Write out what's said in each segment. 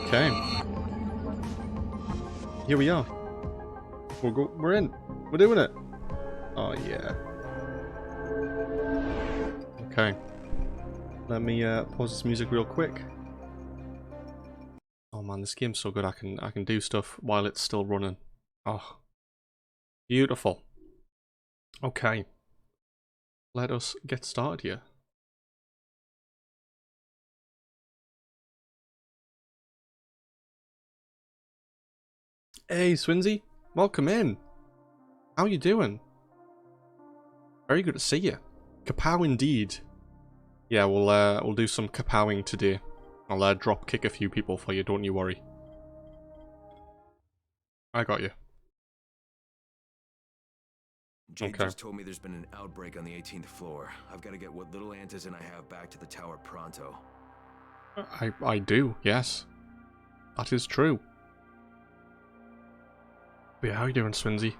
Okay. Here we are. We're in. We're doing it. Oh yeah. Okay. Let me pause this music real quick. Oh man, this game's so good. I can do stuff while it's still running. Oh, beautiful. Okay. Let us get started here. Hey, Swinsy. Welcome in. How you doing? Very good to see you. Kapow indeed. Yeah, we'll do some kapowing today. I'll drop kick a few people for you, don't you worry. I got you. Jade just told me there's been an outbreak on the 18th floor. I've got to get what little Antizin I have back to the tower pronto. I do, yes. That is true. But yeah, how you doing, Swinsy?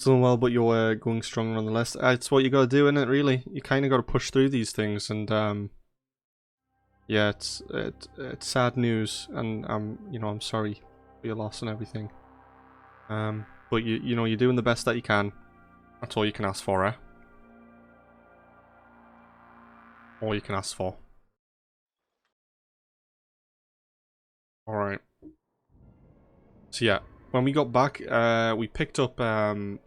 Doing well, but you're going strong nonetheless. It's what you gotta do, isn't it, really? You kinda gotta push through these things, and yeah, it's sad news, and I'm sorry for your loss and everything. But you know, you're doing the best that you can. That's all you can ask for, eh? All you can ask for. Alright. So yeah, when we got back, we picked up,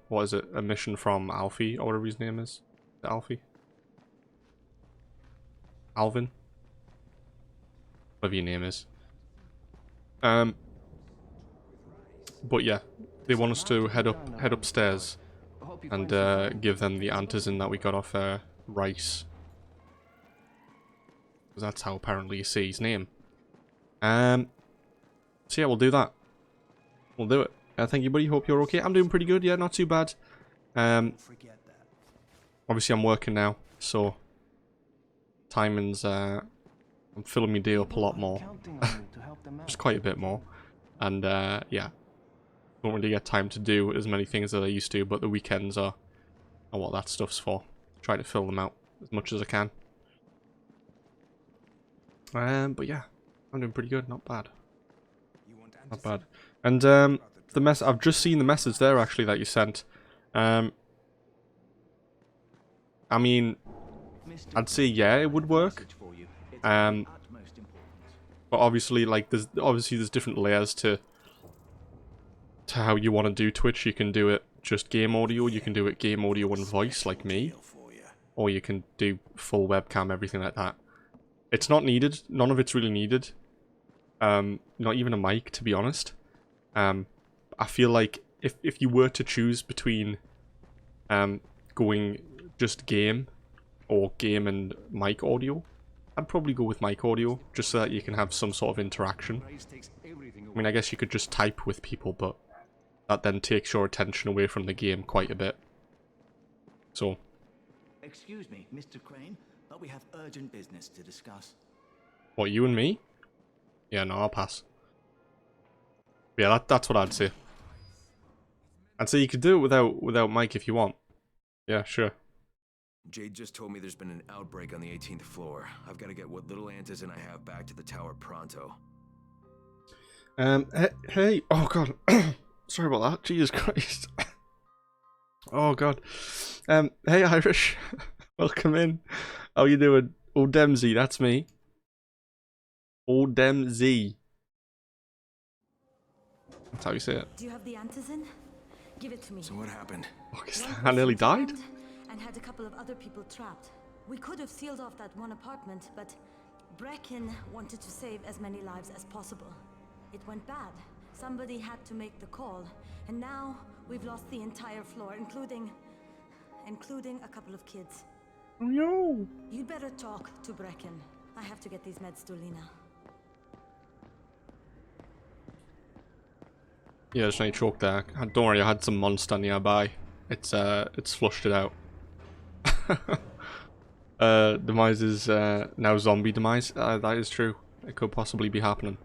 what is it, a mission from Alfie, or whatever his name is. Is it Alfie? Alvin? Whatever your name is. But yeah, they want us to head upstairs and give them the Antizin that we got off Rice. Because that's how apparently you say his name. So yeah, we'll do that. We'll do it. Thank you, buddy. Hope you're okay. I'm doing pretty good. Yeah, not too bad. Obviously I'm working now, so timing's I'm filling my day up a lot more. Just quite a bit more. And yeah. Don't really get time to do as many things as I used to, but the weekends are what that stuff's for. Try to fill them out as much as I can. But yeah, I'm doing pretty good, not bad. Not bad. And I've just seen the message there actually that you sent. I mean, I'd say yeah, it would work. But obviously, like, there's different layers to how you want to do Twitch. You can do it just game audio, you can do it game audio and voice like me, or you can do full webcam, everything like that. It's not needed, none of it's really needed. Not even a mic, to be honest. I feel like if you were to choose between going just game or game and mic audio, I'd probably go with mic audio, just so that you can have some sort of interaction. I mean, I guess you could just type with people, but that then takes your attention away from the game quite a bit. So. Excuse me, Mr. Crane, but we have urgent business to discuss. What, you and me? Yeah, no, I'll pass. Yeah, that's what I'd say. I'd say you could do it without mic if you want. Yeah, sure. Jade just told me there's been an outbreak on the 18th floor. I've got to get what little Antizin I have back to the tower pronto. Hey, oh god. Sorry about that. Jesus Christ. Oh god. Hey Irish. Welcome in. How you doing? Odemzy, that's me. Odemzy. That's how you say it. Do you have the Antizin? Give it to me. So what happened? Oh, I nearly died. And had a couple of other people trapped. We could have sealed off that one apartment, but Brecken wanted to save as many lives as possible. It went bad. Somebody had to make the call, and now we've lost the entire floor, including a couple of kids. Oh no! You'd better talk to Brecken. I have to get these meds to Lena. Yeah, there's no choke there. Don't worry, I had some monster nearby. It's flushed it out. Demise is now zombie demise. That is true. It could possibly be happening.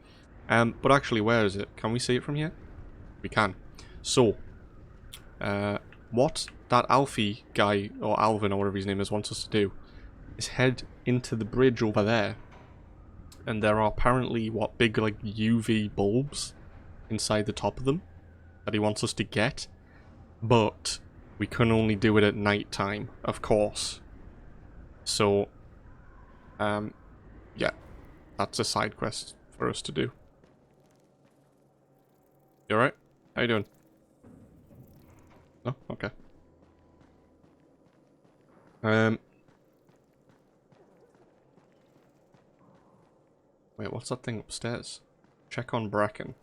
But actually, where is it? Can we see it from here? We can. So, what that Alfie guy, or Alvin, or whatever his name is, wants us to do is head into the bridge over there. And there are apparently, what, big, like, UV bulbs inside the top of them that he wants us to get. But we can only do it at night time, of course. So, yeah, that's a side quest for us to do. You alright? How you doing? Oh, okay. Wait, what's that thing upstairs? Check on Bracken.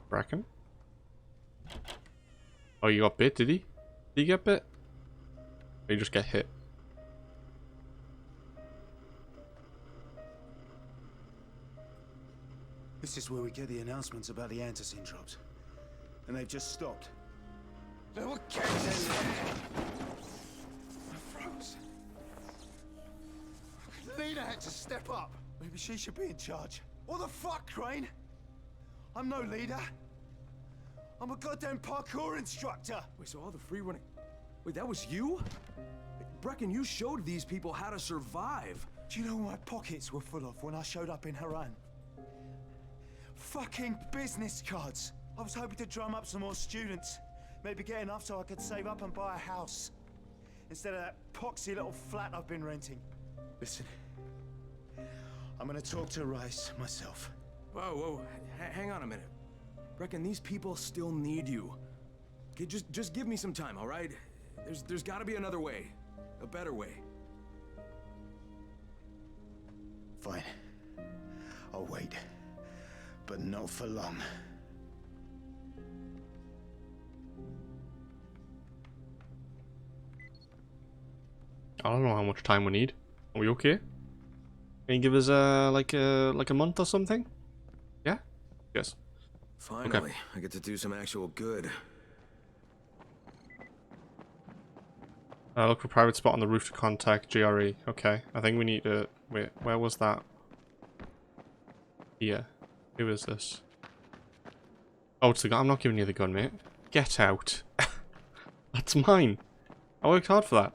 Bracken? Oh, you got bit, did he? Did you get bit? Or you just get hit? This is where we get the announcements about the antacene drops. And they've just stopped. There were kids in there! I froze. Lena had to step up. Maybe she should be in charge. What the fuck, Crane? I'm no leader. I'm a goddamn parkour instructor. Wait, so all the free running... Wait, that was you? Brecken, you showed these people how to survive. Do you know what my pockets were full of when I showed up in Haran? Fucking business cards. I was hoping to drum up some more students. Maybe get enough so I could save up and buy a house. Instead of that poxy little flat I've been renting. Listen, I'm gonna talk to Rice myself. Whoa, hang on a minute. Brecken, these people still need you. Okay, just give me some time, all right? There's gotta be another way. A better way. Fine. I'll wait. But not for long. I don't know how much time we need. Are we okay? Can you give us like a month or something? Yeah? Yes. Finally, Okay. I get to do some actual good. Look for private spot on the roof to contact GRE. Okay, I think we need to... Wait, where was that? Here. Who is this? Oh, it's the gun. I'm not giving you the gun, mate. Get out. That's mine. I worked hard for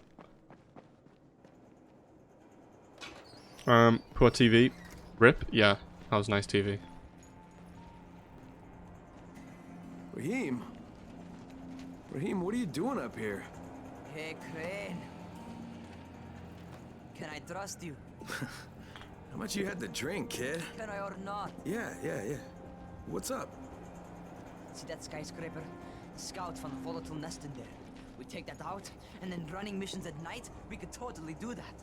that. Poor TV. RIP? Yeah, that was nice TV. Raheem? Raheem, what are you doing up here? Hey, Crane. Can I trust you? How much you had to drink, kid? Can I or not? Yeah. What's up? See that skyscraper? Scout found a volatile nest in there. We take that out, and then running missions at night, we could totally do that.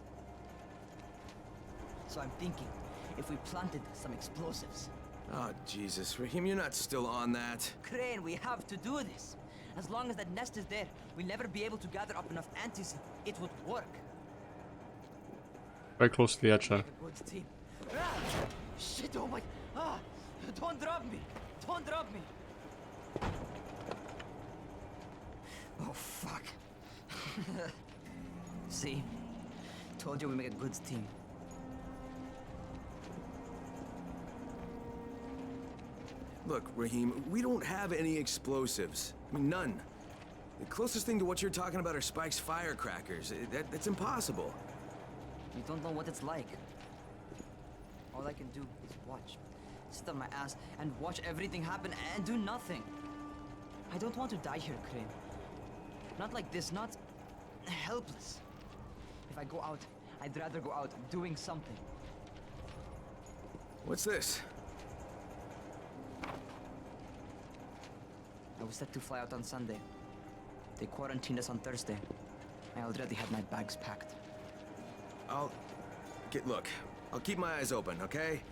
So I'm thinking, if we planted some explosives. Oh, Jesus. Raheem, you're not still on that. Crane, we have to do this. As long as that nest is there, we'll never be able to gather up enough antis. It would work. Very close to the edge there. Make a good team. Ah! Shit, oh my... Ah! Don't drop me! Don't drop me! Oh, fuck. See? Told you we make a good team. Look, Raheem, we don't have any explosives. I mean, none. The closest thing to what you're talking about are Spike's firecrackers. That's impossible. You don't know what it's like. All I can do is watch. Sit on my ass and watch everything happen and do nothing. I don't want to die here, Crane. Not like this, not helpless. If I go out, I'd rather go out doing something. What's this? I was set to fly out on Sunday. They quarantined us on Thursday. I already had my bags packed. Look, I'll keep my eyes open, okay?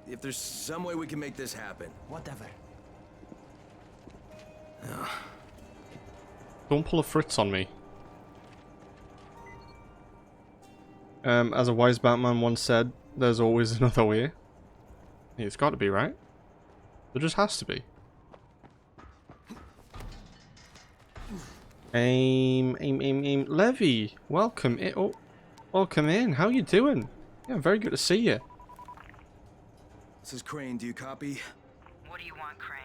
If there's some way we can make this happen. Whatever. Don't pull a Fritz on me. As a wise Batman once said, there's always another way. Yeah, it's got to be, right? There just has to be. Aim. Levy, welcome in. Oh, welcome in. How you doing? Yeah, very good to see you. This is Crane. Do you copy? What do you want, Crane?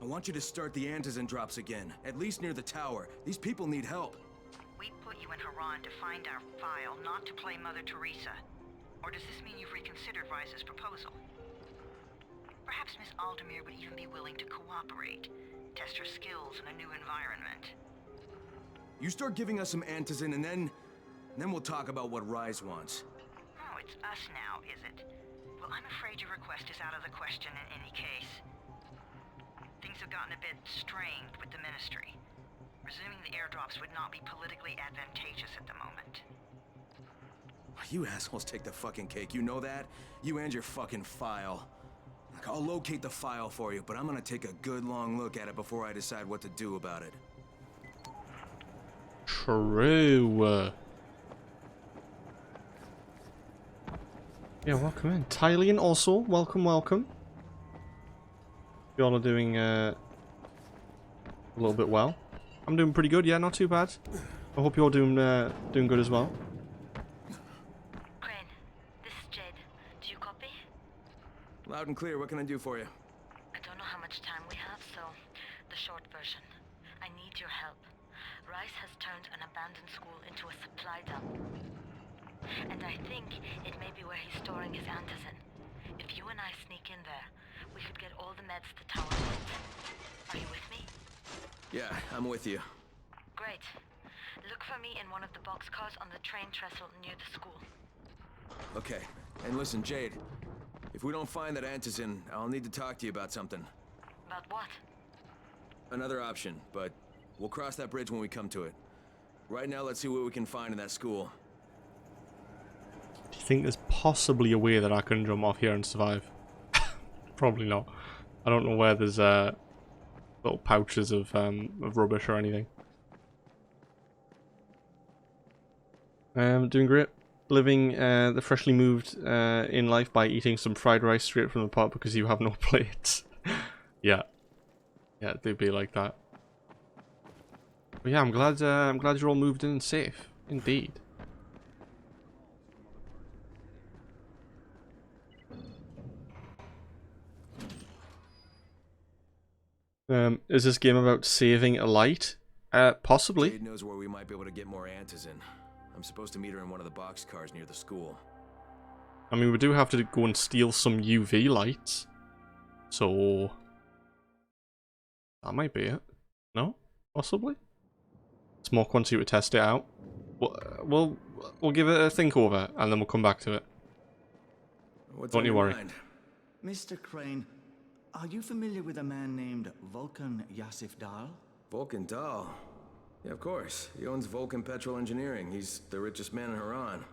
I want you to start the Antizin drops again, at least near the tower. These people need help. We put you in Haran to find our file, not to play Mother Teresa. Or does this mean you've reconsidered Rise's proposal? Perhaps Miss Aldemir would even be willing to cooperate, test her skills in a new environment. You start giving us some Antizin and then we'll talk about what Rise wants. Oh, it's us now, is it? Well, I'm afraid your request is out of the question in any case. Things have gotten a bit strained with the Ministry. Resuming the airdrops would not be politically advantageous at the moment. You assholes take the fucking cake, you know that? You and your fucking file. Look, I'll locate the file for you, but I'm gonna take a good long look at it before I decide what to do about it. True. Yeah, welcome in. Tylian also, welcome, welcome. You all are doing a little bit well. I'm doing pretty good, yeah, not too bad. I hope you're doing good as well. Crane, this is Jade. Do you copy? Loud and clear, what can I do for you? I don't know how much time we have, so the short version. I need your help. Rice has turned an abandoned school into a supply dump. And I think it may be where he's storing his Antizin. If you and I sneak in there, we could get all the meds the tower needs. Are you with me? Yeah, I'm with you. Great. Look for me in one of the boxcars on the train trestle near the school. Okay, and listen, Jade. If we don't find that Antizin, I'll need to talk to you about something. About what? Another option, but we'll cross that bridge when we come to it. Right now, let's see what we can find in that school. Do you think there's possibly a way that I can jump off here and survive? Probably not. I don't know where there's little pouches of rubbish or anything. Doing great. Living the freshly moved in life by eating some fried rice straight from the pot because you have no plates. Yeah, they'd be like that. But yeah, I'm glad you're all moved in safe. Indeed. Is this game about saving a light? Possibly. Jade knows where we might be able to get more Antizin. I'm supposed to meet her in one of the boxcars near the school. I mean, we do have to go and steal some UV lights. So that might be it. No? Possibly? Smoke wants you to test it out. We'll give it a think over and then we'll come back to it. What's Don't on you your worry. mind? Mr. Crane, are you familiar with a man named Vulcan Yasif Dahl? Vulcan Dahl. Yeah, of course. He owns Vulcan Petrol Engineering. He's the richest man in Haran.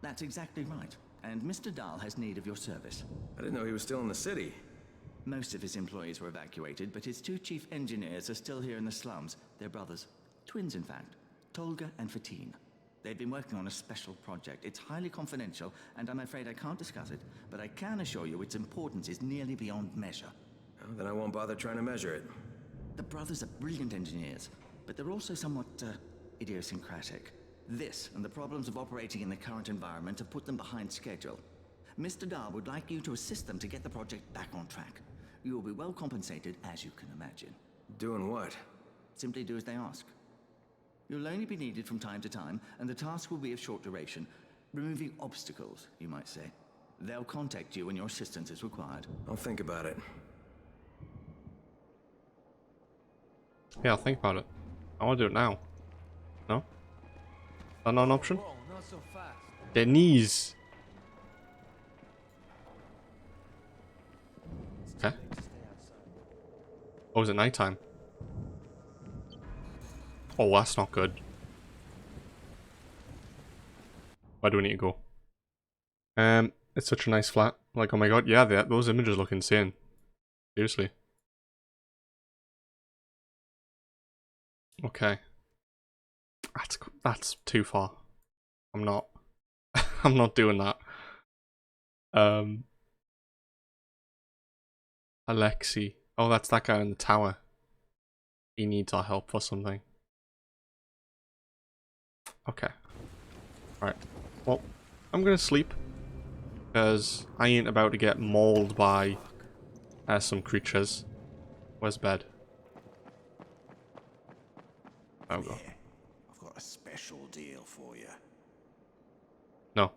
That's exactly right. And Mr. Dahl has need of your service. I didn't know he was still in the city. Most of his employees were evacuated, but his two chief engineers are still here in the slums. They're brothers. Twins, in fact. Tolga and Fatin. They've been working on a special project. It's highly confidential, and I'm afraid I can't discuss it, but I can assure you its importance is nearly beyond measure. Oh, then I won't bother trying to measure it. The brothers are brilliant engineers, but they're also somewhat idiosyncratic. This and the problems of operating in the current environment have put them behind schedule. Mr. Dahl would like you to assist them to get the project back on track. You will be well compensated, as you can imagine. Doing what? Simply do as they ask. You'll only be needed from time to time, and the task will be of short duration. Removing obstacles, you might say. They'll contact you when your assistance is required. I'll think about it. Yeah, I'll think about it. I want to do it now. No? Is that not an option? Whoa, not so fast. Denise! Okay. Oh, is it nighttime? Oh, that's not good. Where do we need to go? It's such a nice flat. Like, oh my god, yeah, those images look insane. Seriously. Okay. That's too far. I'm not. I'm not doing that. Alexei. Oh, that's that guy in the tower. He needs our help for something. Okay. Alright. Well, I'm gonna sleep. Because I ain't about to get mauled by some creatures. Where's bed? Oh, God. Yeah, I've got a special deal for you. No.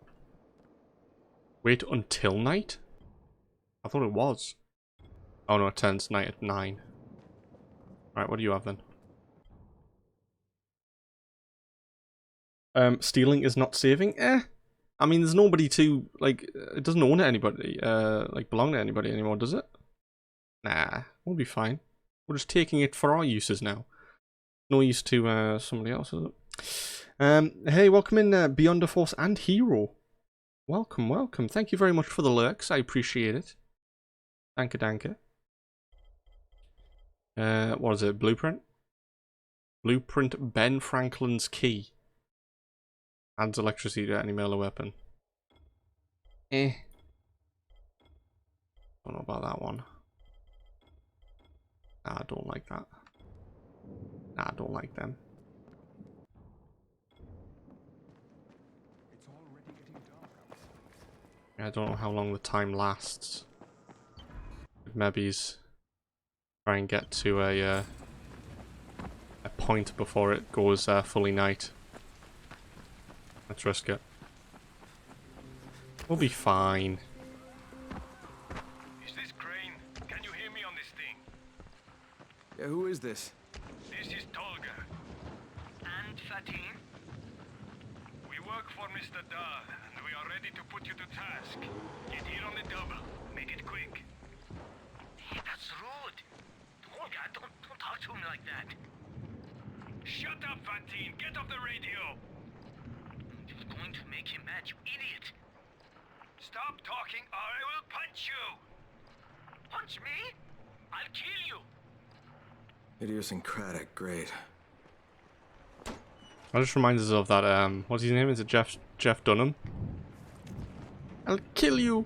Wait until night? I thought it was. Oh no, it turns night at 9. Alright, what do you have then? Stealing is not saving? I mean, there's nobody to, like, it doesn't own anybody, like, belong to anybody anymore, does it? Nah, we'll be fine. We're just taking it for our uses now. No use to, somebody else, is it? Hey, welcome in, Beyond the Force and Hero. Welcome, welcome. Thank you very much for the lurks, I appreciate it. Danke, danke. What is it, Blueprint? Blueprint Ben Franklin's key. Adds electricity to any melee weapon. Don't know about that one. Nah, I don't like that. Nah, I don't like them. I don't know how long the time lasts. Maybe try and get to a point before it goes fully night. Let's risk it. We'll be fine. Is this Crane? Can you hear me on this thing? Yeah, who is this? This is Tolga. And Fatin? We work for Mr. Dahl, and we are ready to put you to task. Get here on the double. Make it quick. Hey, that's rude. Tolga, don't talk to me like that. Shut up, Fatin! Get off the radio! You're going to make him mad, you idiot. Stop talking or I will punch you! Punch me? I'll kill you. Idiosyncratic, great. That just reminds us of that, what's his name? Is it Jeff Dunham? I'll kill you!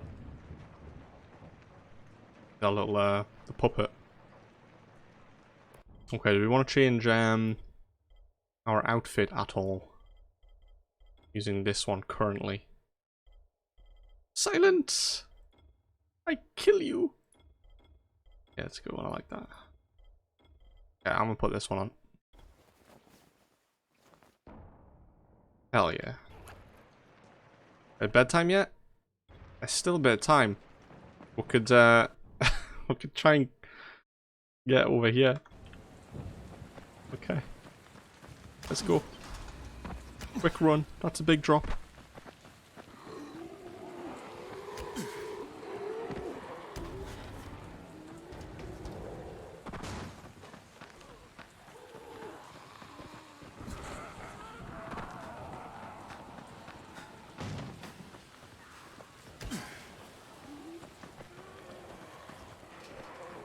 That little, the puppet. Okay, do we want to change, our outfit at all? Using this one currently. Silence! I kill you! Yeah, it's a good one, I like that. Yeah, I'm gonna put this one on. Hell yeah. At bedtime yet? It's still a bit of time. We could, we could try and get over here. Okay. Let's go. Quick run. That's a big drop.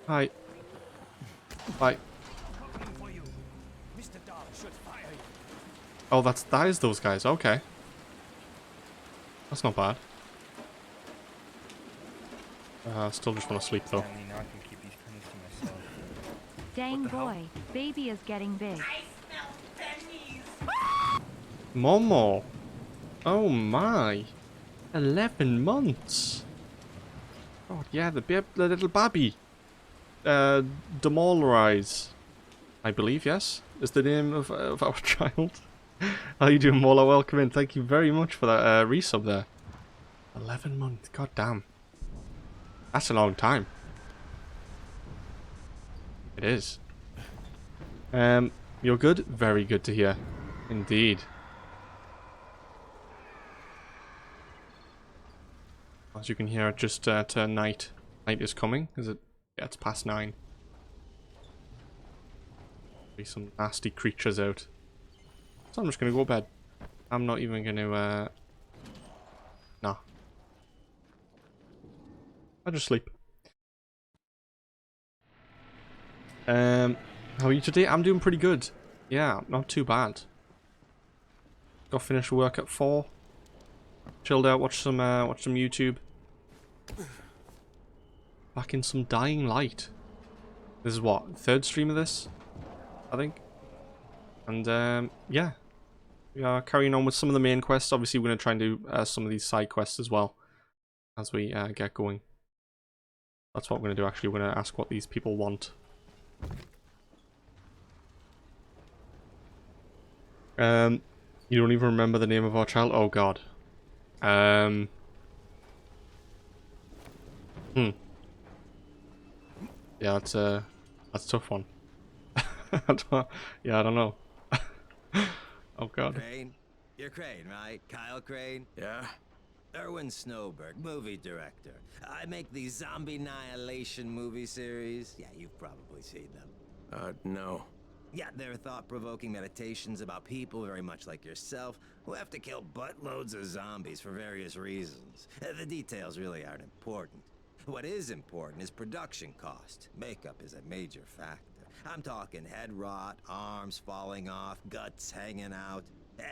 Hi. Bye. Oh, that is those guys. Okay. That's not bad. Still just want to sleep though. Dang boy, baby is getting big. Momo. Oh my. 11 months. Oh yeah, the little baby. Demolarize, I believe, yes, is the name of our child. How you doing, Mola? Welcome in. Thank you very much for that resub there. 11 months. God damn. That's a long time. It is. You're good? Very good to hear. Indeed. As you can hear, it just turned night. Night is coming. Is it? Yeah, it's past 9. Be some nasty creatures out. So I'm just gonna go to bed. I'm not even gonna, nah. I'll just sleep. How are you today? I'm doing pretty good. Yeah, not too bad. Got finished work at 4. Chilled out, watched some YouTube. Back in some Dying Light. This is what, 3rd stream of this, I think. And yeah, we are carrying on with some of the main quests. Obviously, we're going to try and do some of these side quests as well as we get going. That's what we're going to do, actually. We're going to ask what these people want. You don't even remember the name of our child? Oh, God. Yeah, that's a tough one. Yeah, I don't know. Oh, God. Crane? You're Crane, right? Kyle Crane? Yeah? Erwin Snowberg, movie director. I make these zombie annihilation movie series. Yeah, you've probably seen them. No. Yeah, they're thought-provoking meditations about people very much like yourself who have to kill buttloads of zombies for various reasons. The details really aren't important. What is important is production cost. Makeup is a major factor. I'm talking head rot, arms falling off, guts hanging out.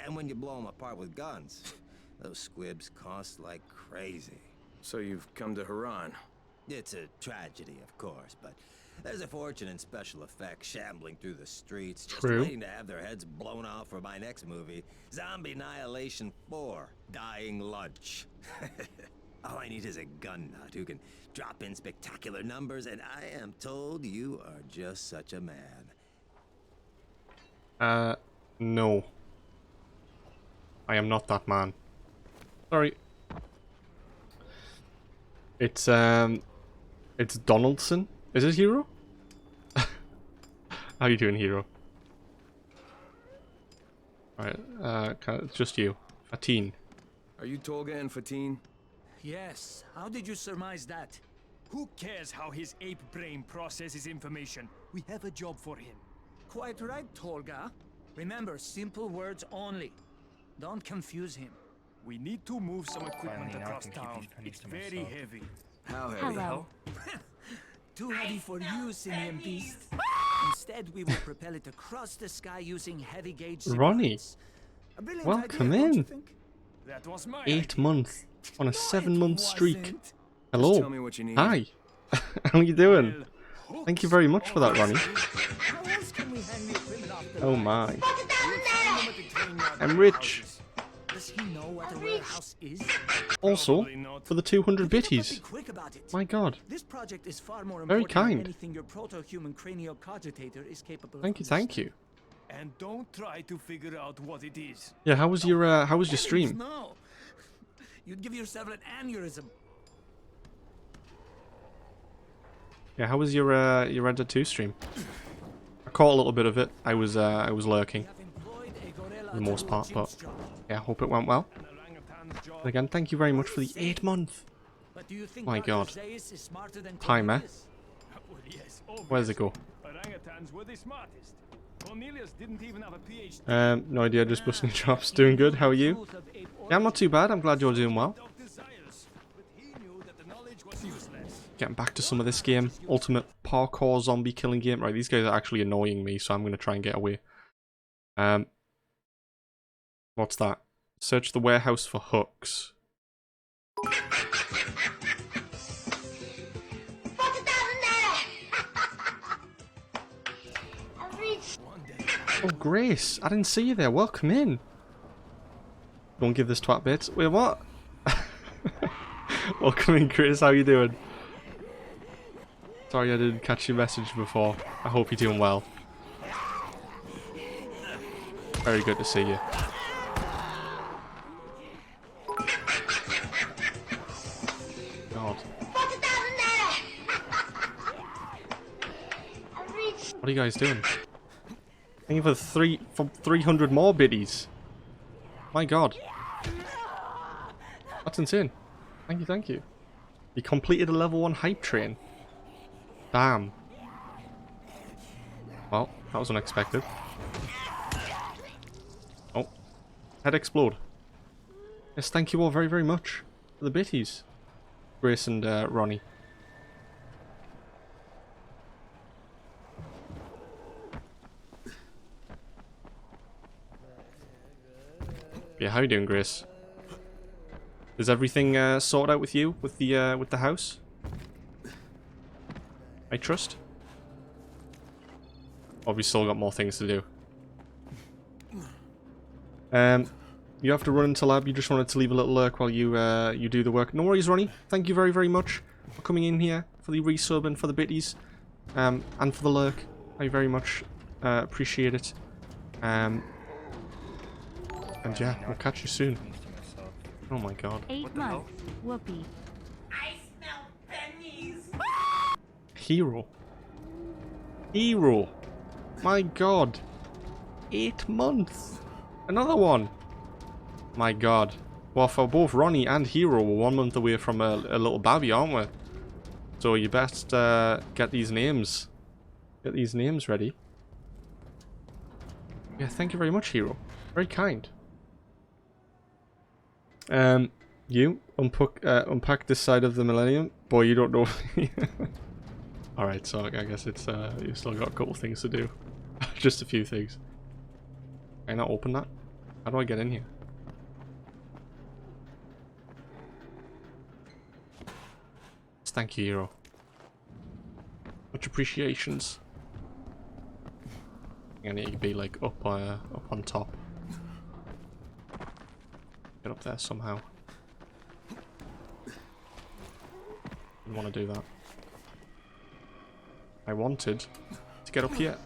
And when you blow them apart with guns, those squibs cost like crazy. So you've come to Haran. It's a tragedy, of course, but there's a fortune in special effects shambling through the streets, just waiting to have their heads blown off for my next movie, Zombie Annihilation 4, Dying Lunch. All I need is a gun nut who can drop in spectacular numbers, and I am told you are just such a man. No. I am not that man. Sorry. It's Donaldson. Is it Hero? How you doing, Hero? Alright, it's just you. Fatin. Are you Tolga and Fatin? Yes. How did you surmise that? Who cares how his ape brain processes information? We have a job for him. Quite right, Tolga. Remember, simple words only. Don't confuse him. We need to move some equipment across town. It's very heavy. How heavy? Hello. Too heavy for you, Simian Beast. Instead, we will propel it across the sky using heavy gauge Ronnie. supports. A brilliant Welcome idea, don't you in. think? That was my 8 months on a 7-month streak. Just Hello. tell me what you need. Hi. How are you doing? Thank you very much for that, Ronnie. How else can we hang the equipment off the Oh line? my. We will find them at the train yard I'm rich. warehouses. Does he know what a warehouse is? Also, Probably not. for the 200 Be bitties. quick about it. My God. This project is far more Very important than kind. anything your proto-human cranial cogitator is capable Thank you, of. thank you. And don't try to figure out what it is. Yeah, how was your stream? No. You'd give yourself an aneurysm. Yeah, how was your Red Dead 2 stream? I caught a little bit of it. I was lurking for the most part, but yeah, I hope it went well. And again, thank you very much for the 8 month. But do you think My Dr. God. Zaius is smarter than Time, eh? Cornelius? Well, yes, Where does it go? orangutans were the smartest. Cornelius didn't even have a PhD. No idea, just busting chops. Doing good, how are you? Yeah, I'm not too bad, I'm glad you're doing well. Dr. Zaius, but he knew that the knowledge was useless. Getting back to some of this game. Ultimate parkour zombie killing game. Right, these guys are actually annoying me, so I'm going to try and get away. What's that? Search the warehouse for hooks. Oh, Grace, I didn't see you there. Welcome in. Don't give this twat bits. Wait, what? Welcome in, Grace. How you doing? Sorry I didn't catch your message before. I hope you're doing well. Very good to see you. God. What are you guys doing? Thank you for 300 more biddies. My God. That's insane. Thank you, thank you. You completed a level 1 hype train. Damn. Well, that was unexpected. Oh. Head explode. Yes, thank you all very, very much for the bitties. Grace and Ronnie. Yeah, how you doing, Grace? Is everything sorted out with you, with the house? I trust. Or have you still got more things to do? You have to run into lab. You just wanted to leave a little lurk while you you do the work. No worries, Ronnie. Thank you very, very much for coming in here, for the resub and for the bitties, and for the lurk. I very much appreciate it. And yeah, we'll catch you soon. Oh my god. 8 months. Whoopee. Hero. Hero. My god. 8 months. Another one. My god. Well, for both Ronnie and Hero, we're 1 month away from a little babby, aren't we? So you best get these names. Get these names ready. Yeah, thank you very much, Hero. Very kind. You unpack this side of the Millennium. Boy, you don't know. Alright, so I guess it's you've still got a couple things to do. Just a few things. Can I not open that? How do I get in here? Thank you, Hero. Much appreciations. I need to be like up on top. Get up there somehow. Didn't want to do that. I wanted to get up here.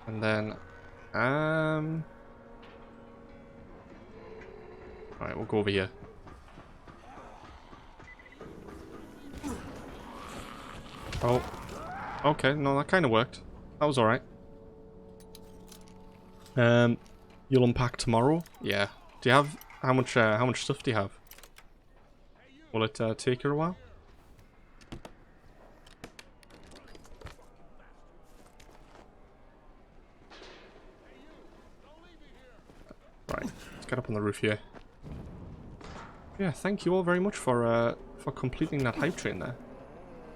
And then alright, we'll go over here. Oh. Okay, no, that kind of worked. That was alright. You'll unpack tomorrow? Yeah. Do you have how much stuff do you have? Will it take you a while? Right, let's get up on the roof here. Yeah, thank you all very much for completing that hype train there.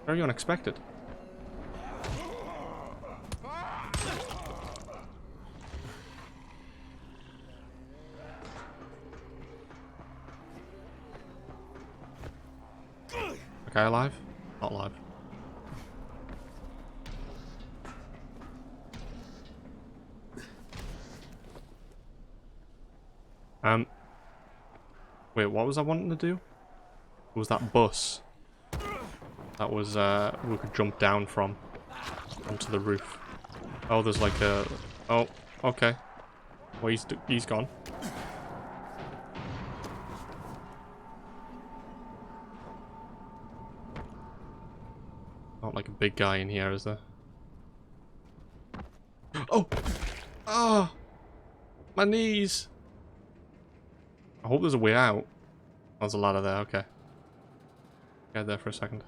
Very unexpected. Okay, alive? Not alive. Wait, what was I wanting to do? It was that bus. That was, we could jump down from. Onto the roof. Oh, there's like a... Oh, okay. Well, he's gone. Not like a big guy in here, is there? Oh! Ah! Oh, my knees! I hope there's a way out. Oh, there's a ladder there, okay. Get there for a second.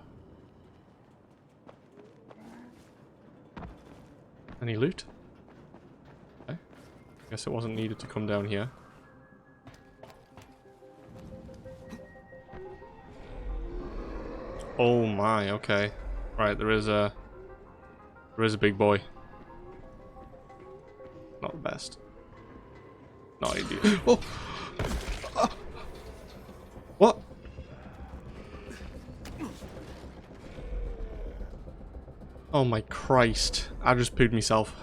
Any loot? Okay. Guess it wasn't needed to come down here. Oh my, okay. Right, there is a big boy. Not the best. Not ideal. Oh! Ah! What? Oh my Christ. I just pooed myself.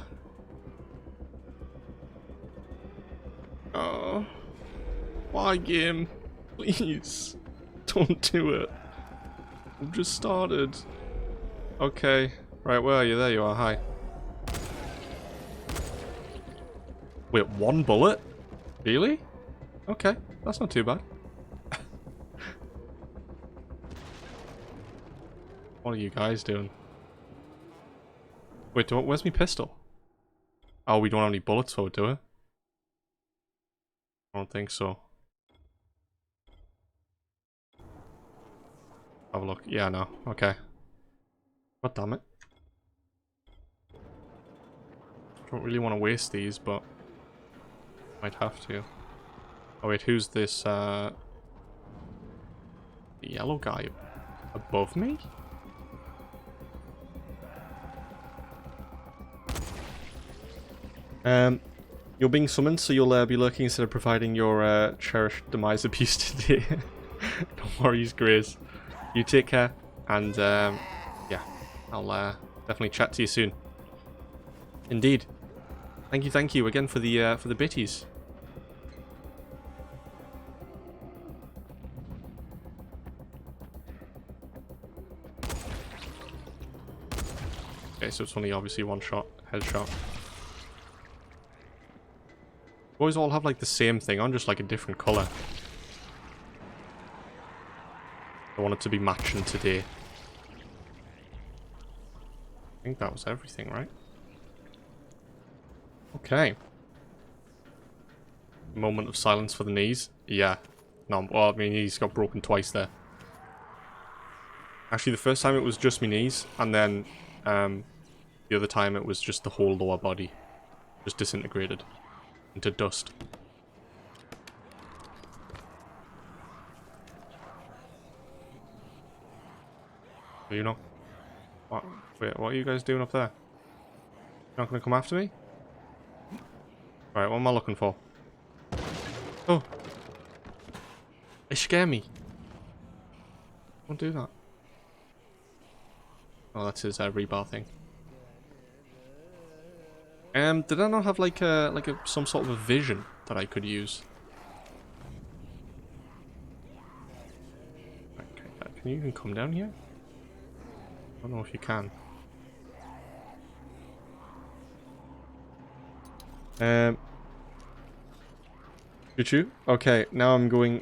Oh. Why, game? Please. Don't do it. I've just started. Okay. Right, where are you? There you are. Hi. Wait, 1 bullet? Really? Okay. That's not too bad. What are you guys doing? Wait, where's my pistol? Oh, we don't have any bullets for it, do we? I don't think so. Have a look. Yeah, no. Okay. God damn it. Don't really want to waste these, but might have to. Oh wait, who's this, the yellow guy above me? You're being summoned, so you'll be lurking instead of providing your cherished demise abuse today. Don't worry, Grace. You take care, and yeah, I'll definitely chat to you soon. Indeed. Thank you again for the bitties. Okay, so it's only obviously one shot, headshot. Boys all have like the same thing on, just like a different colour. I want it to be matching today. I think that was everything, right? Okay. Moment of silence for the knees. Yeah. No, well, my knees got broken twice there. Actually, the first time it was just my knees, and then the other time it was just the whole lower body. Just disintegrated into dust. You know? What? Wait, what are you guys doing up there? You're not gonna come after me? Right, what am I looking for? Oh! They scare me. Don't do that. Oh, that's his rebar thing. Did I not have like some sort of a vision that I could use? Okay, can you even come down here? I don't know if you can. Choo-choo. Okay, now I'm going.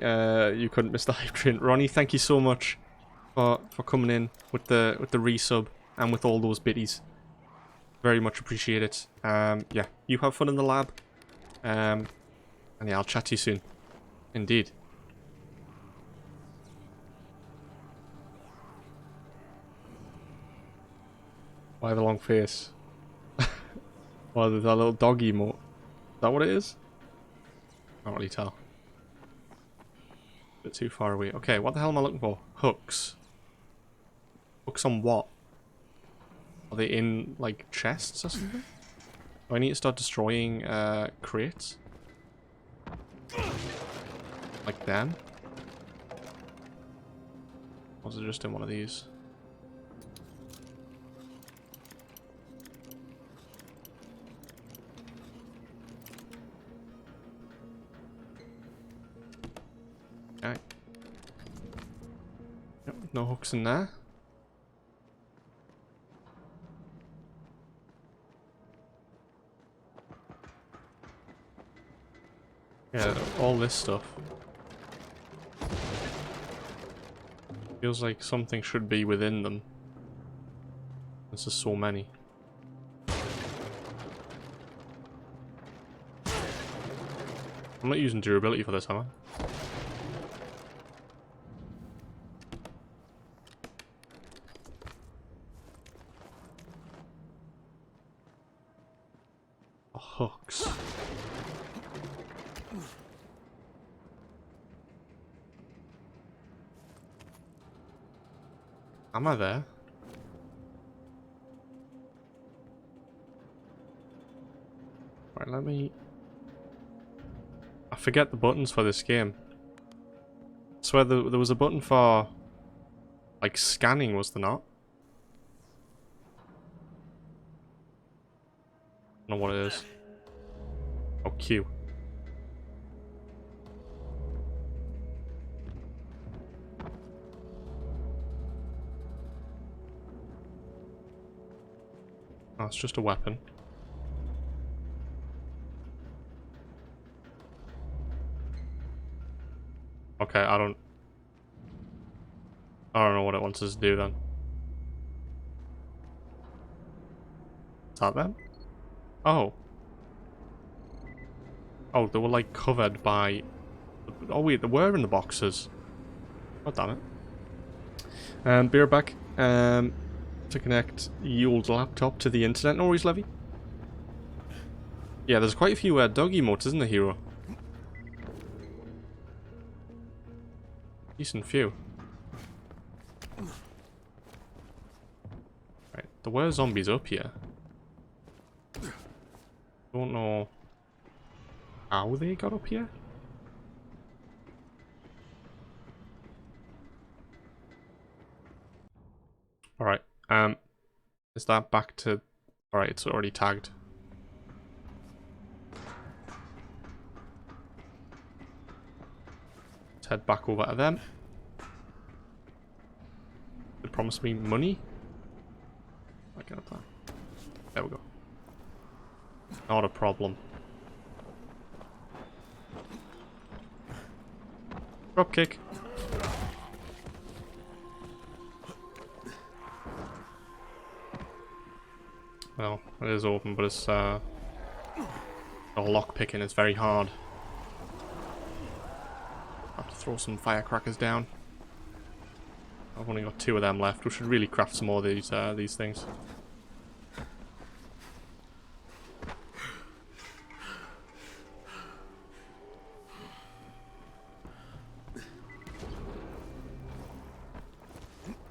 You couldn't miss the hype train, Ronnie. Thank you so much for coming in with the resub and with all those biddies. Very much appreciate it. Yeah, you have fun in the lab. And yeah, I'll chat to you soon. Indeed. Why the long face? Why there's that little dog emote? Is that what it is? Can't really tell. A bit too far away. Okay, what the hell am I looking for? Hooks. Hooks on what? Are they in, like, chests or something? Do I need to start destroying, crates? Like them? Or is it just in one of these? Okay. Yep, no hooks in there. Yeah, all this stuff. Feels like something should be within them. There's just so many. I'm not using durability for this, am I? Oh, hooks. Am I there? Right, let me... I forget the buttons for this game. I swear there was a button for... like, scanning, was there not? I don't know what it is. Oh, Q. Oh, it's just a weapon. Okay, I don't know what it wants us to do then. Is that them? Oh. Oh, they were like covered by... Oh wait, they were in the boxes. God damn it. Be right back. To connect the old laptop to the internet. No worries, Levy. Yeah, there's quite a few dog emotes, isn't there, Hero? Decent few. Right, there were zombies up here. Don't know how they got up here. Alright, is that back to... Alright, it's already tagged. Let's head back over to them. They promised me money. Like that. There we go. Not a problem. Drop kick. Well, it is open, but it's lock picking is very hard. I have to throw some firecrackers down. I've only got 2 of them left. We should really craft some more of these things.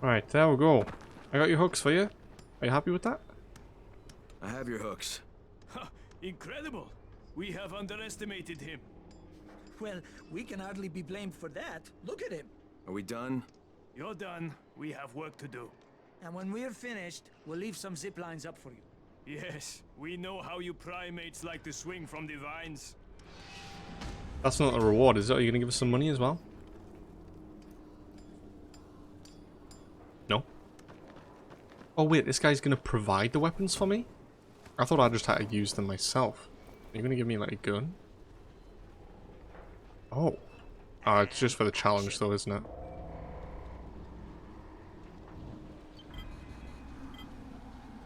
Right, there we go. I got your hooks for you. Are you happy with that? I have your hooks. Incredible! We have underestimated him. Well, we can hardly be blamed for that. Look at him. Are we done? You're done. We have work to do. And when we're finished, we'll leave some zip lines up for you. Yes, we know how you primates like to swing from the vines. That's not a reward, is it? Are you going to give us some money as well? No? Oh wait, this guy's going to provide the weapons for me? I thought I just had to use them myself. Are you going to give me like a gun? Oh. Oh, it's just for the challenge though, isn't it?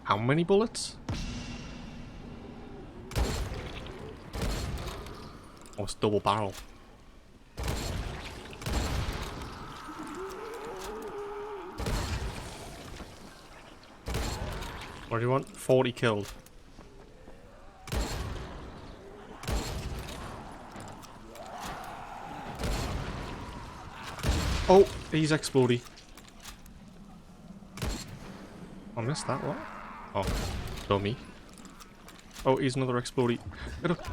How many bullets? Oh, it's double barrel. What do you want? 40 killed. Oh, he's exploding. I missed that, what? Oh, dummy. Oh, he's another exploding. Get up.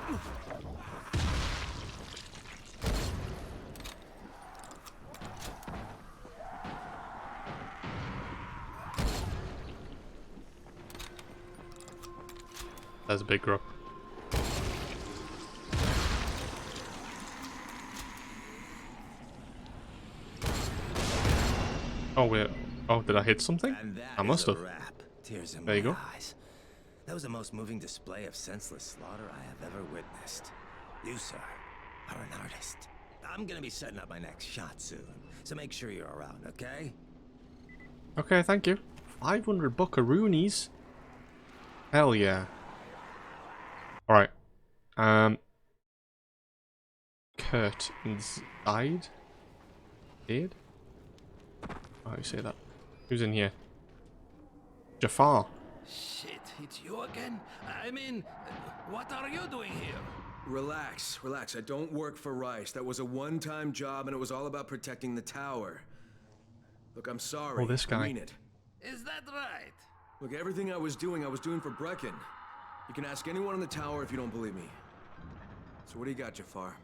There's a big group. Oh wait. Oh, did I hit something? I must have. Tears in there you my go. eyes. That was the most moving display of senseless slaughter I have ever witnessed. You, sir, are an artist. I'm gonna be setting up my next shot soon, so make sure you're around, okay? Okay, thank you. 500 buckaroonies. Hell yeah. Alright. Kurt died? Dead? How do you say that? Who's in here? Jafar. Shit, it's you again? I mean, what are you doing here? Relax, relax. I don't work for Rice. That was a one-time job, and it was all about protecting the tower. Look, I'm sorry. Oh, this guy. I mean it. Is that right? Look, everything I was doing for Brecken. You can ask anyone in the tower if you don't believe me. So what do you got, Jafar?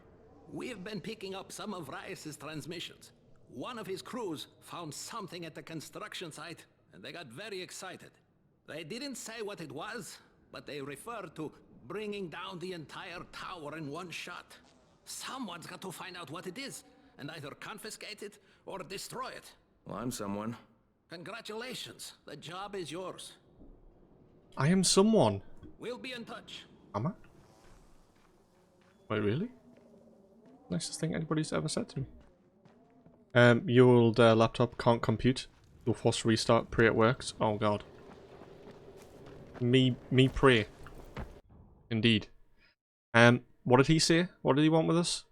We've been picking up some of Rice's transmissions. One of his crews found something at the construction site, and they got very excited. They didn't say what it was, but they referred to bringing down the entire tower in one shot. Someone's got to find out what it is, and either confiscate it or destroy it. Well, I'm someone. Congratulations, the job is yours. I am someone. We'll be in touch. Am I? Wait, really? Nicest thing anybody's ever said to me. Your old laptop can't compute. You'll force to restart. Pray it works. Oh god. Me pray. Indeed. What did he say? What did he want with us?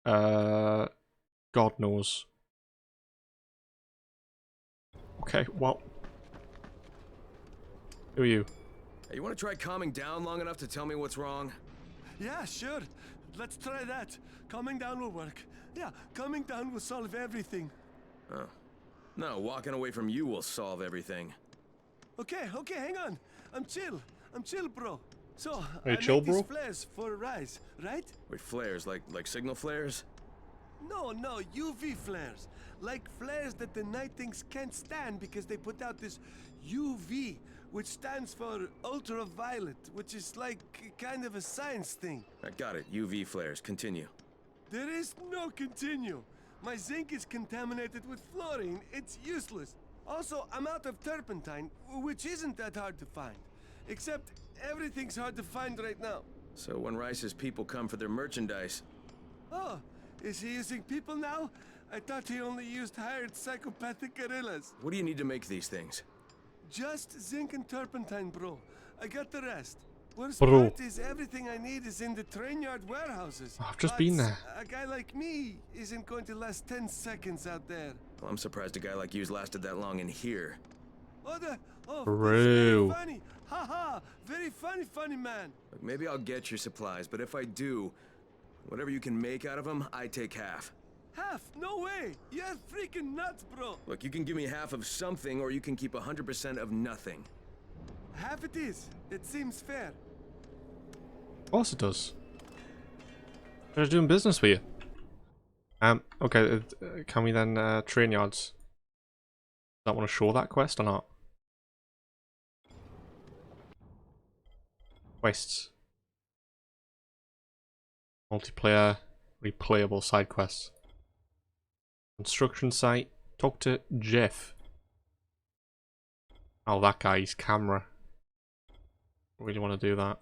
God knows. Okay, well. Who are you? Hey, you want to try calming down long enough to tell me what's wrong? Yeah, sure. Let's try that. Calming down will work. Yeah, calming down will solve everything. Oh. No, walking away from you will solve everything. Okay, hang on. I'm chill, bro. So, Hey, I chill, make these bro? flares for Rise, right? Wait, flares? Like signal flares? No, UV flares. Like flares that the Night Things can't stand because they put out this UV, which stands for ultraviolet, which is like kind of a science thing. I got it. UV flares. Continue. There is no continue. My zinc is contaminated with fluorine. It's useless. Also, I'm out of turpentine, which isn't that hard to find. Except everything's hard to find right now. So when Rice's people come for their merchandise... Oh, is he using people now? I thought he only used hired psychopathic guerrillas. What do you need to make these things? Just zinc and turpentine, bro. I got the rest. Worst Bro. part is everything I need is in the train yard warehouses. I've just been there. A guy like me isn't going to last 10 seconds out there. Well, I'm surprised a guy like you's lasted that long in here. Oh, Bro. very funny. Haha, very funny man. Look, maybe I'll get your supplies, but if I do, whatever you can make out of them, I take half. Half? No way. You're freaking nuts, bro. Look, you can give me half of something, or you can keep 100% of nothing. Half it is. It seems fair. Of course it does. I'm just doing business with you. Okay, can we then train yards? Does that want to show that quest or not? Quests. Multiplayer, replayable side quests. Construction site. Talk to Jeff. Oh, that guy's camera. Really want to do that.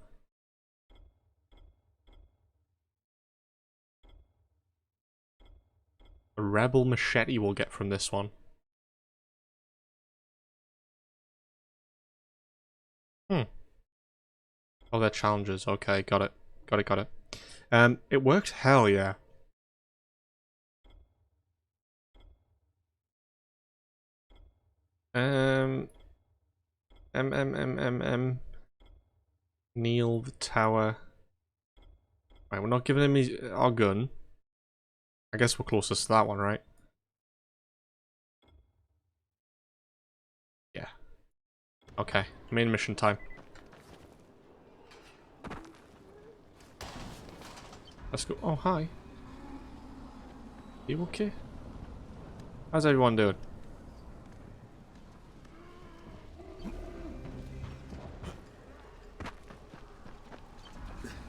A rebel machete we'll get from this one. Oh, they're challenges. Okay, got it. Got it. It worked, hell yeah. Neil the tower. Right, we're not giving him our gun. I guess we're closest to that one, right? Yeah. Okay, main mission time. Let's go. Oh, hi. You okay? How's everyone doing?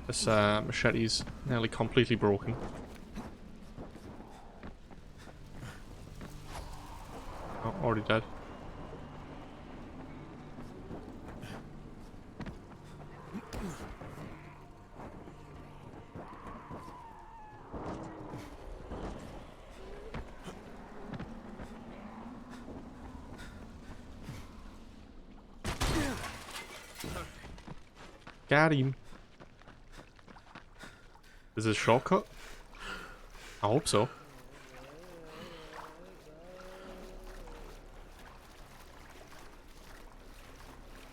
This machete's nearly completely broken. Oh, already dead. Got him. Is this a shortcut? I hope so.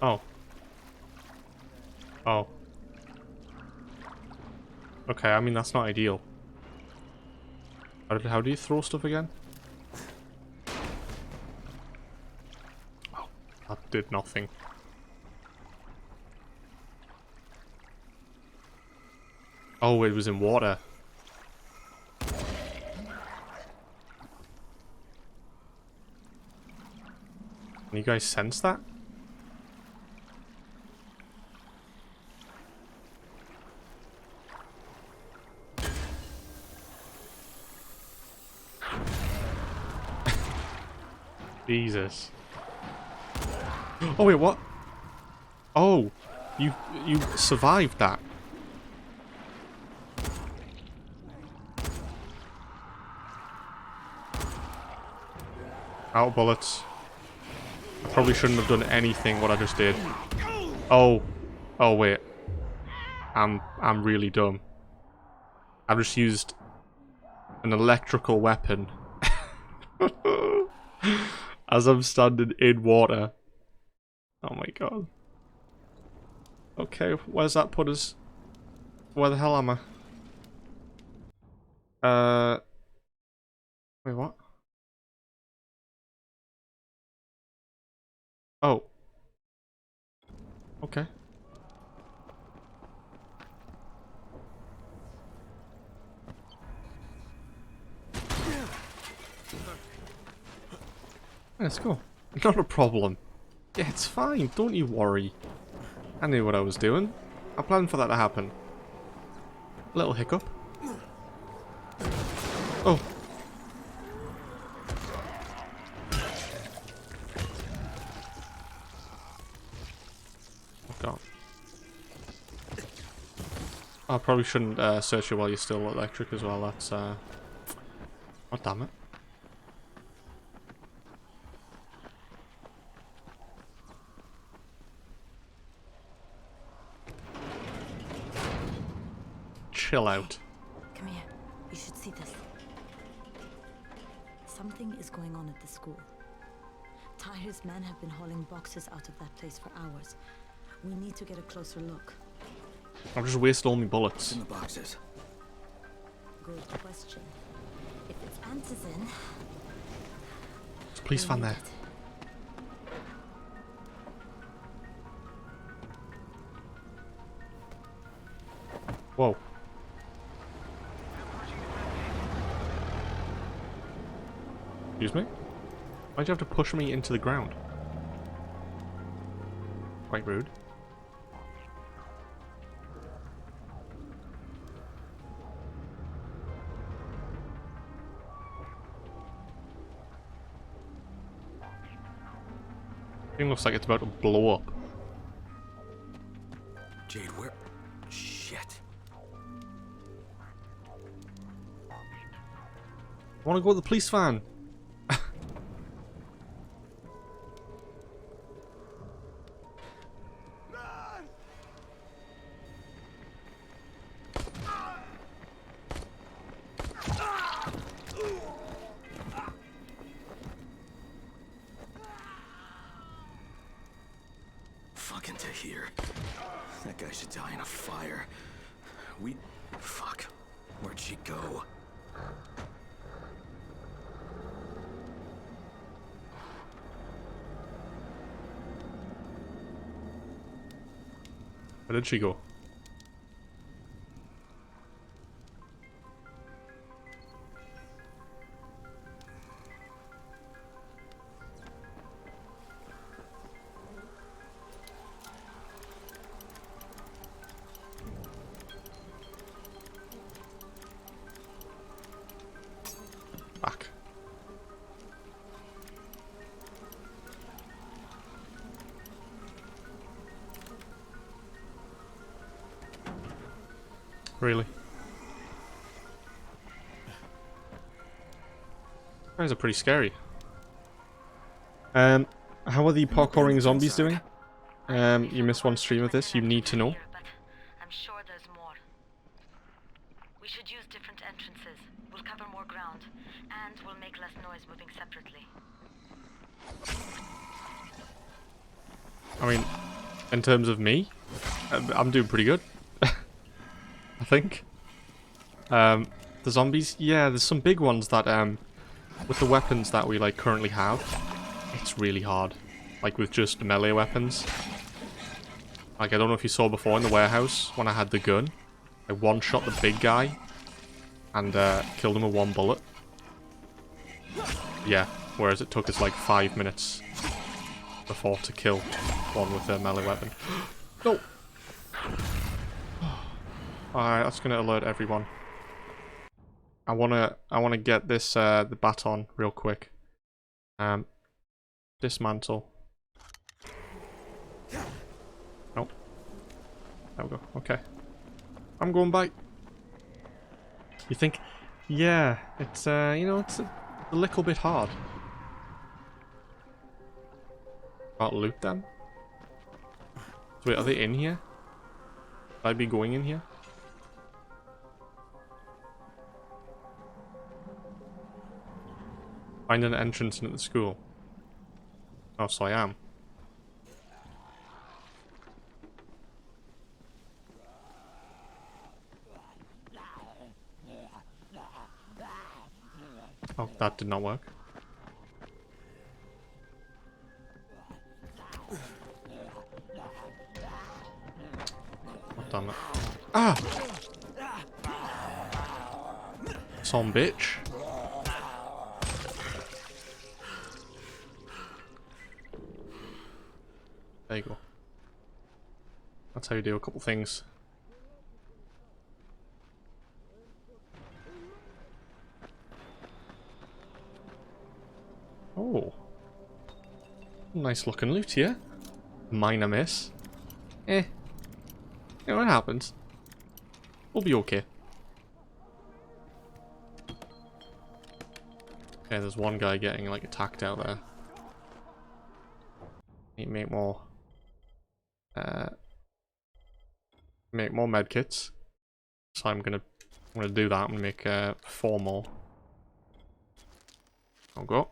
Oh. Oh. Okay, I mean that's not ideal. How do you throw stuff again? Oh, that did nothing. Oh, it was in water. Can you guys sense that? Jesus. Oh wait, what? Oh, you survived that. Out of bullets. I probably shouldn't have done anything what I just did. Oh. Oh wait. I'm really dumb. I've just used an electrical weapon. As I'm standing in water. Oh my god. Okay, where's that put us? Where the hell am I? Wait, what? Oh. Okay. Let's go. Not a problem. Yeah, it's fine. Don't you worry. I knew what I was doing. I planned for that to happen. Little hiccup. Oh. Oh god. I probably shouldn't search you while you're still electric as well. That's oh damn it. Chill out. Come here. You should see this. Something is going on at the school. Tahir's men have been hauling boxes out of that place for hours. We need to get a closer look. I've just wasted all my bullets. In the boxes. Good question. If it's Antizin... There's a police van there. Whoa. Excuse me? Why'd you have to push me into the ground? Quite rude. Thing looks like it's about to blow up. Jade, where? Shit. I want to go to the police van. Fucking Tahir. That guy should die in a fire. Fuck. Where'd she go? Where did she go? Back. Really? Guys are pretty scary. How are the parkouring zombies doing? You missed one stream of this, you need to know. I'm sure there's more. We should use different entrances. We'll cover more ground, and we'll make less noise moving separately. I mean, in terms of me, I'm doing pretty good. I think. The zombies, yeah, there's some big ones that, with the weapons that we, like, currently have, it's really hard. Like, with just melee weapons. Like, I don't know if you saw before in the warehouse, when I had the gun, I one-shot the big guy, and, killed him with one bullet. Yeah, whereas it took us, like, 5 minutes before to kill one with a melee weapon. No! Alright, that's gonna alert everyone. I wanna get this the baton real quick. Dismantle. Nope. There we go. Okay. I'm going back. You think? Yeah, it's you know, it's a little bit hard. Can't loot them. Wait, are they in here? Should I be going in here? Find an entrance into the school. Oh, so I am. Oh, that did not work. Oh, damn it. Ah! Some bitch. There you go. That's how you do a couple things. Oh. Nice looking loot here. Minor miss. Eh. You know, it happens. We'll be okay. Okay, there's one guy getting, like, attacked out there. Need to make more... make more medkits. So I'm gonna do that. I'm gonna make 4 more. I'll go.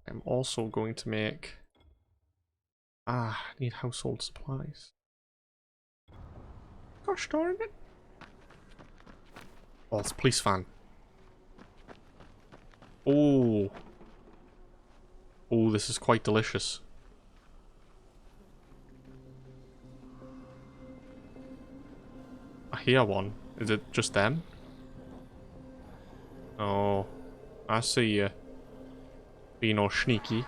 I'm also going to make... I need household supplies. Gosh darn it. Oh, it's a police van. Oh. Oh, this is quite delicious. I hear one. Is it just them? Oh. I see you. Being all sneaky.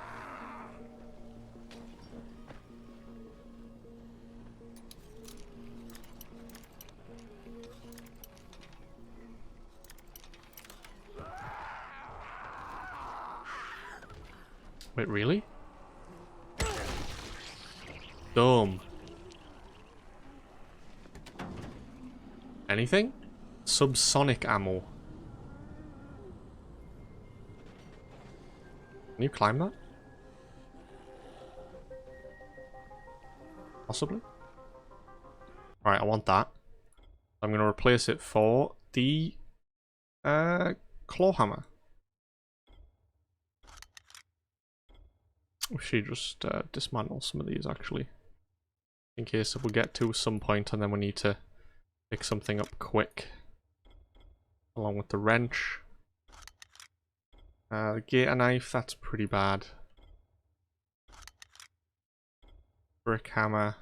Wait, really? Dumb. Anything? Subsonic ammo. Can you climb that? Possibly? Alright, I want that. I'm going to replace it for the claw hammer. We should just dismantle some of these actually. In case if we get to some point and then we need to pick something up quick. Along with the wrench. The gator knife, that's pretty bad. Brick hammer.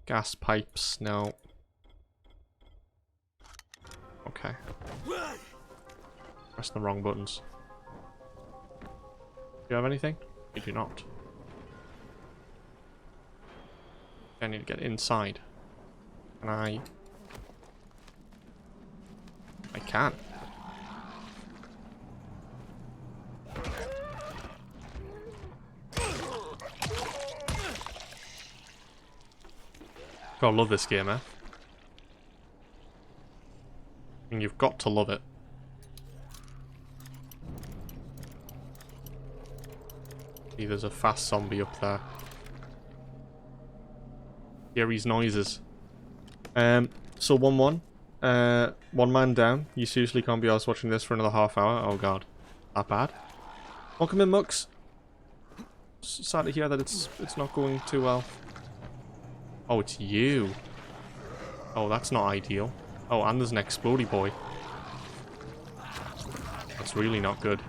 Gas pipes, no. Okay. Pressing the wrong buttons. Do you have anything? You do not. I need to get inside. Can I? I can. Gotta love this game, eh? I mean, you've got to love it. See, there's a fast zombie up there. Gary's noises. So 1-1. One man down. You seriously can't be arsed watching this for another half hour. Oh god. That bad? Welcome in, Mux. Sad to hear that it's not going too well. Oh, it's you. Oh, that's not ideal. Oh, and there's an explodey boy. That's really not good.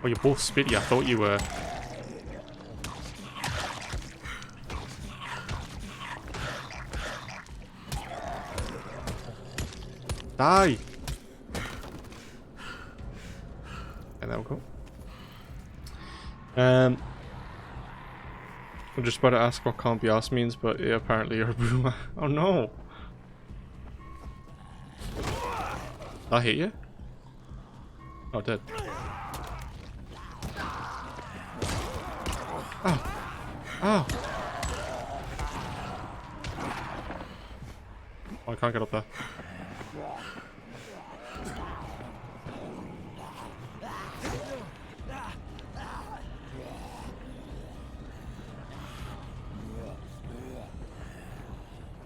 Oh, you're both spitty. I thought you were. Die! And there we go. I'm just about to ask what can't be asked means, but yeah, apparently you're a boomer. Oh no! Did I hit you? Oh, I did. Oh! Oh! Oh, I can't get up there.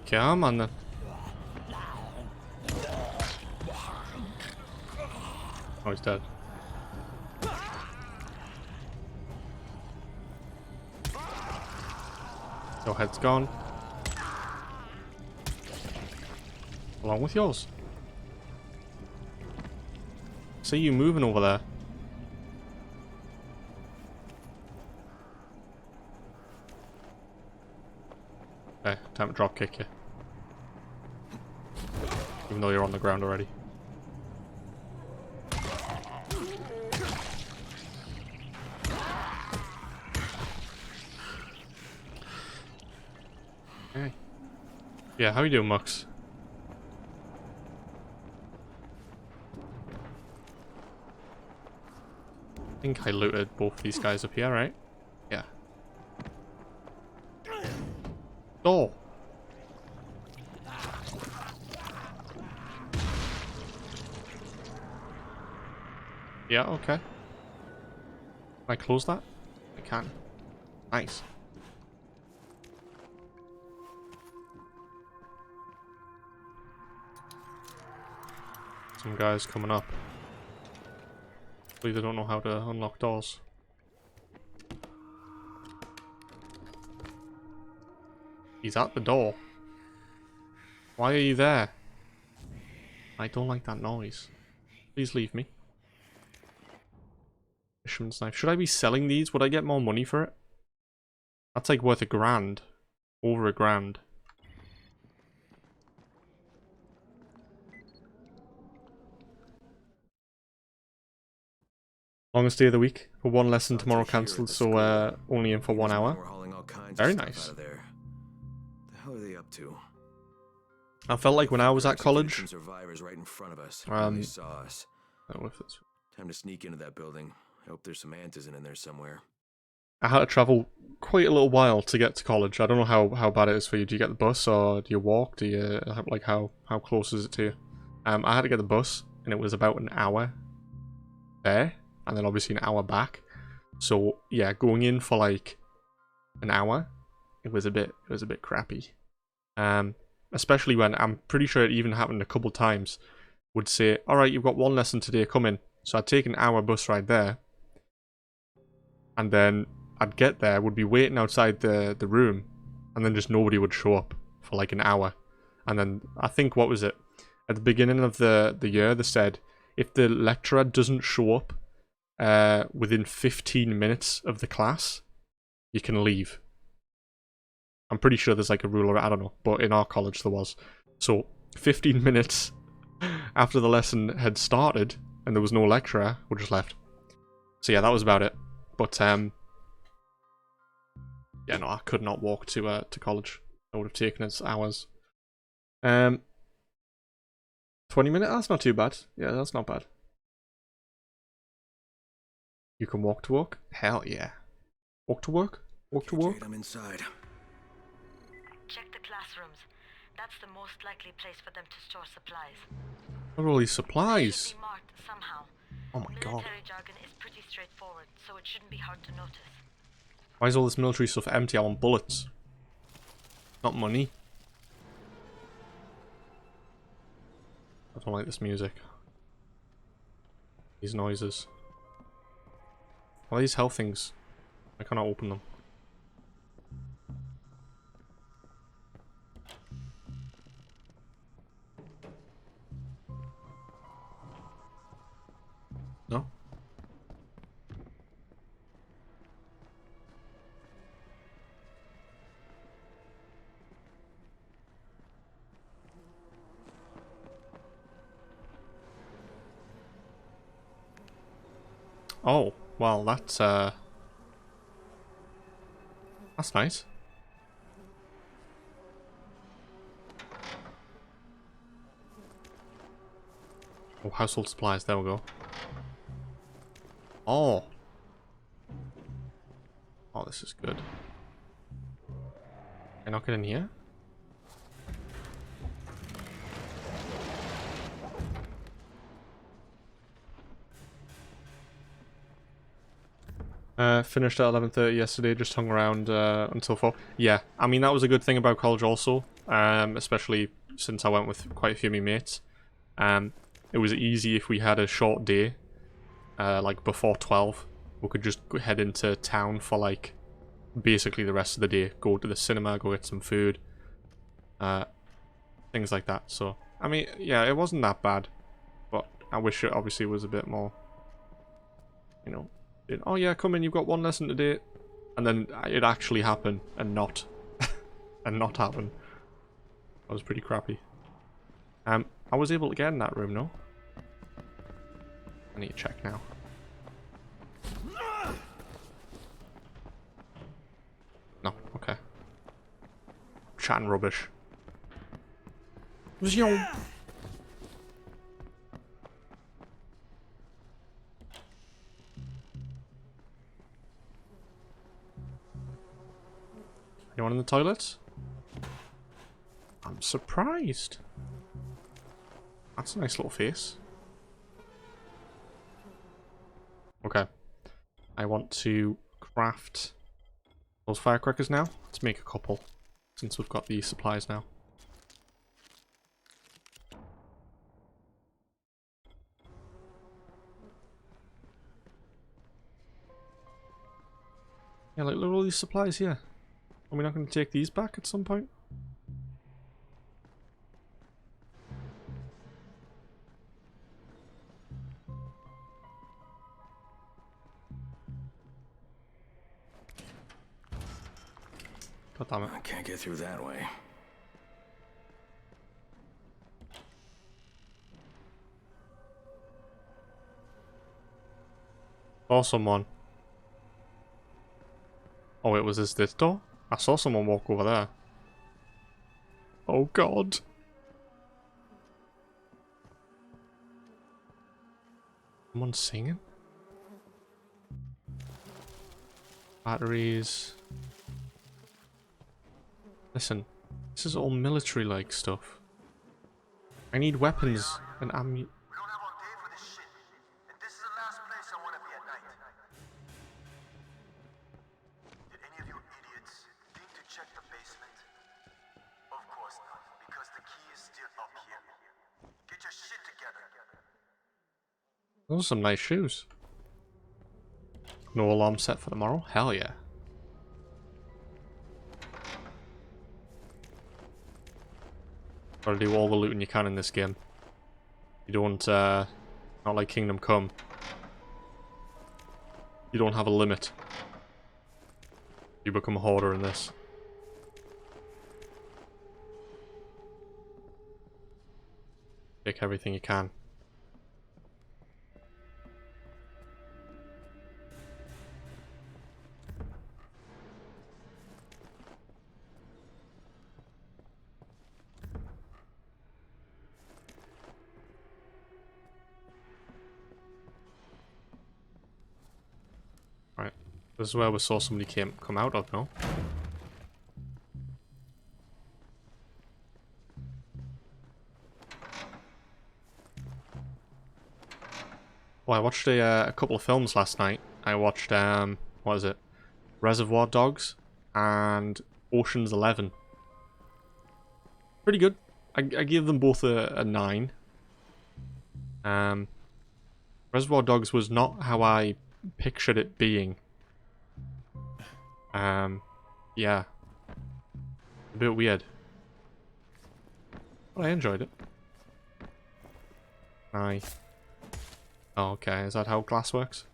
Come on then. Oh, he's dead. Your head's gone. Along with yours. See you moving over there. Okay, time to drop kick you. Even though you're on the ground already. Hey. Yeah, how you doing, Mux? I think I looted both these guys up here, right? Yeah. Oh! Yeah, okay. Can I close that? I can. Nice. Some guys coming up. Hopefully they don't know how to unlock doors. He's at the door. Why are you there? I don't like that noise. Please leave me. Fisherman's knife. Should I be selling these? Would I get more money for it? That's like worth $1,000. Over $1,000. Longest day of the week. For one lesson tomorrow cancelled, so only in for 1 hour. Very nice. The hell are they up to? I felt like when I was at college. Survivors right in front of us. They saw us. Time to sneak into that building. I hope there's some Antizin in there somewhere. I had to travel quite a little while to get to college. I don't know how bad it is for you. Do you get the bus or do you walk? Do you like how close is it to you? I had to get the bus and it was about an hour there and then obviously an hour back. So yeah, going in for like an hour, it was a bit crappy. Especially when I'm pretty sure it even happened a couple times. Would say, all right, you've got one lesson today, come in. So I'd take an hour bus ride there. And then I'd get there, would be waiting outside the room, and then just nobody would show up for like an hour. And then, I think, what was it? At the beginning of the year, they said, if the lecturer doesn't show up within 15 minutes of the class, you can leave. I'm pretty sure there's like a rule, I don't know, but in our college there was. So, 15 minutes after the lesson had started, and there was no lecturer, we just left. So yeah, that was about it. But yeah, no, I could not walk to college. It would have taken us hours. 20 minutes? That's not too bad. Yeah, that's not bad. You can walk to work? Hell yeah. Walk to work? Walk to work? I'm inside. Check the classrooms. That's the most likely place for them to store supplies. What are all these supplies? Should be marked somehow. Oh my god. Military jargon is pretty straightforward, so it shouldn't be hard to notice. Why is all this military stuff empty? I want bullets. Not money. I don't like this music. These noises. What are these health things? I cannot open them. No? Oh, well, that's nice. Oh, household supplies, there we go. Oh. Oh, this is good. Can I not get in here? Finished at 11:30 yesterday, just hung around until 4. Yeah, I mean, that was a good thing about college also, especially since I went with quite a few of my mates. It was easy if we had a short day, like before 12. We could just head into town for like basically the rest of the day. Go to the cinema, go get some food, things like that. So, I mean, yeah, it wasn't that bad, but I wish it obviously was a bit more, you know, oh yeah, come in, you've got one lesson today, and then it actually happened and not and not happen. That was pretty crappy. I was able to get in that room, no? I need to check now. No, okay. chatting rubbish. Zoom. Anyone in the toilet? I'm surprised. That's a nice little face. Okay. I want to craft those firecrackers now. Let's make a couple, since we've got the supplies now. Yeah, like, look at all these supplies here. Are we not going to take these back at some point? God damn it. I can't get through that way. Saw someone. Oh wait, was this door? I saw someone walk over there. Oh god. Someone's singing? Batteries. Listen, this is all military-like stuff. I need weapons and ammunition. Those are some nice shoes. No alarm set for tomorrow? Hell yeah. Gotta do all the looting you can in this game. You don't, not like Kingdom Come. You don't have a limit. You become a hoarder in this. Take everything you can. Right, this is where we saw somebody come out of, no? Well, I watched a couple of films last night. I watched, what is it? Reservoir Dogs and Ocean's 11. Pretty good. I give them both a 9. Reservoir Dogs was not how I pictured it being. Yeah. A bit weird. But I enjoyed it. Aye. Oh, okay. Is that how glass works?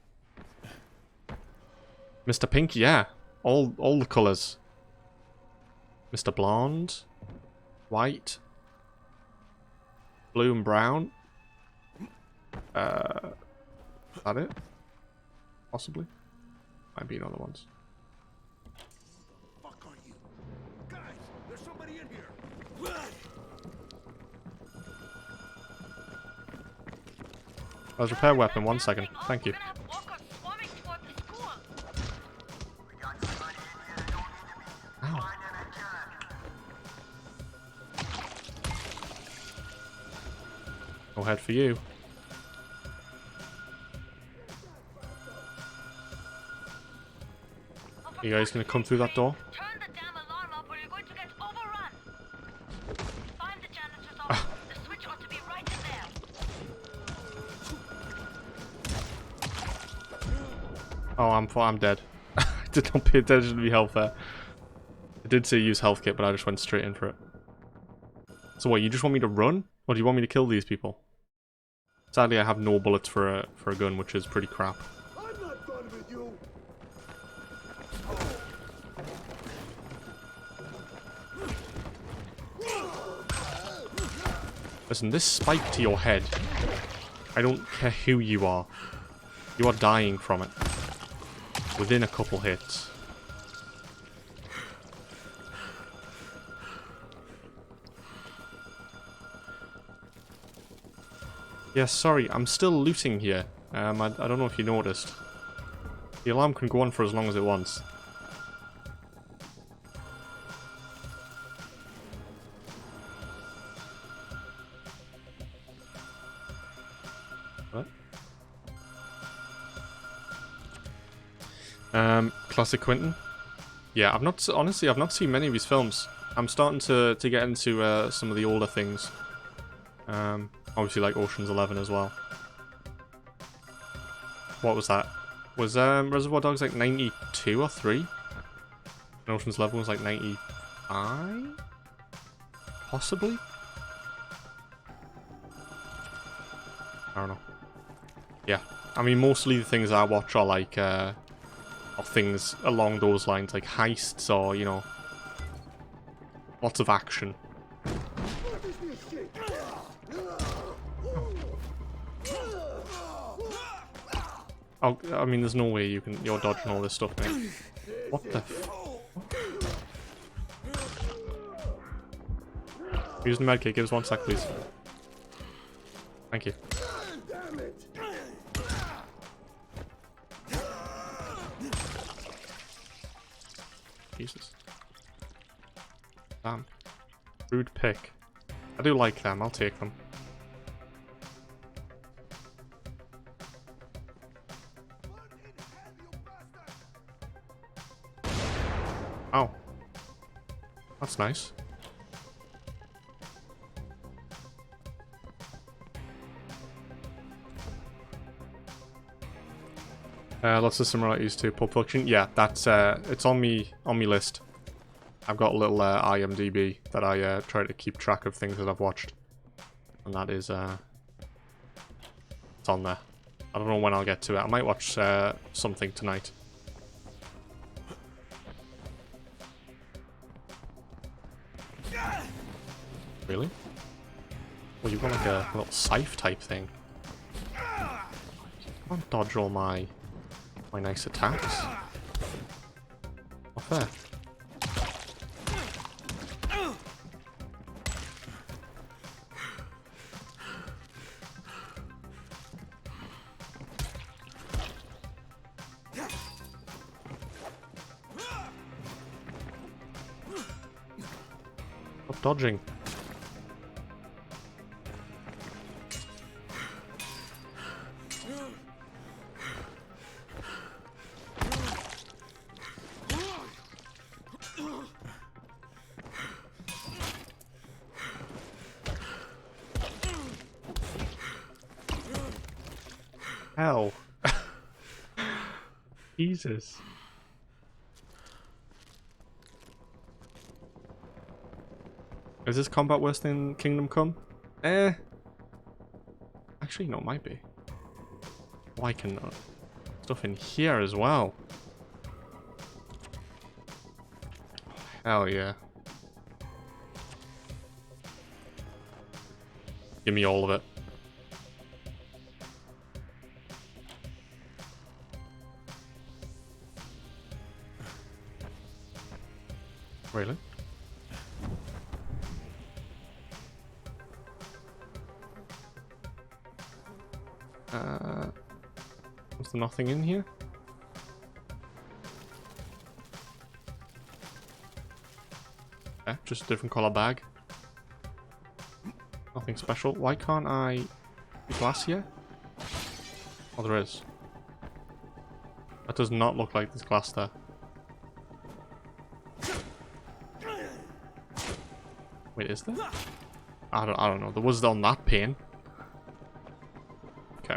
Mr. Pink, yeah. All the colours. Mr. Blonde. White. Blue and brown. Is that it? Possibly. Might be in other ones. Fuck are you? Guys, there's somebody in here. Let's repair weapon, 1 second. Thank you. Ow. No head for you. You guys gonna come through that door? Turn the damn alarm up or you're going to get overrun. Find the janitor's office. The switch ought to be right in there. Oh, I'm dead. I did not pay attention to the health there. I did say use health kit, but I just went straight in for it. So what, you just want me to run? Or do you want me to kill these people? Sadly, I have no bullets for a gun, which is pretty crap. I'm not done with you. Listen, this spike to your head, I don't care who you are. You are dying from it. Within a couple hits. Yeah, sorry, I'm still looting here. I don't know if you noticed. The alarm can go on for as long as it wants. What? Classic Quentin. Yeah, honestly, I've not seen many of his films. I'm starting to get into some of the older things. Obviously like Ocean's 11 as well. What was that? Was Reservoir Dogs like 92 or 3? And Ocean's 11 was like 95? Possibly? I don't know. Yeah. I mean, mostly the things I watch are like, are things along those lines, like heists or, you know, lots of action. Oh, I mean, there's no way you're dodging all this stuff, mate. What the f... Using the medkit, give us 1 sec, please. Thank you. Jesus. Damn. Rude pick. I do like them, I'll take them. Oh. That's nice. Lots of similarities to Pulp Fiction. Yeah, that's it's on me list. I've got a little IMDb that I try to keep track of things that I've watched, and that is it's on there. I don't know when I'll get to it. I might watch something tonight. Really? Well, you've got like a little scythe type thing. Can't dodge all my nice attacks. Not fair. Stop dodging. Hell. Jesus. Is this combat worse than Kingdom Come? Actually, no, it might be. Oh, I can stuff in here as well. Hell yeah. Give me all of it. Really? Was there nothing in here? Yeah, just a different colour bag. Nothing special. Why can't I... glass here? Oh, there is. That does not look like there's glass there. Wait, is there? I don't know. There was on that pane. Okay.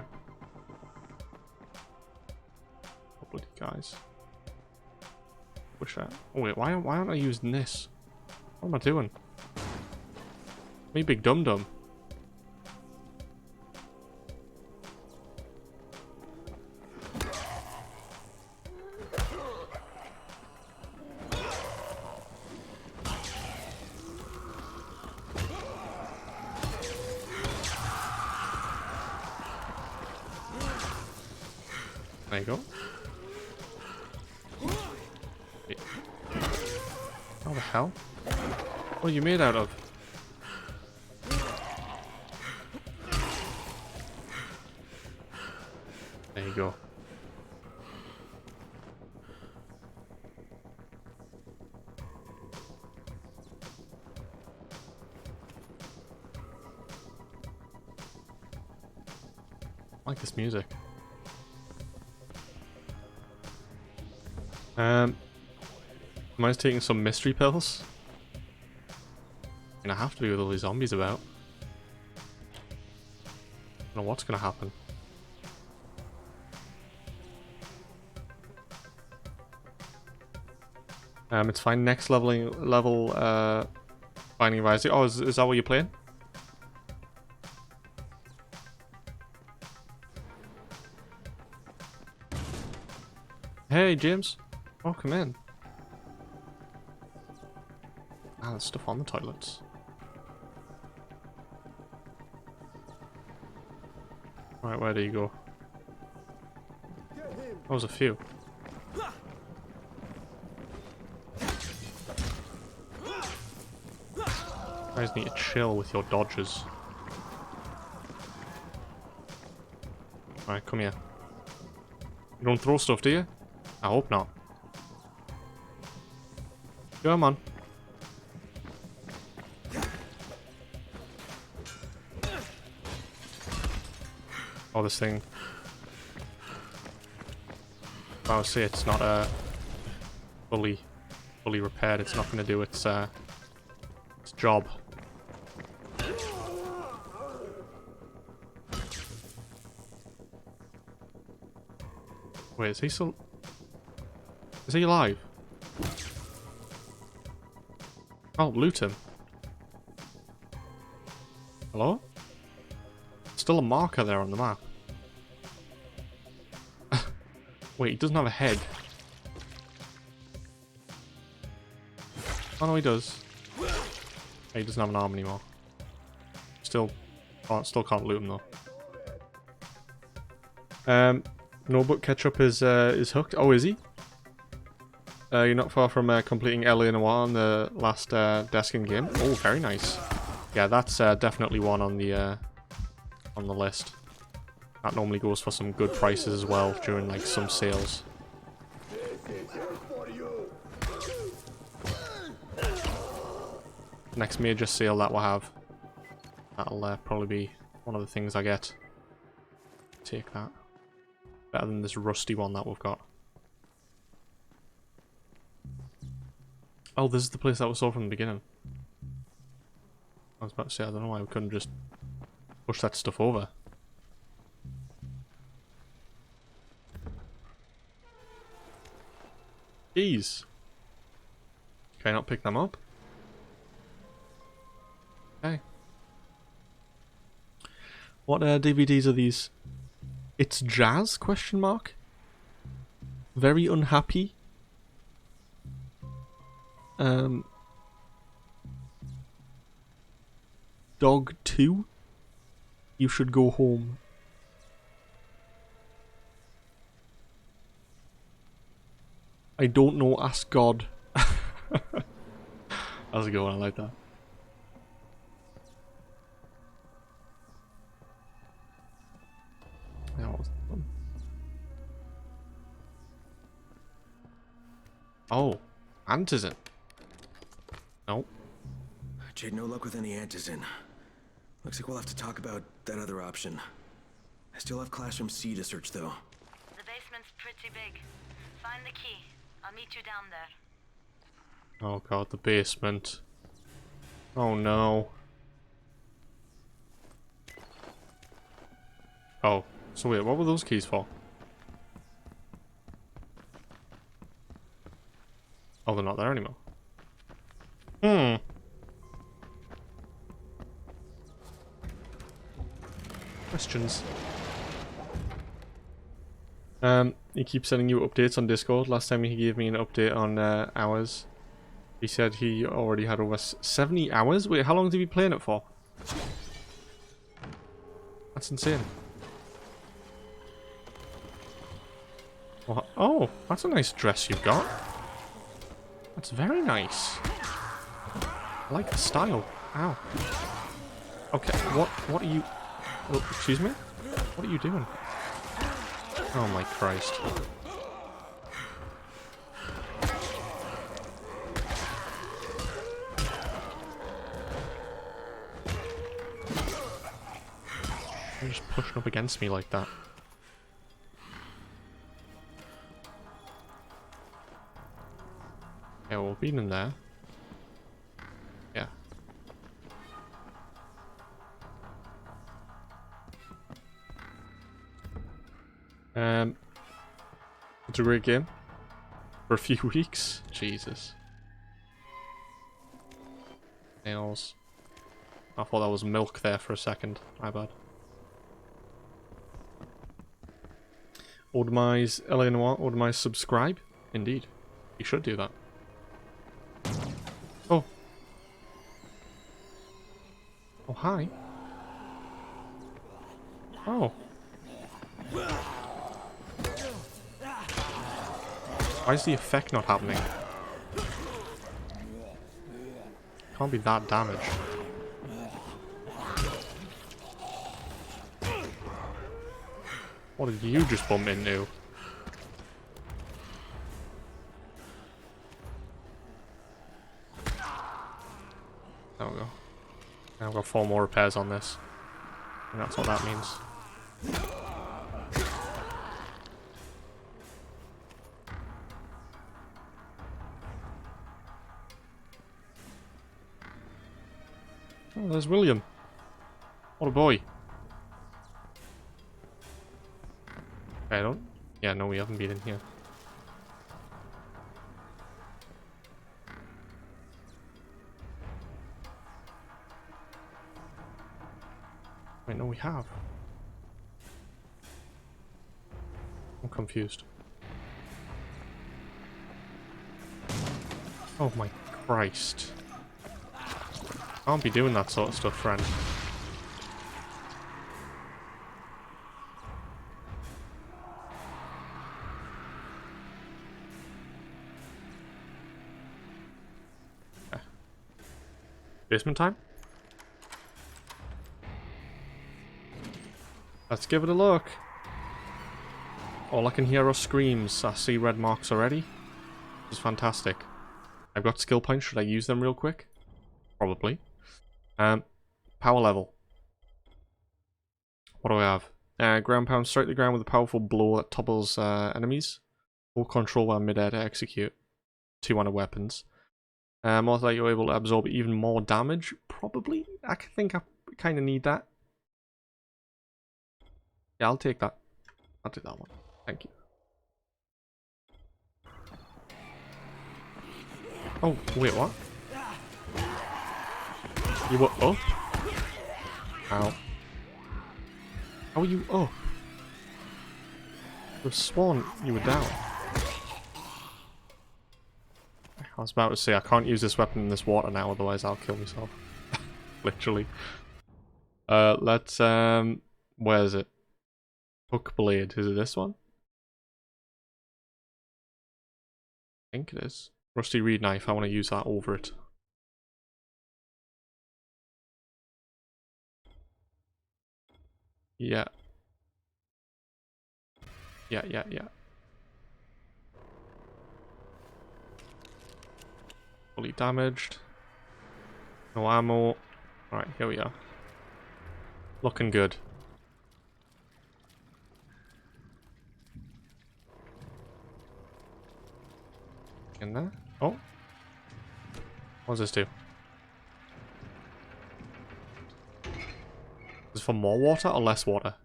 Oh, bloody guys. Wish I... Oh wait, why aren't I using this? What am I doing? Me big dum-dum. There you go. Wait. How the hell? What are you made out of? go. I like this music. Mine's taking some mystery pills. And I have to be with all these zombies about. I don't know what's gonna happen. It's fine. Next level Binding of Isaac. Oh, is that what you're playing? Hey, James. Oh, come in. Ah, there's stuff on the toilets. Right, where do you go? That was a few. You guys need to chill with your dodges. Alright, come here. You don't throw stuff, do you? I hope not. Come on. Oh, this thing. I would say it's not fully repaired. It's not going to do its job. Wait, is he still? Is he alive? Oh, loot him. Hello? Still a marker there on the map. Wait, he doesn't have a head. Oh no, he does. He doesn't have an arm anymore. Still can't loot him though. Notebook Ketchup is hooked. Oh, is he? You're not far from completing L.A. Noire on the last Deskin game. Oh, very nice. Yeah, that's definitely one on the list. That normally goes for some good prices as well during like some sales. Next major sale that we'll have. That'll probably be one of the things I get. Take that. Better than this rusty one that we've got. Oh, this is the place that we saw from the beginning. I was about to say, I don't know why we couldn't just push that stuff over. Keys. Can I not pick them up? Okay. What DVDs are these? It's Jazz? Question mark. Very unhappy. Dog 2. You should go home. I don't know, ask God. How's it going? I like that. Yeah, what was that one? Oh, Antizin. Nope. Jade, no luck with any Antizin. Looks like we'll have to talk about that other option. I still have Classroom C to search, though. The basement's pretty big. Find the key. I'll meet you down there. Oh god, the basement. Oh no. Oh, so wait, what were those keys for? Oh, they're not there anymore. Questions. He keeps sending you updates on Discord. Last time he gave me an update on hours. He said he already had over 70 hours. Wait, how long did he be playing it for? That's insane. What? Oh, that's a nice dress you've got. That's very nice. I like the style. Ow. Okay, what are you... Oh, excuse me? What are you doing? Oh my Christ. You're just pushing up against me like that. Yeah, well, being in there. Yeah. It's a great game. For a few weeks. Jesus. Nails. I thought that was milk there for a second. My bad. Audemise LA Noire. Audemise subscribe. Indeed. You should do that. Oh. Oh, hi. Oh. Why is the effect not happening? Can't be that damaged. What did you just bump into? There we go. Now I've got 4 more repairs on this. And that's what that means. Oh, there's William. What a boy. I don't... Yeah, no, we haven't been in here. Wait, no, we have. I'm confused. Oh my Christ. Can't be doing that sort of stuff, friend. Okay. Basement time? Let's give it a look. All I can hear are screams. I see red marks already. This is fantastic. I've got skill points. Should I use them real quick? Probably. Power level. What do I have? Ground pound. Strike the ground with a powerful blow that topples enemies. Full control while mid-air to execute. 2 on weapons. More like you're able to absorb even more damage. Probably. I think I kind of need that. Yeah, I'll take that. I'll take that one. Thank you. Oh, wait, what? You were up? Ow. How are you up? I sworn you were down. I was about to say, I can't use this weapon in this water now, otherwise I'll kill myself. Literally. Let's, where is it? Hook blade. Is it this one? I think it is. Rusty reed knife. I want to use that over it. Yeah. Yeah. Fully damaged. No ammo. Alright, here we are. Looking good. In there? Oh. What does this do? Is it for more water or less water?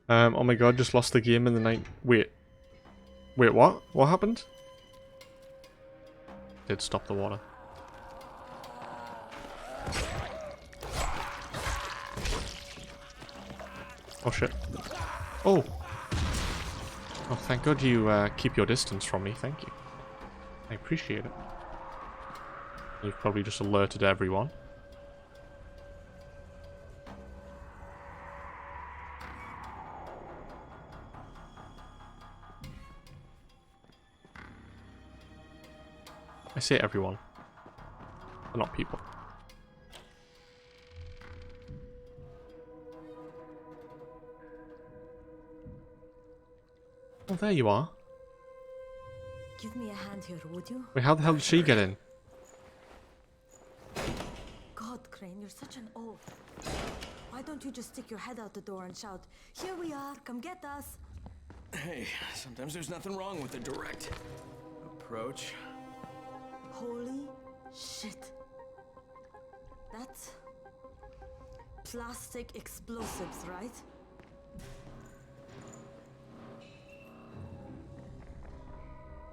Oh my god, just lost the game in the night. Wait. Wait, what? What happened? Did stop the water. Oh shit. Oh! Oh, thank god you keep your distance from me, thank you. I appreciate it. You've probably just alerted everyone. I say everyone. They're not people. Oh, there you are. Give me a hand here, would you? Wait, how the hell did she get in? God, Crane, you're such an oaf. Why don't you just stick your head out the door and shout, "Here we are, come get us"? Hey, sometimes there's nothing wrong with a direct approach. Holy shit. That's plastic explosives, right?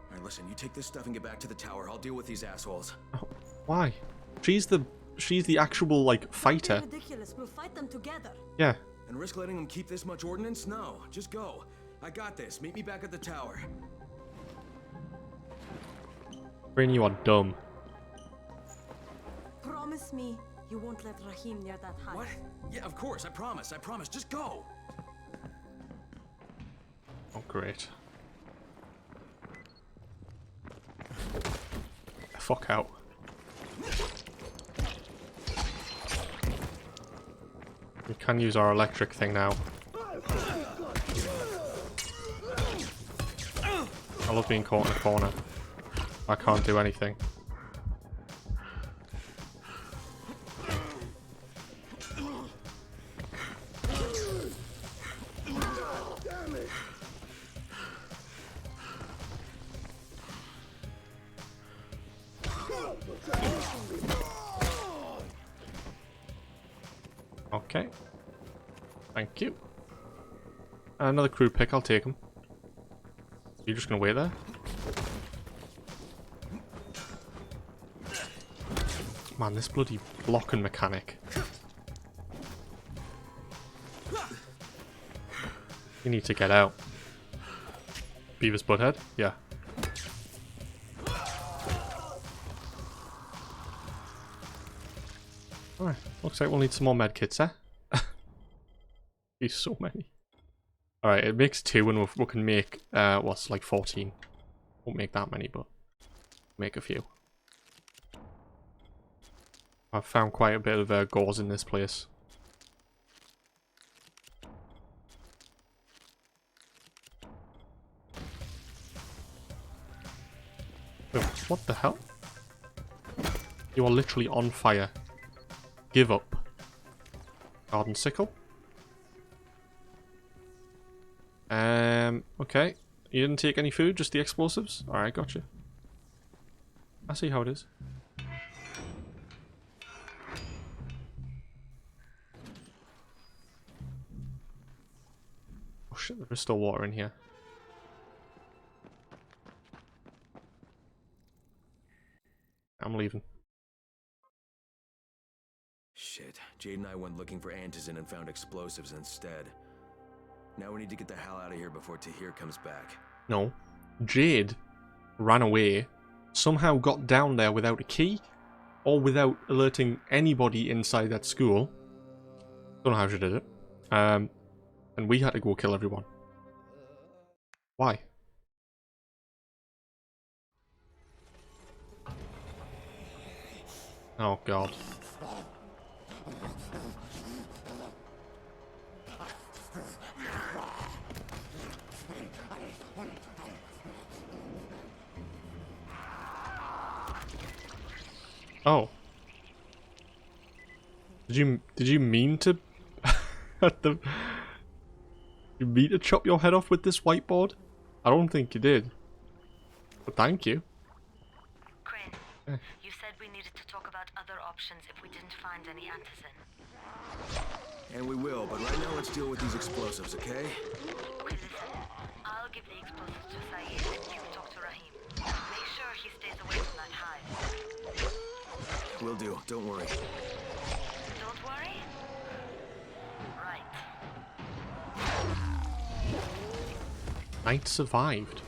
Alright, listen, you take this stuff and get back to the tower. I'll deal with these assholes. Oh, why? She's the actual, like, fighter. Don't be ridiculous. We'll fight them together. Yeah. And risk letting them keep this much ordnance? No, just go. I got this. Meet me back at the tower. Crane, you are dumb. Promise me you won't let Rahim near that hive. What? Yeah, of course. I promise. I promise. Just go. Oh, great. Fuck out. We can use our electric thing now. I love being caught in a corner. I can't do anything. Okay. Thank you. Another crew pick, I'll take him. You're just gonna wait there? Man, this bloody blocking mechanic. You need to get out. Beavis Butthead? Yeah. Alright, looks like we'll need some more medkits, eh? There's so many. Alright, it makes 2 and we can make, what's like 14. Won't make that many, but make a few. I've found quite a bit of gauze in this place. Oh, what the hell? You are literally on fire. Give up. Garden sickle. Okay. You didn't take any food, just the explosives? Alright, gotcha. I see how it is. Oh shit, there is still water in here. I'm leaving. Shit. Jade and I went looking for antizin and found explosives instead. Now we need to get the hell out of here before Tahir comes back. No. Jade ran away, somehow got down there without a key, or without alerting anybody inside that school. Don't know how she did it. And we had to go kill everyone. Why? Oh god. Oh. Did you mean to you mean to chop your head off with this whiteboard? I don't think you did. But thank you. Crane, you said we needed to talk about other options if we didn't find any antizin. And we will, but right now let's deal with these explosives, okay? Okay, listen. I'll give the explosives to Saeed and you talk to Rahim. Make sure he stays away from that hive. Will do, don't worry. Don't worry? Right. Night survived.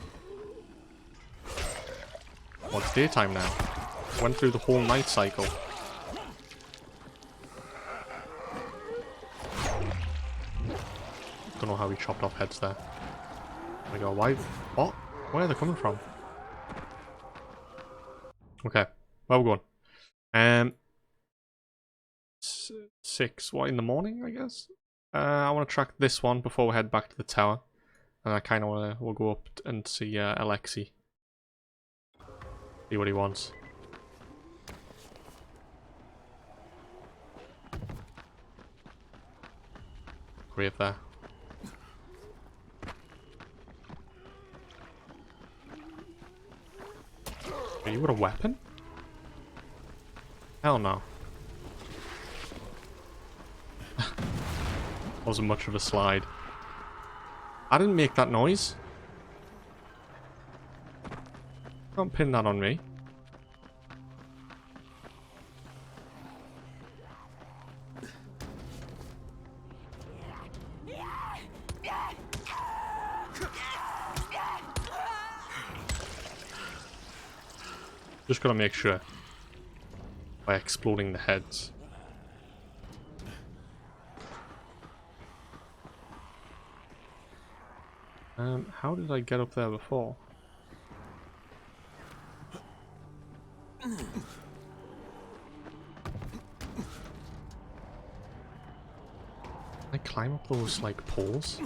Well, it's daytime now. Went through the whole night cycle. Don't know how he chopped off heads there. Oh my god, why? What? Where are they coming from? Okay, where are we going? 6, what, in the morning, I guess? I want to track this one before we head back to the tower. And I kind of want to, we'll go up and see Alexei. See what he wants. Grave there. Are you got a weapon? Hell no. Wasn't much of a slide. I didn't make that noise. Don't pin that on me. Just gotta make sure by exploding the heads. How did I get up there before? Can I climb up those, like, poles?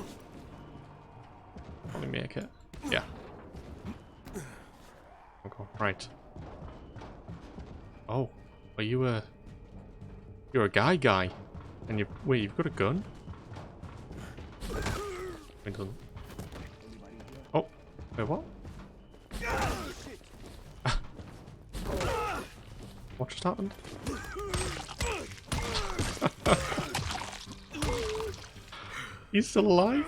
Probably make it. Yeah. Okay, right. Oh, are you a... You're a guy. And you... Wait, you've got a gun? It doesn't... Oh, wait, what? What just happened? He's still alive?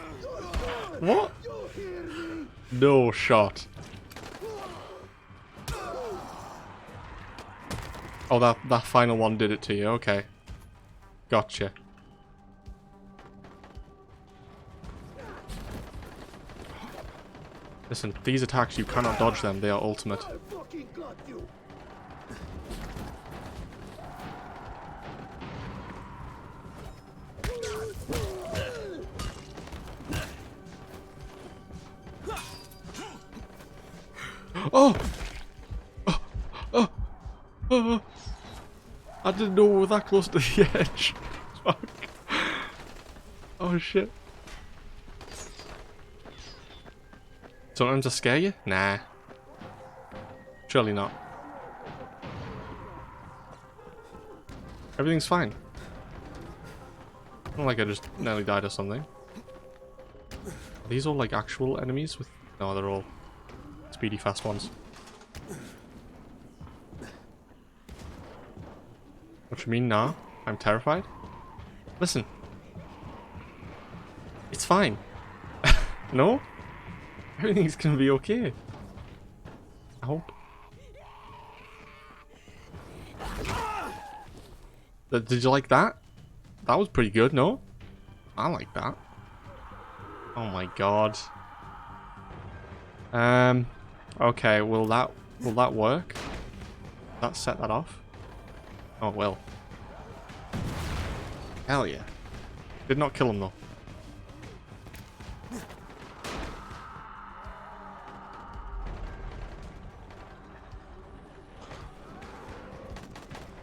What? No shot. Oh, that final one did it to you. Okay. Gotcha. Listen, these attacks, you cannot dodge them. They are ultimate. Oh! Oh! I didn't know we were that close to the edge. Fuck. Oh shit. Something to scare you? Nah. Surely not. Everything's fine. Not like I just nearly died or something. Are these all like actual enemies with... No, they're all speedy fast ones. What you mean, nah? I'm terrified? Listen. It's fine. No? Everything's gonna be okay. I hope. Did you like that? That was pretty good, no? I like that. Oh my god. Okay, will that work? That set that off? Oh, it will. Hell yeah. Did not kill him though.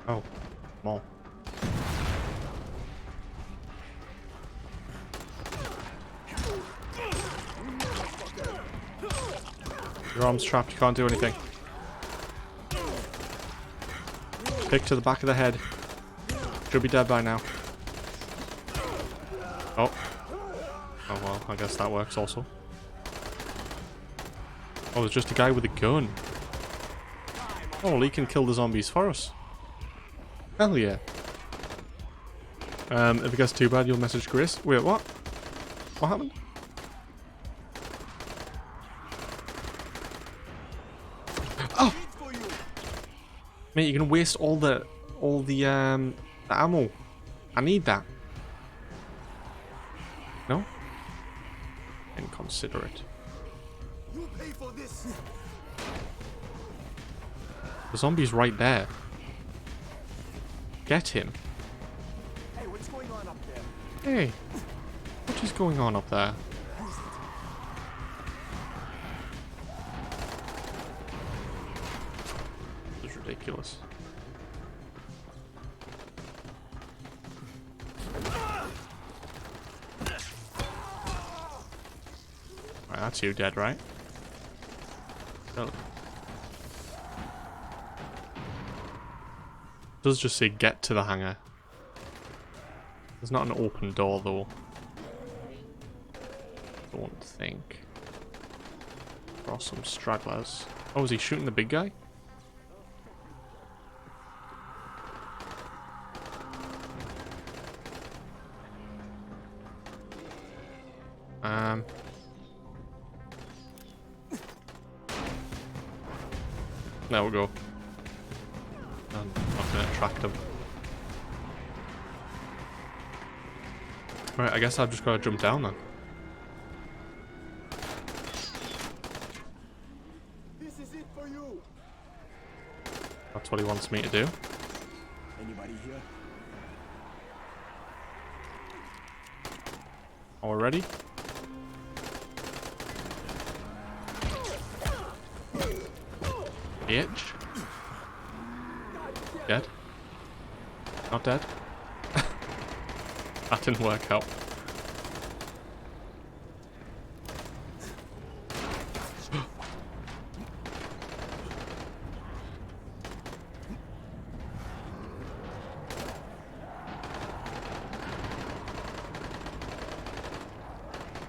Oh, more. Your arm's trapped, you can't do anything. Pick to the back of the head. Should be dead by now. Oh. Oh well, I guess that works also. Oh, there's just a guy with a gun. Oh, well, he can kill the zombies for us. Hell yeah. If it gets too bad, you'll message Grace. Wait, what? What happened? Oh! Mate, you're gonna waste all the ammo. I need that. No? Inconsiderate. You pay for this. The zombie's right there. Get him. Hey, what's going on up there? Hey, what is going on up there? This is ridiculous. That's you dead, right? Oh. It does just say get to the hangar. There's not an open door though. Don't think. There are some stragglers. Oh, is he shooting the big guy? There we go. I'm not gonna attract him. Right, I guess I've just gotta jump down then. This is it for you. That's what he wants me to do. Anybody here? Are we ready? Bitch. Dead? Not dead? That didn't work out.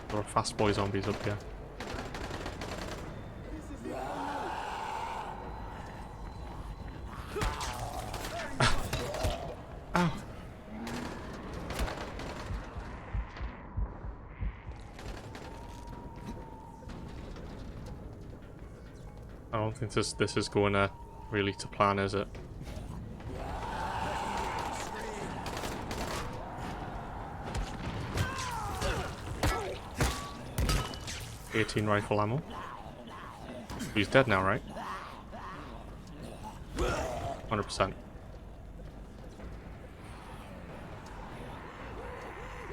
There are fast boy zombies up here. Ow. I don't think this is going really to plan, is it? .18 rifle ammo. He's dead now, right? 100%.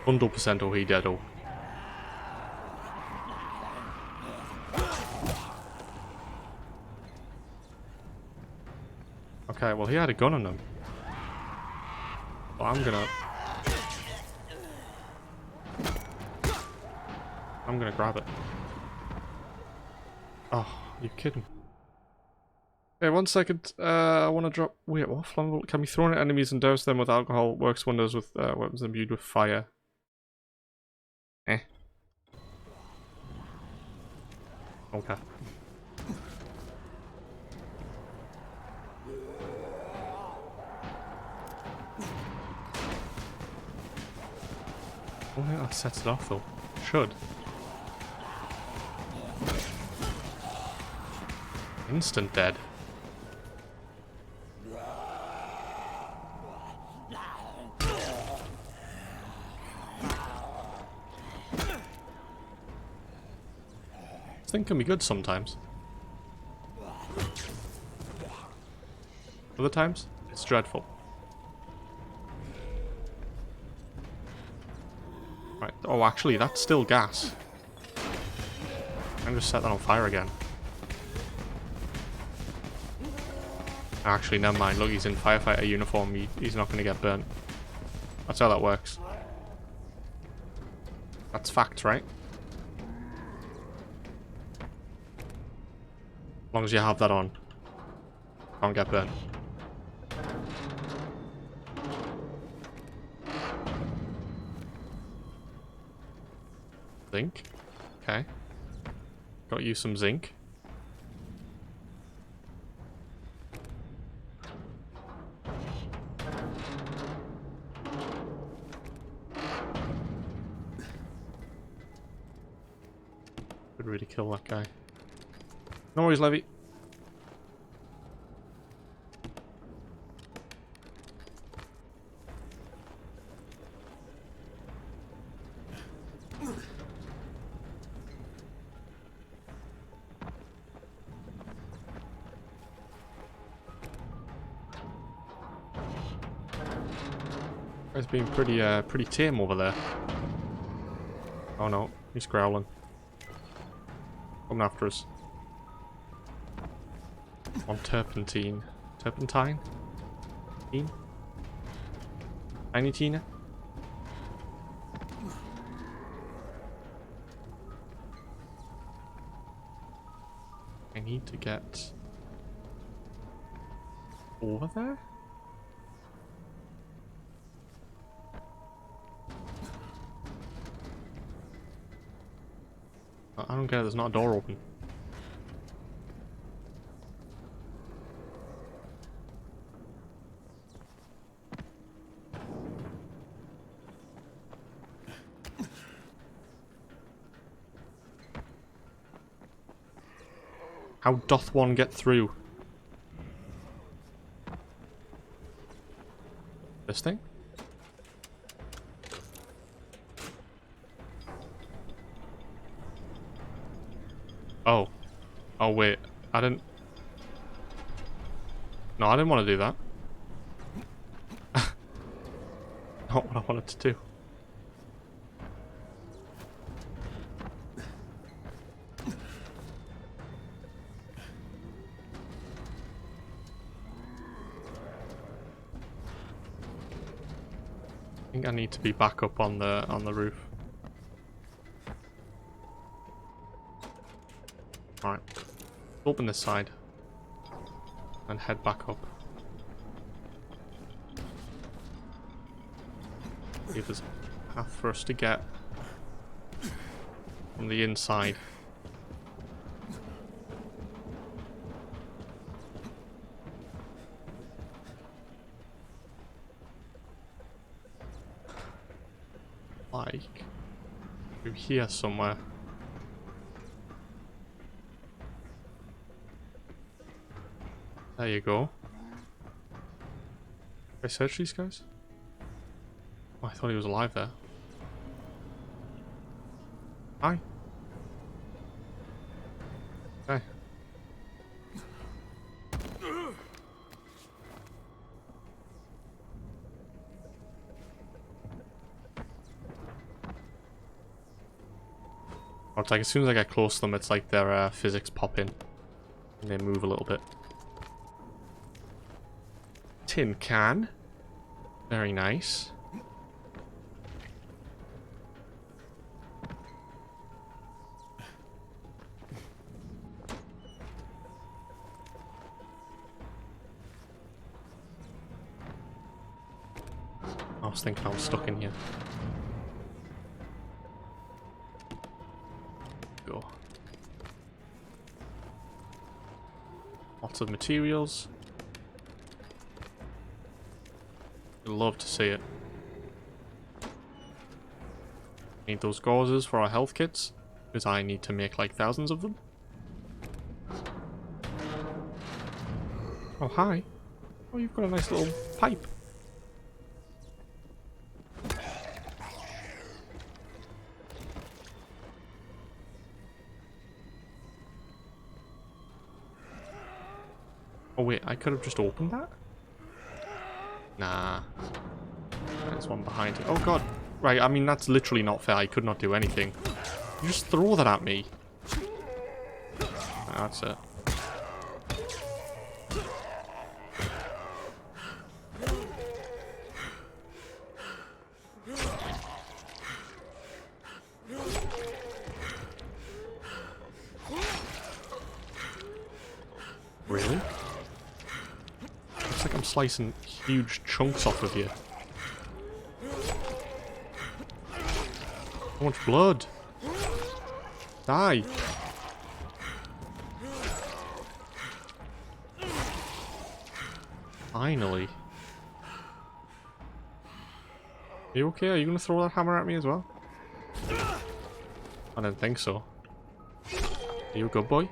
100% oh he dead oh. Okay, well he had a gun on him. Well, I'm gonna grab it. Oh, you kidding? Hey, 1 second. I want to drop. Wait, what? Flammable? Can be thrown at enemies and douse them with alcohol. Works wonders with weapons imbued with fire. Eh. Okay. Oh, yeah, that sets it off though. Should. Instant dead. This thing can be good sometimes. Other times, it's dreadful. Right. Oh, actually, that's still gas. I'm just set that on fire again. Actually, never mind. Look, he's in firefighter uniform. He's not going to get burnt. That's how that works. That's fact, right? As long as you have that on. Can't get burnt. Zinc. Okay. Got you some zinc. Could really kill that guy. No worries, Levy. Guy's being pretty tame over there. Oh no, he's growling. Coming after us. On turpentine. Turpentine? Teen? Tiny Tina? need to get over there? I don't care, there's not a door open. How doth one get through? This thing? Oh. Oh wait, I didn't... No, I didn't want to do that. Not what I wanted to do. I think I need to be back up on the roof. Alright. Open this side. And head back up. See if there's a path for us to get from the inside. Like through here somewhere. There you go. Did I search these guys? Oh, I thought he was alive there. Hi. Okay. Oh, it's like as soon as I get close to them, it's like their physics pop in. And they move a little bit. Tin can. Very nice. I was thinking I was stuck in here. Go. Lots of materials. I'd love to see it. Need those gauzes for our health kits, because I need to make like thousands of them. Oh, hi. Oh, you've got a nice little pipe. Oh wait, I could have just opened that? Nah. There's one behind it. Oh god. Right, I mean, that's literally not fair. I could not do anything. You just throw that at me. That's it. Really? Looks like I'm slicing huge chunks off of you. So much blood. Die. Finally. Are you okay? Are you gonna throw that hammer at me as well? I didn't think so. Are you a good boy?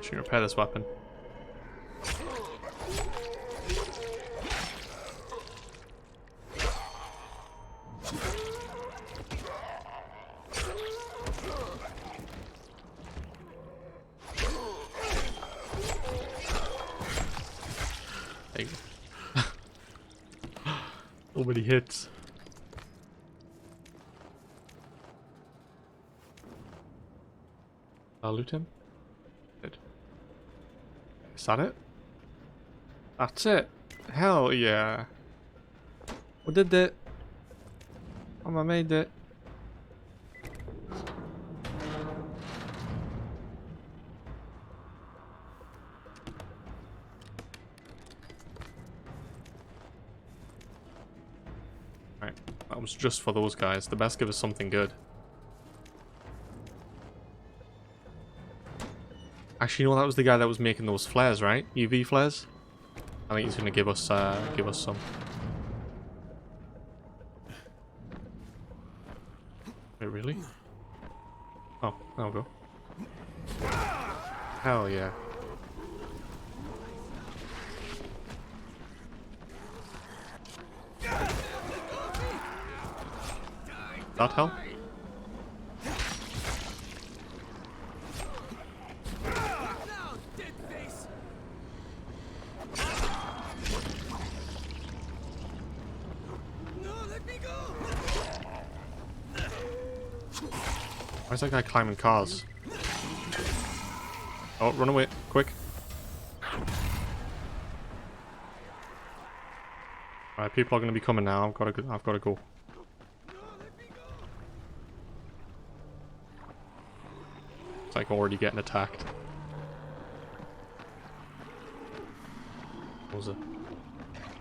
Should repair this weapon. There you go. Nobody hits. I'll loot him. Good. Is that it? That's it. Hell yeah. We did it. I made it. Right, that was just for those guys. The best give us something good. Actually, you know, that was the guy that was making those flares, right? UV flares? I think he's gonna give us some. Wait, really? Oh, there we go. Hell yeah. That help? Why's that guy climbing cars? Oh, run away, quick. Alright, people are gonna be coming now. I've gotta go. It's like already getting attacked. There's a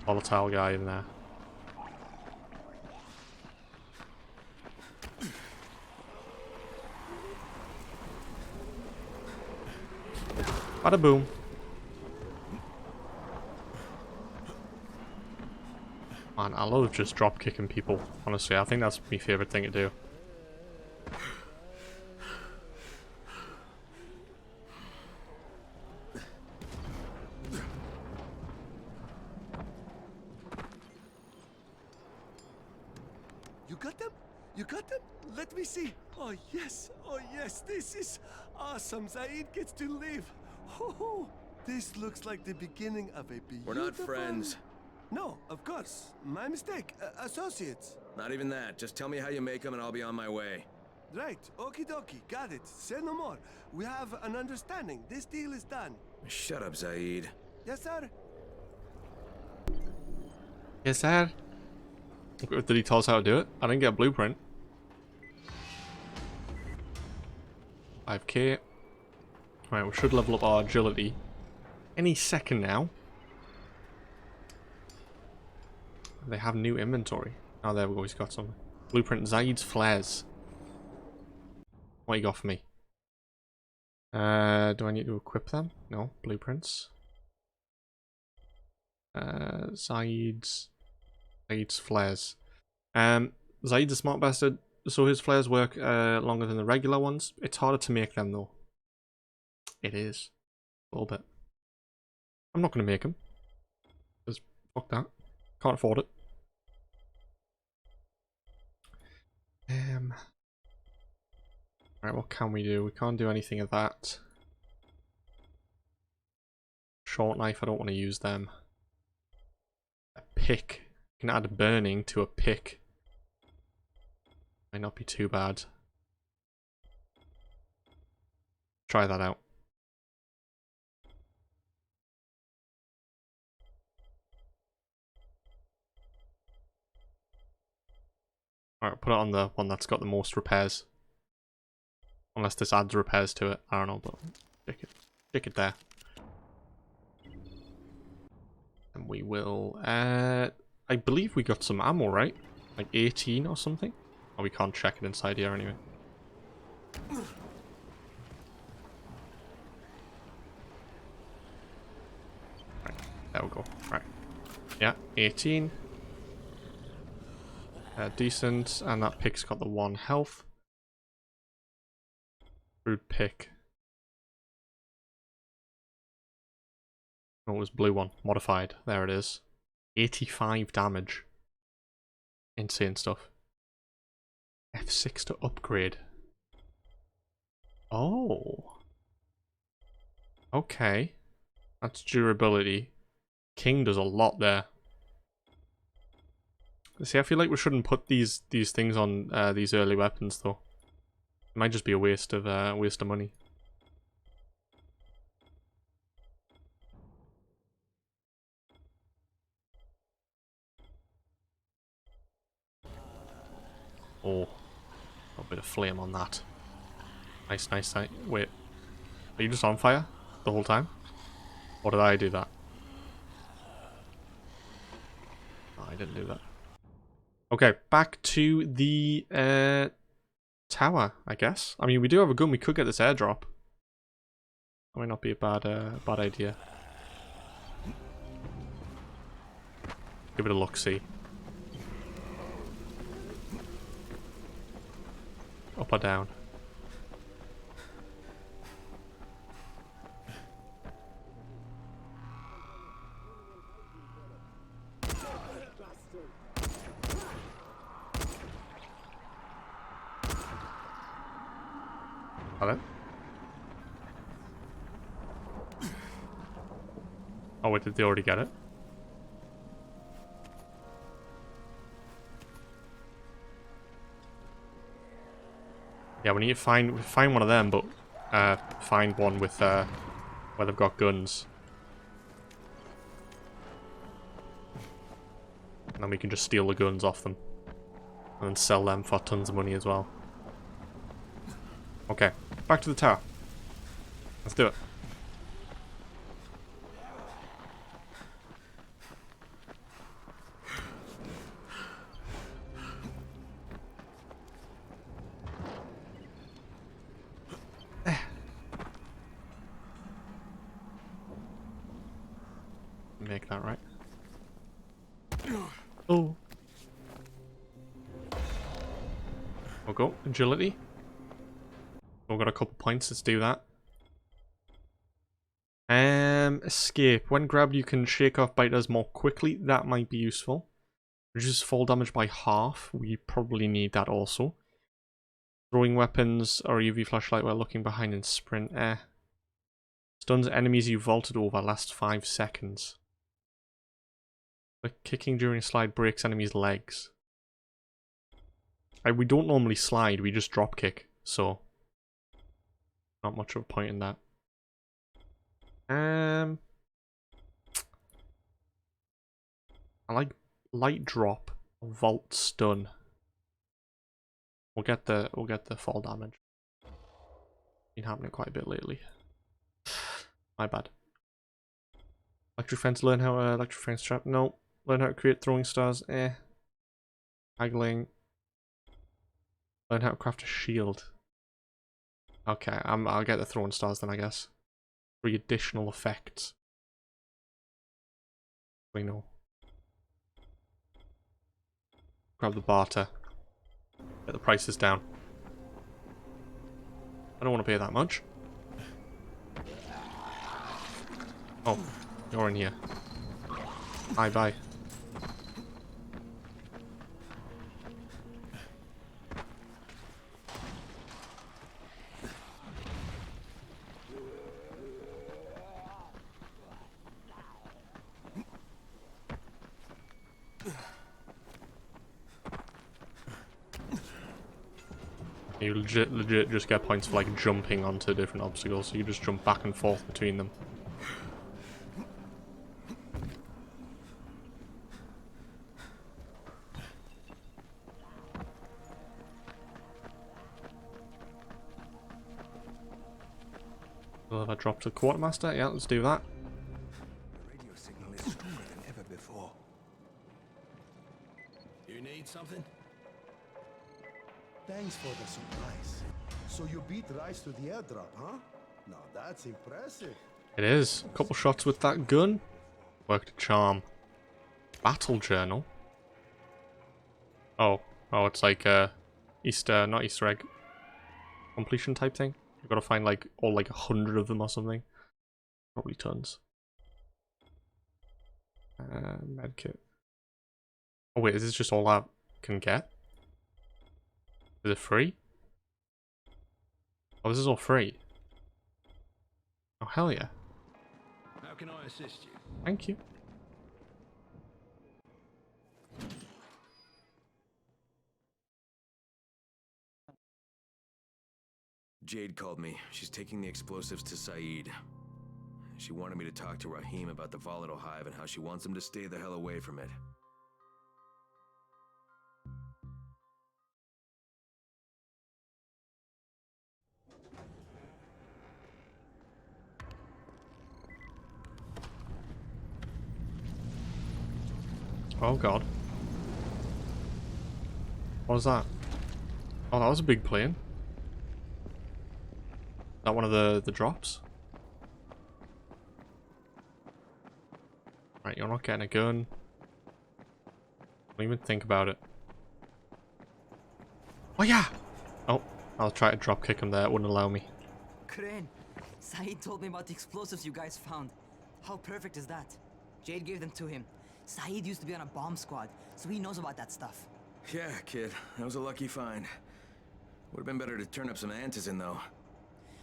volatile guy in there. Bada boom. Man, I love just drop kicking people. Honestly, I think that's my favorite thing to do. You got them? You got them? Let me see. Oh yes, this is awesome. Zaid gets to live. Oh, this looks like the beginning of a beautiful... We're not friends. No, of course. My mistake. Associates. Not even that. Just tell me how you make them and I'll be on my way. Right. Okie dokie. Got it. Say no more. We have an understanding. This deal is done. Shut up, Zaid. Yes, sir. Yes, sir. Did he tell us how to do it? I didn't get a blueprint. 5k. Right, we should level up our agility any second now. They have new inventory. Oh, there we go. He's got some blueprint. Zaid's flares. What you got for me? Do I need to equip them? No, blueprints. Zaid's flares. Zaid's a smart bastard, so his flares work longer than the regular ones. It's harder to make them though. It is. A little bit. I'm not going to make them. Because fuck that. Can't afford it. Alright, what can we do? We can't do anything of that. Short knife, I don't want to use them. A pick. You can add a burning to a pick. Might not be too bad. Try that out. Alright, put it on the one that's got the most repairs. Unless this adds repairs to it. I don't know, but stick it there. And we will... I believe we got some ammo, right? Like 18 or something? Oh, we can't check it inside here anyway. Right, there we go. Right. Yeah, 18. Decent, and that pick's got the 1 health. Crude pick. Oh, it was blue one. Modified. There it is. 85 damage. Insane stuff. F6 to upgrade. Oh. Okay. That's durability. King does a lot there. See, I feel like we shouldn't put these things on these early weapons though. It might just be a waste of money. Oh, a bit of flame on that. Nice, nice, nice. Wait, are you just on fire the whole time? Or did I do that? Oh, I didn't do that. Okay, back to the tower, I guess. I mean, we do have a gun. We could get this airdrop. That might not be a bad idea. Give it a look-see. Up or down? Hello? Oh wait, did they already get it? Yeah, we need to find one of them, but find one with where they've got guns. And then we can just steal the guns off them. And then sell them for tons of money as well. Okay, back to the tower. Let's do it. Make that right. Oh. We'll go. Agility. We've got a couple points. Let's do that. Escape. When grabbed, you can shake off biters more quickly. That might be useful. Reduces fall damage by half. We probably need that also. Throwing weapons or UV flashlight while looking behind and sprint. Stuns enemies you vaulted over. Lasts 5 seconds. The kicking during slide breaks enemies' legs. We don't normally slide. We just drop kick. So. Not much of a point in that. I like light drop, vault stun. We'll get the fall damage. Been happening quite a bit lately. My bad. Electric fence. Learn how electric fence trap. No. Learn how to create throwing stars. Haggling. Learn how to craft a shield. Okay, I'll get the throwing stars then, I guess. 3 additional effects. We know. Grab the barter. Get the prices down. I don't want to pay that much. Oh, you're in here. Bye. You legit just get points for like jumping onto different obstacles, so you just jump back and forth between them. Well, have I dropped a quartermaster? Yeah, let's do that. The radio signal is stronger than ever before. You need something? Thanks for the surprise. So you beat Rice to the airdrop, huh? Now that's impressive. It is. A couple shots with that gun. Worked a charm. Battle journal. Oh, it's like not Easter egg completion type thing. You've got to find like 100 of them or something. Probably tons. Medkit. Oh wait, is this just all I can get? Is it free? Oh, this is all free. Oh, hell yeah. How can I assist you? Thank you. Jade called me. She's taking the explosives to Saeed. She wanted me to talk to Rahim about the volatile hive and how she wants him to stay the hell away from it. Oh god. What was that? Oh, that was a big plane. That one of the drops? Right, you're not getting a gun. Don't even think about it. Oh yeah! Oh, I'll try to drop kick him there, it wouldn't allow me. Crane, Saeed told me about the explosives you guys found. How perfect is that? Jade gave them to him. Saeed used to be on a bomb squad, so he knows about that stuff. Yeah, kid. That was a lucky find. Would have been better to turn up some antizin, though.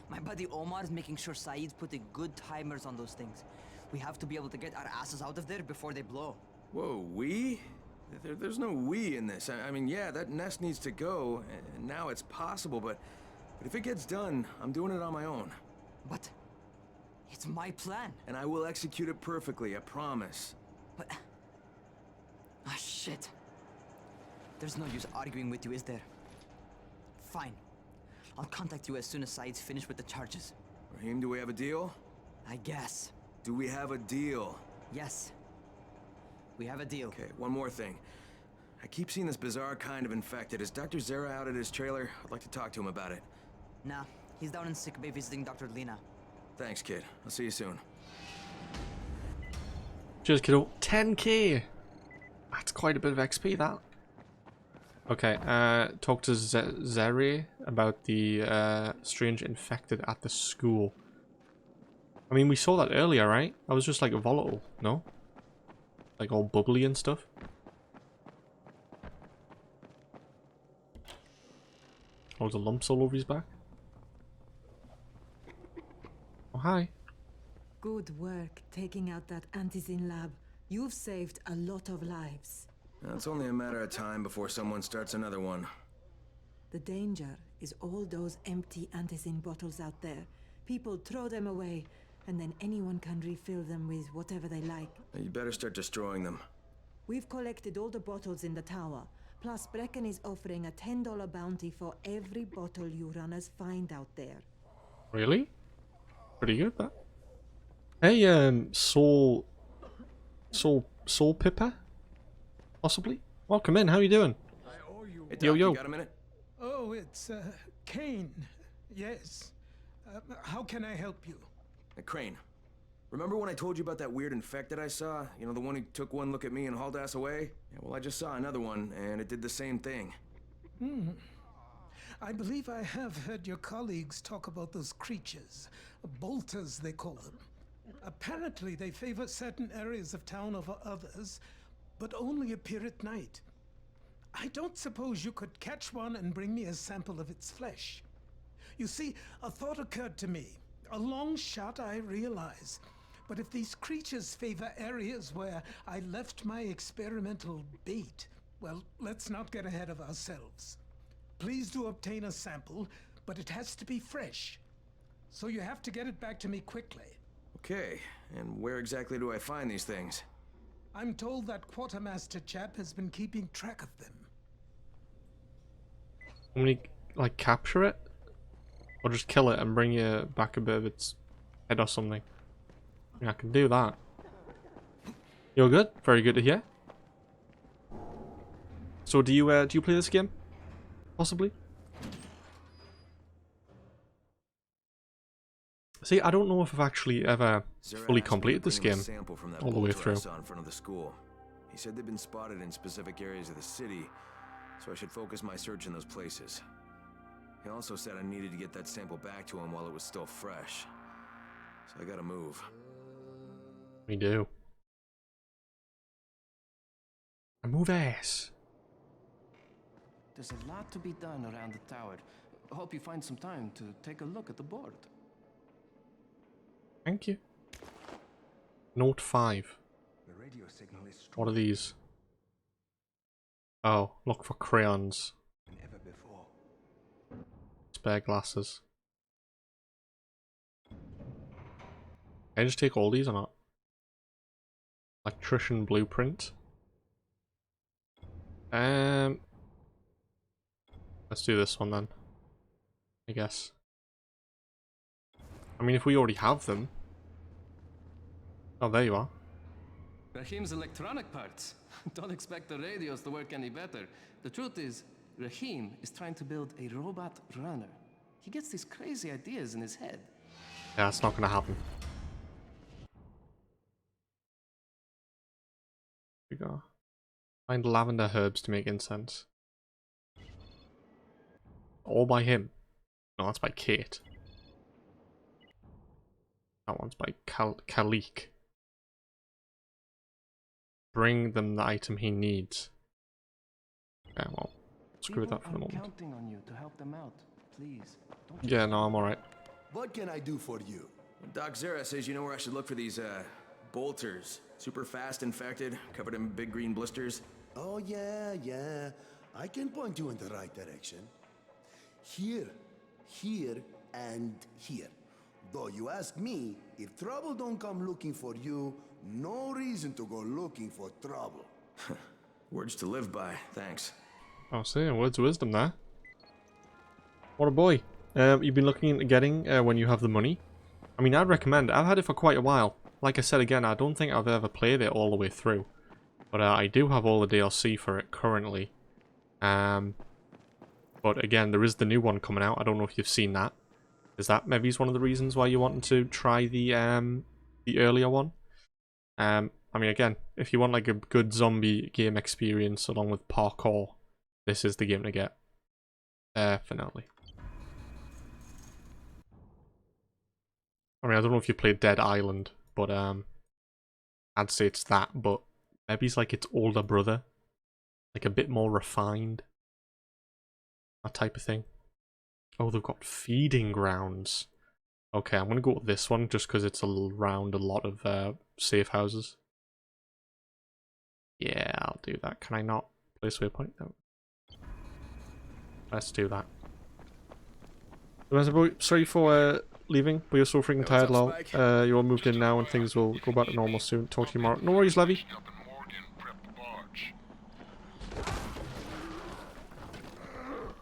My buddy Omar is making sure Saeed's putting good timers on those things. We have to be able to get our asses out of there before they blow. Whoa, we? There's no we in this. I mean, yeah, that nest needs to go, and now it's possible, but if it gets done, I'm doing it on my own. But it's my plan. And I will execute it perfectly, I promise. But... ah, shit. There's no use arguing with you, is there? Fine. I'll contact you as soon as Saeed's finished with the charges. Raheem, do we have a deal? I guess. Do we have a deal? Yes. We have a deal. Okay, one more thing. I keep seeing this bizarre kind of infected. Is Dr. Zera out at his trailer? I'd like to talk to him about it. Nah, he's down in sick bay visiting Dr. Lena. Thanks, kid. I'll see you soon. Cheers, kiddo. 10k! That's quite a bit of XP, that. Okay, talk to Zeri about the strange infected at the school. I mean, we saw that earlier, right? That was just like volatile, no? Like all bubbly and stuff. Oh, the lumps all over his back. Oh, hi. Good work taking out that antizin lab. You've saved a lot of lives. Now, it's only a matter of time before someone starts another one. The danger is all those empty antizin bottles out there. People throw them away, and then anyone can refill them with whatever they like. You better start destroying them. We've collected all the bottles in the tower. Plus, Brecken is offering a $10 bounty for every bottle you runners find out there. Really? Pretty good, that. Hey, Soul Pippa? Possibly? Welcome in, how you doing? Hey, Doc, yo. You got a minute? Oh, it's, Kane. Yes. How can I help you? Hey, Crane. Remember when I told you about that weird infected I saw? You know, the one who took one look at me and hauled ass away? Yeah, well, I just saw another one, and it did the same thing. I believe I have heard your colleagues talk about those creatures. Bolters, they call them. Apparently, they favor certain areas of town over others, but only appear at night. I don't suppose you could catch one and bring me a sample of its flesh. You see, a thought occurred to me. A long shot, I realize. But if these creatures favor areas where I left my experimental bait, well, let's not get ahead of ourselves. Please do obtain a sample, but it has to be fresh. So you have to get it back to me quickly. Okay, and where exactly do I find these things? I'm told that Quartermaster chap has been keeping track of them. Can we, like, capture it? Or just kill it and bring you back a bit of its head or something? Yeah, I can do that. You're good? Very good to hear. So do you play this game? Possibly? See, I don't know if I've actually ever fully completed this game all the way through. In front of the school. He said they've been spotted in specific areas of the city, so I should focus my search in those places. He also said I needed to get that sample back to him while it was still fresh. So I gotta move. We do. I move ass. There's a lot to be done around the tower. I hope you find some time to take a look at the board. Thank you. Note 5. The radio signal is What are these? Oh, look for crayons. than ever before. Spare glasses. Can I just take all these or not? Electrician blueprint. Let's do this one then, I guess. I mean, if we already have them. Oh, there you are. Rahim's electronic parts. Don't expect the radios to work any better. The truth is, Rahim is trying to build a robot runner. He gets these crazy ideas in his head. Yeah, it's not gonna happen. Here we go. Find lavender herbs to make incense. All by him. No, that's by Kate. That one's by Kalik. Bring them the item he needs. Okay, well, screw that for the moment. Counting on you to help them out. Please. Yeah, no, I'm alright. What can I do for you? Doc Zera says you know where I should look for these, bolters. Super fast, infected, covered in big green blisters. Oh, yeah. I can point you in the right direction. Here, here, and here. Though you ask me, if trouble don't come looking for you, no reason to go looking for trouble. Words to live by, thanks. I'll say, words of wisdom there. What a boy. You've been looking into getting when you have the money. I mean, I'd recommend it. I've had it for quite a while. Like I said again, I don't think I've ever played it all the way through. But I do have all the DLC for it currently. But again, there is the new one coming out. I don't know if you've seen that. Is that maybe one of the reasons why you wanted to try the earlier one? I mean, again, if you want like a good zombie game experience along with parkour, this is the game to get. Definitely. I mean, I don't know if you played Dead Island, but I'd say it's that, but maybe it's like its older brother. Like a bit more refined. That type of thing. Oh, they've got feeding grounds. Okay, I'm going to go with this one just because it's around a lot of safe houses. Yeah, I'll do that. Can I not place waypoint? No. Let's do that. Sorry for leaving, but you're so freaking tired, lol. You're all moved in now and things will go back to normal soon. Talk to you tomorrow. No worries, Levy.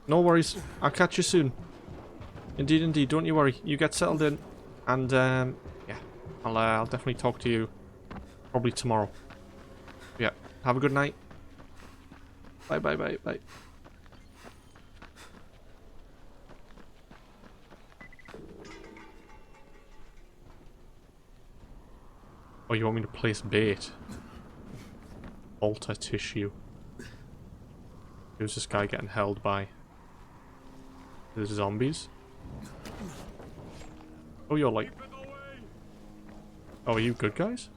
No worries. I'll catch you soon. Indeed, indeed. Don't you worry. You get settled in. And, yeah. I'll definitely talk to you probably tomorrow. Yeah. Have a good night. Bye, bye, bye, bye. Oh, you want me to place bait? Alter tissue. Who's this guy getting held by? The zombies? Oh, you're like... Oh, are you good guys?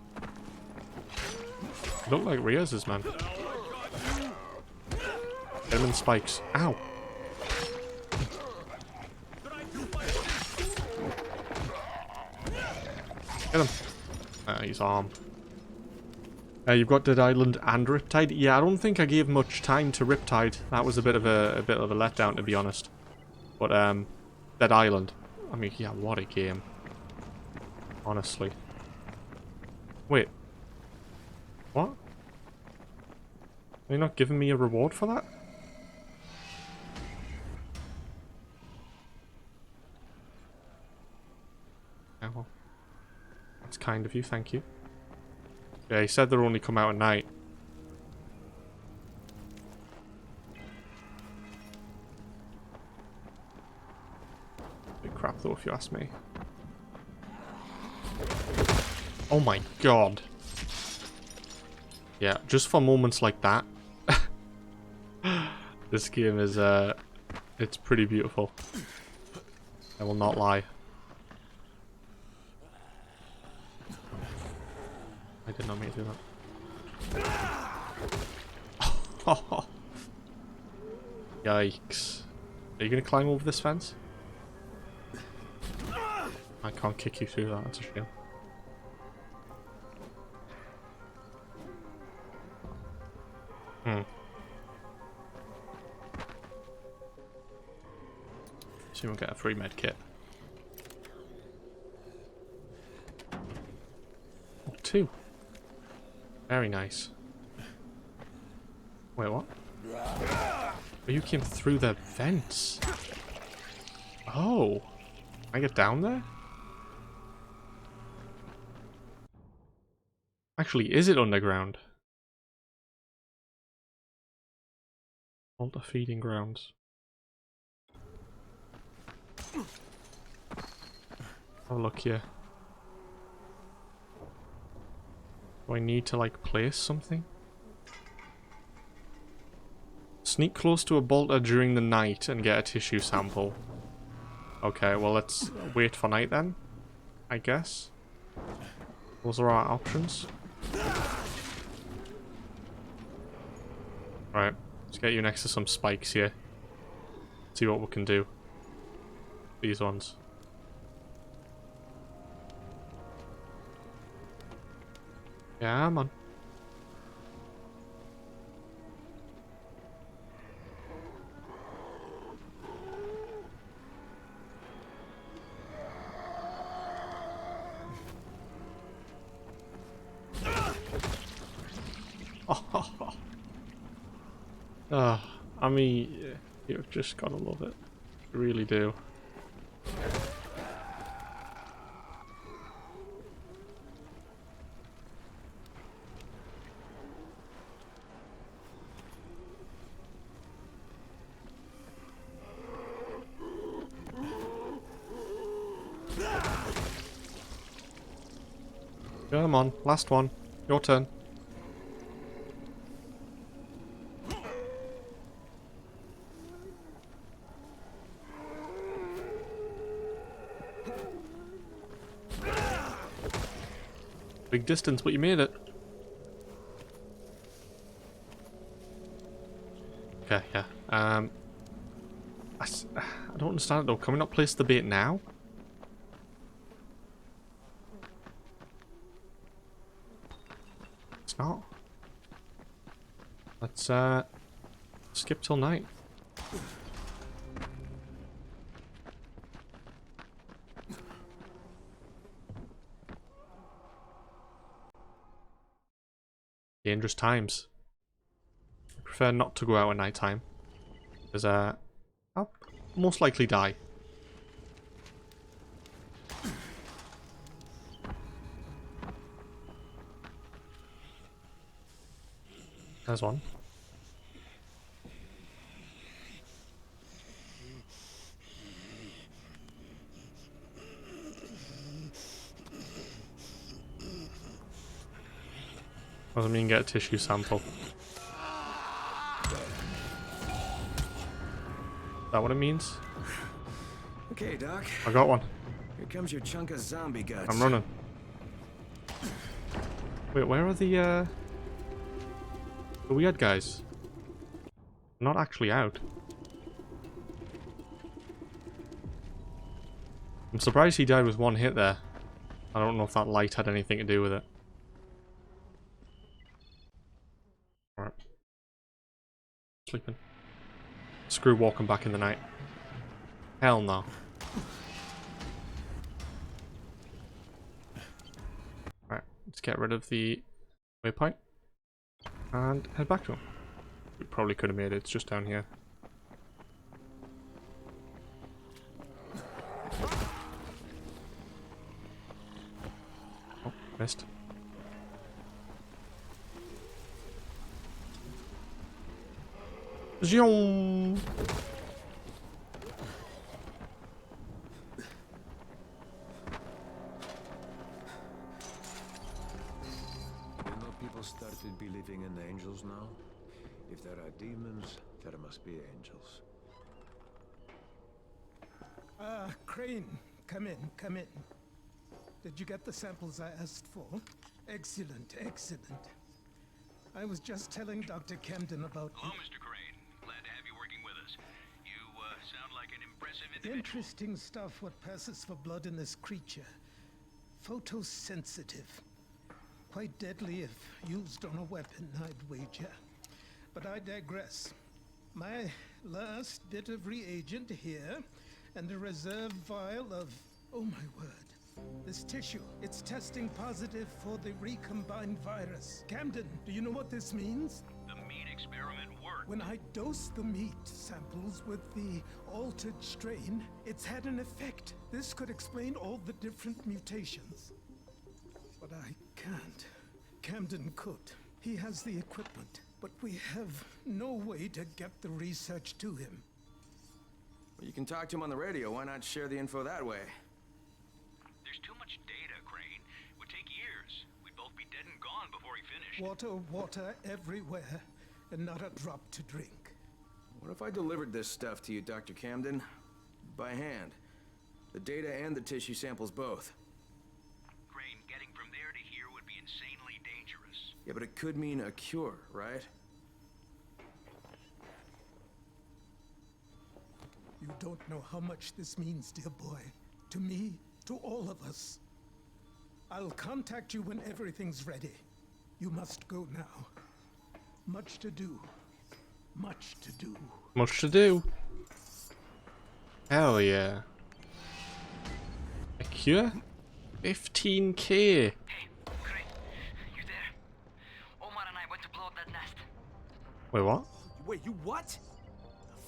You look like Riaz's, man. Get him in spikes. Ow! Get him! He's armed. You've got Dead Island and Riptide. Yeah, I don't think I gave much time to Riptide. That was a bit of a letdown, to be honest. But Dead Island. I mean, yeah, what a game. Honestly. Wait. What? Are you not giving me a reward for that? Yeah, well. That's kind of you, thank you. Yeah, he said they'll only come out at night. Big crap though, if you ask me. Oh my god. Yeah, just for moments like that. This game is, it's pretty beautiful. I will not lie. I did not mean to do that. Oh. Yikes. Are you going to climb over this fence? I can't kick you through that, that's a shame. So we'll get a free med kit. Oh, 2. Very nice. Wait, what? Oh, you came through the vents. Oh. Can I get down there? Actually, is it underground? Altar feeding grounds. Have a look here. Do I need to, like, place something? Sneak close to a bolter during the night and get a tissue sample. Okay, well, let's wait for night then, I guess. Those are our options. Right, let's get you next to some spikes here. See what we can do. These ones. Yeah, man. I mean, you've just gotta love it. You really do. Come on, last one. Your turn. Big distance, but you made it. Okay, yeah. I don't understand it though. Can we not place the bait now? It's not. Let's skip till night. Dangerous times. I prefer not to go out at night time, because I'll most likely die. There's one. Doesn't mean get a tissue sample. Is that what it means? Okay, Doc. I got one. Here comes your chunk of zombie guts. I'm running. Wait, where are the weird guys? Not actually out. I'm surprised he died with one hit there. I don't know if that light had anything to do with it. Alright. Sleeping. Screw walking back in the night. Hell no. Alright, let's get rid of the waypoint. And head back to him. We probably could have made it, it's just down here. Oh, missed. Zoom. People started believing in angels now. If there are demons, there must be angels. Crane, come in, come in. Did you get the samples I asked for? Excellent, excellent. I was just telling Dr. Camden about... Hello, Mr. Crane. Glad to have you working with us. You sound like an impressive individual. Interesting stuff what passes for blood in this creature. Photosensitive. Quite deadly if used on a weapon, I'd wager. But I digress. My last bit of reagent here, and a reserve vial of... oh my word. This tissue, it's testing positive for the recombined virus. Camden, do you know what this means? The meat experiment worked. When I dose the meat samples with the altered strain, it's had an effect. This could explain all the different mutations. But I can't. Camden could. He has the equipment, but we have no way to get the research to him. Well, you can talk to him on the radio. Why not share the info that way? There's too much data, Crane. It would take years. We'd both be dead and gone before he finished. Water everywhere, and not a drop to drink. What if I delivered this stuff to you, Dr. Camden? By hand. The data and the tissue samples both. Crane, getting from there to here would be insanely dangerous. Yeah, but it could mean a cure, right? You don't know how much this means, dear boy. To me, to all of us. I'll contact you when everything's ready. You must go now. Much to do. Much to do. Much to do. Hell yeah. A cure? 15k. Hey, Crane, you there? Omar and I went to blow up that nest. Wait, what? Wait, you what?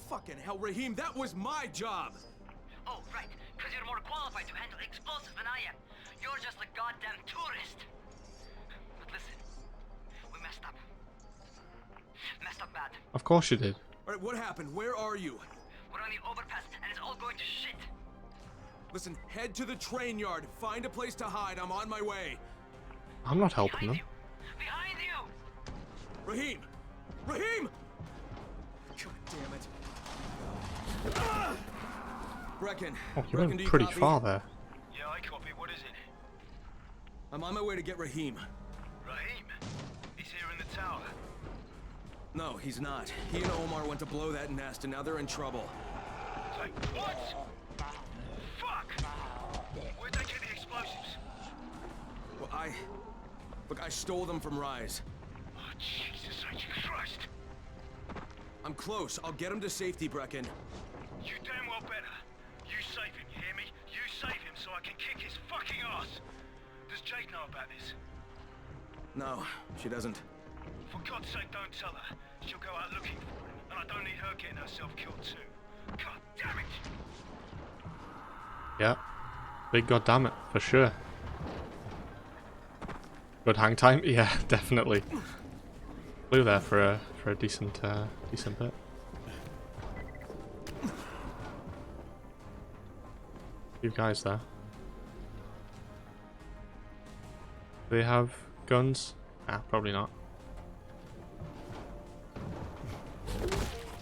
Fucking hell, Rahim, that was my job! Oh, right, because you're more qualified to handle explosives than I am. You're just a goddamn tourist. But listen, we messed up. Messed up bad. Of course you did. Alright, what happened? Where are you? We're on the overpass, and it's all going to shit. Listen, head to the train yard. Find a place to hide. I'm on my way. I'm not helping them. Behind you! Rahim! Rahim! God damn it. Brecken. Oh, you Brecken, went do you pretty copy? far there. Yeah, I copy. What is it? I'm on my way to get Rahim. Rahim? He's here in the tower. No, he's not. He and Omar went to blow that nest, and now they're in trouble. Say, what? Fuck! Where'd they get the explosives? Well, Look, I stole them from Rise. Oh, Jesus H. Christ. I'm close. I'll get him to safety, Brecken. You damn well better. You save him, you hear me? You save him so I can kick his fucking ass. Does Jade know about this? No, she doesn't. For God's sake, don't tell her. She'll go out looking for him, and I don't need her getting herself killed too. God damn it! Yeah. Big goddamn it, for sure. Good hang time? Yeah, definitely. Flew there for a decent decent bit. Few guys there. Do they have guns? Ah, probably not.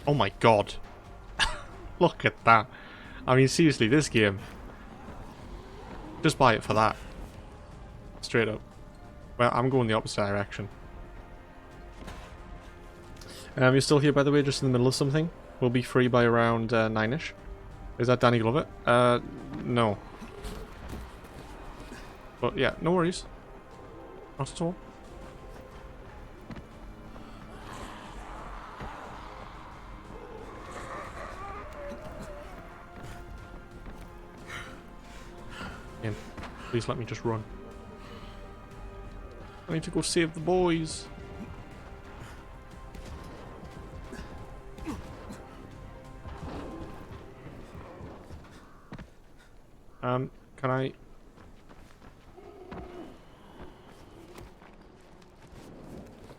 Oh my god. Look at that. I mean, seriously, this game. Just buy it for that. Straight up. Well, I'm going the opposite direction. You're still here, by the way, just in the middle of something. We'll be free by around 9ish. Is that Danny Glover? No. But yeah, no worries. Not at all. Ian, please let me just run. I need to go save the boys. Can I?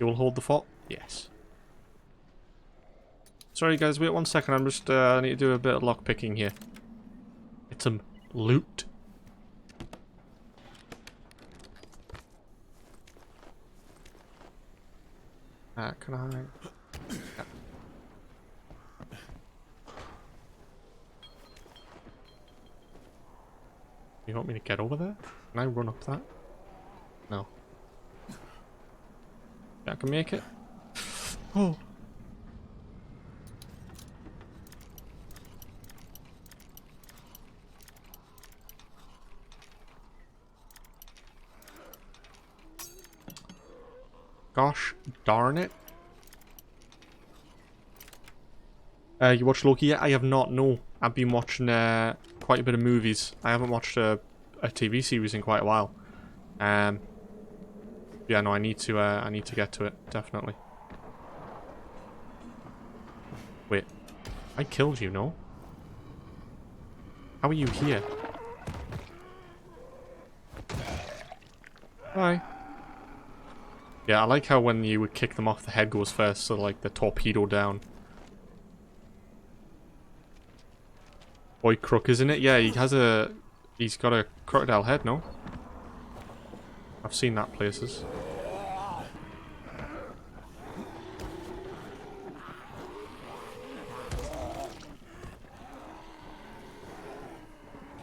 You will hold the fort? Yes. Sorry guys, wait 1 second, I'm just, I need to do a bit of lock picking here. Get some loot. Can I? Yeah. You want me to get over there? Can I run up that? No. Yeah, I can make it. Oh. Gosh darn it. You watched Loki yet? I have not, no. I've been watching quite a bit of movies. I haven't watched a TV series in quite a while. Yeah, no, I need to get to it, definitely. Wait. I killed you, no? How are you here? Hi. Yeah, I like how when you would kick them off, the head goes first, so like the torpedo down. Boy Crook, isn't it? Yeah, he's got a crocodile head, no? I've seen that places.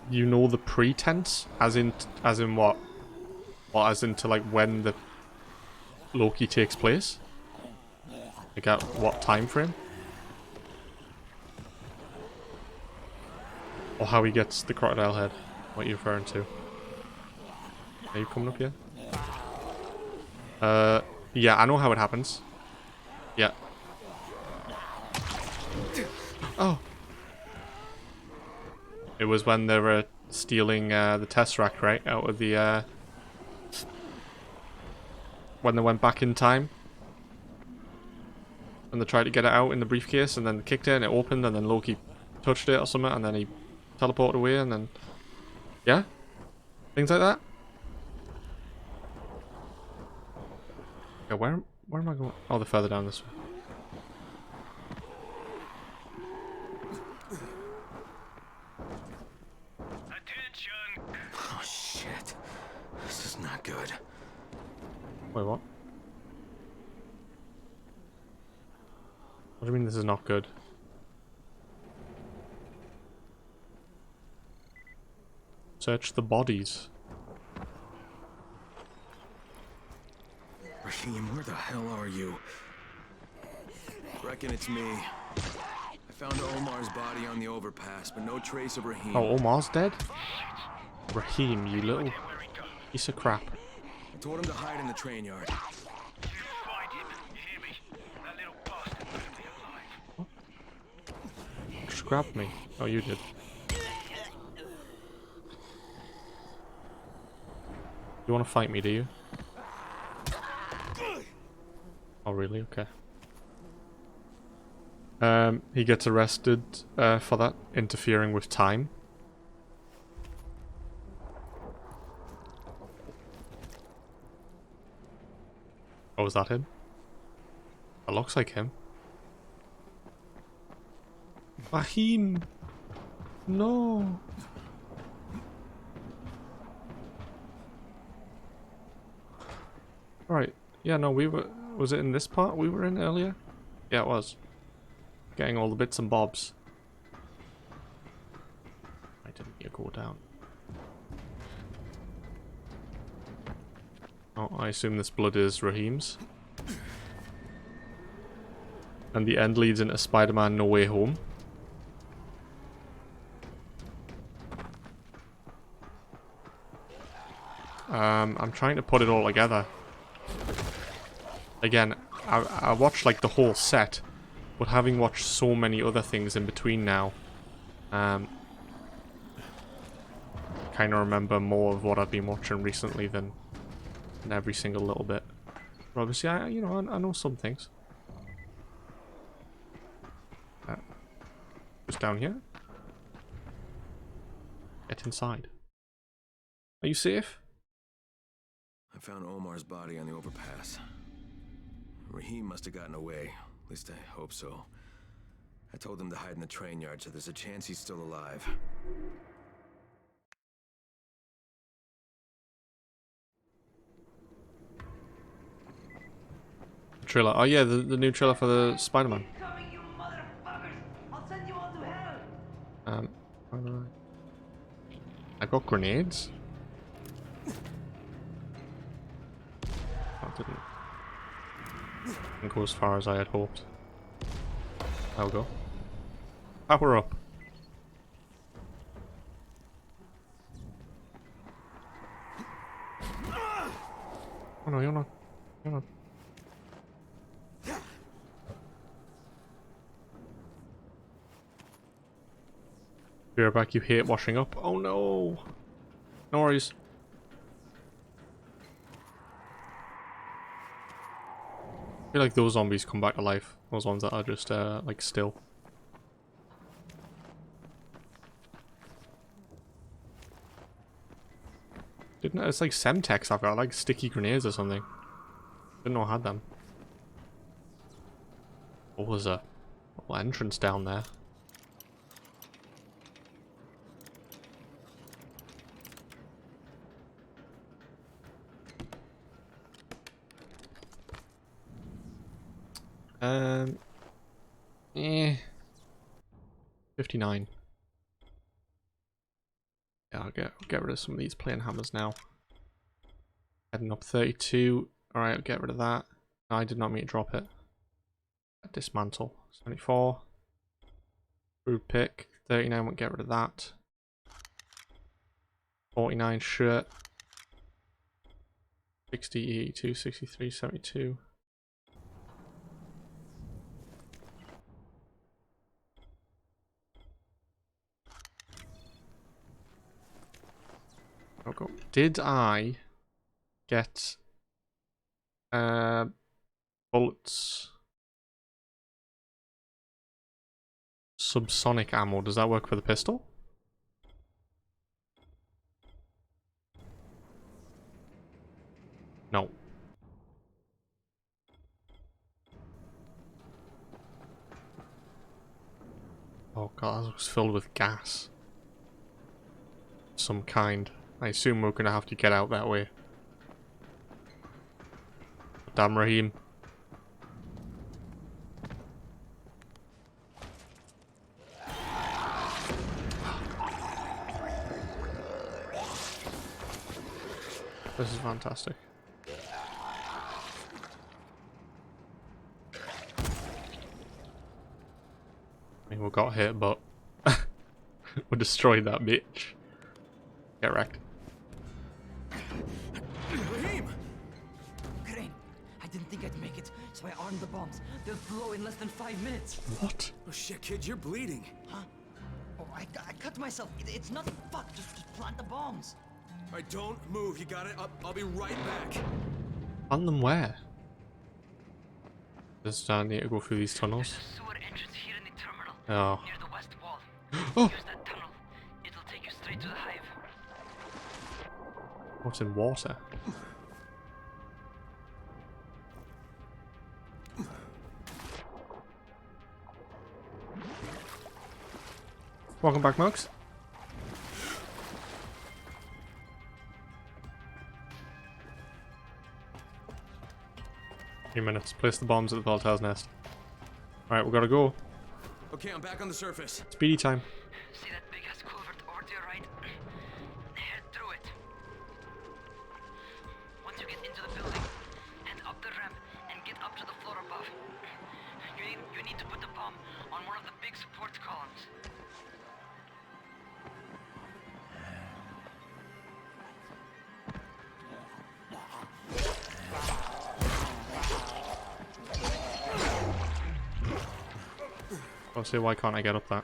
You know the pretense? As in what? Well, as into like when the Loki takes place? Like at what time frame? Or how he gets the crocodile head? What are you referring to? Are you coming up here? Yeah, I know how it happens. Yeah. Oh. It was when they were stealing the Tesseract, right? Out of the when they went back in time. And they tried to get it out in the briefcase and then kicked it and it opened and then Loki touched it or something and then he teleported away and then... Yeah? Things like that? Okay, where am I going? Oh, they're further down this way. Oh shit. This is not good. Wait, what? What do you mean this is not good? Search the bodies. Raheem, where the hell are you? Reckon it's me. I found Omar's body on the overpass, but no trace of Raheem. Oh, Omar's dead? Raheem, you little piece of crap. I told him to hide in the train yard. Just grabbed me. Oh, you did. You want to fight me, do you? Oh, really? Okay. He gets arrested for that, interfering with time. Oh, is that him? That looks like him. Raheem! No! Right. Yeah, no, we were... Was it in this part we were in earlier? Yeah, it was. Getting all the bits and bobs. I didn't need to go down. Oh, I assume this blood is Raheem's. And the end leads into Spider-Man No Way Home. I'm trying to put it all together. Again, I watched like the whole set, but having watched so many other things in between now, kind of remember more of what I've been watching recently than every single little bit. But obviously, I know some things. Just down here. Get inside. Are you safe? I found Omar's body on the overpass. Raheem must have gotten away. At least I hope so. I told him to hide in the train yard, so there's a chance he's still alive. Trailer. Oh yeah, the new trailer for the Spider-Man. I got grenades. That didn't go as far as I had hoped. I'll go. Power up. Oh no, you're not. You're not. You're back, you hate washing up. Oh no! No worries. I feel like those zombies come back to life. Those ones that are just, like, still. Didn't it? It's like Semtex I've got, like sticky grenades or something. Didn't know I had them. Oh, there's a little entrance down there. Eh. 59. Yeah, I'll get rid of some of these plane hammers now. Heading up 32. Alright, I'll get rid of that. No, I did not mean to drop it. Dismantle. 74. Food pick. 39, we'll get rid of that. 49 shirt. 60, 82, 63, 72. Okay. Did I get bullets? Subsonic ammo, does that work for the pistol? No. Oh god, that was filled with gas. Some kind. I assume we're gonna have to get out that way. Damn, Raheem. This is fantastic. I mean, we got hit, but we destroyed that bitch. Get wrecked. Raheem! Crane, I didn't think I'd make it, so I armed the bombs. They'll blow in less than 5 minutes. What? Oh shit, kid, you're bleeding. Huh? Oh, I cut myself. It's nothing. Fuck, just plant the bombs. Alright, don't move. You got it? I'll be right back. Plant them where? Does I need to go through these tunnels? Sewer entrance here in the terminal. Oh. Near the west wall. Oh! Use that tunnel. It'll take you straight to the hive. What's in water? Welcome back, Mugs. 3 minutes. Place the bombs at the Voltaire's nest. Alright, we gotta go. Okay, I'm back on the surface. Speedy time. See that big ass culvert over to your right? Head through it. Once you get into the building, head up the ramp and get up to the floor above. You need to put the bomb on one of the big support columns. I'll see why can't I get up that?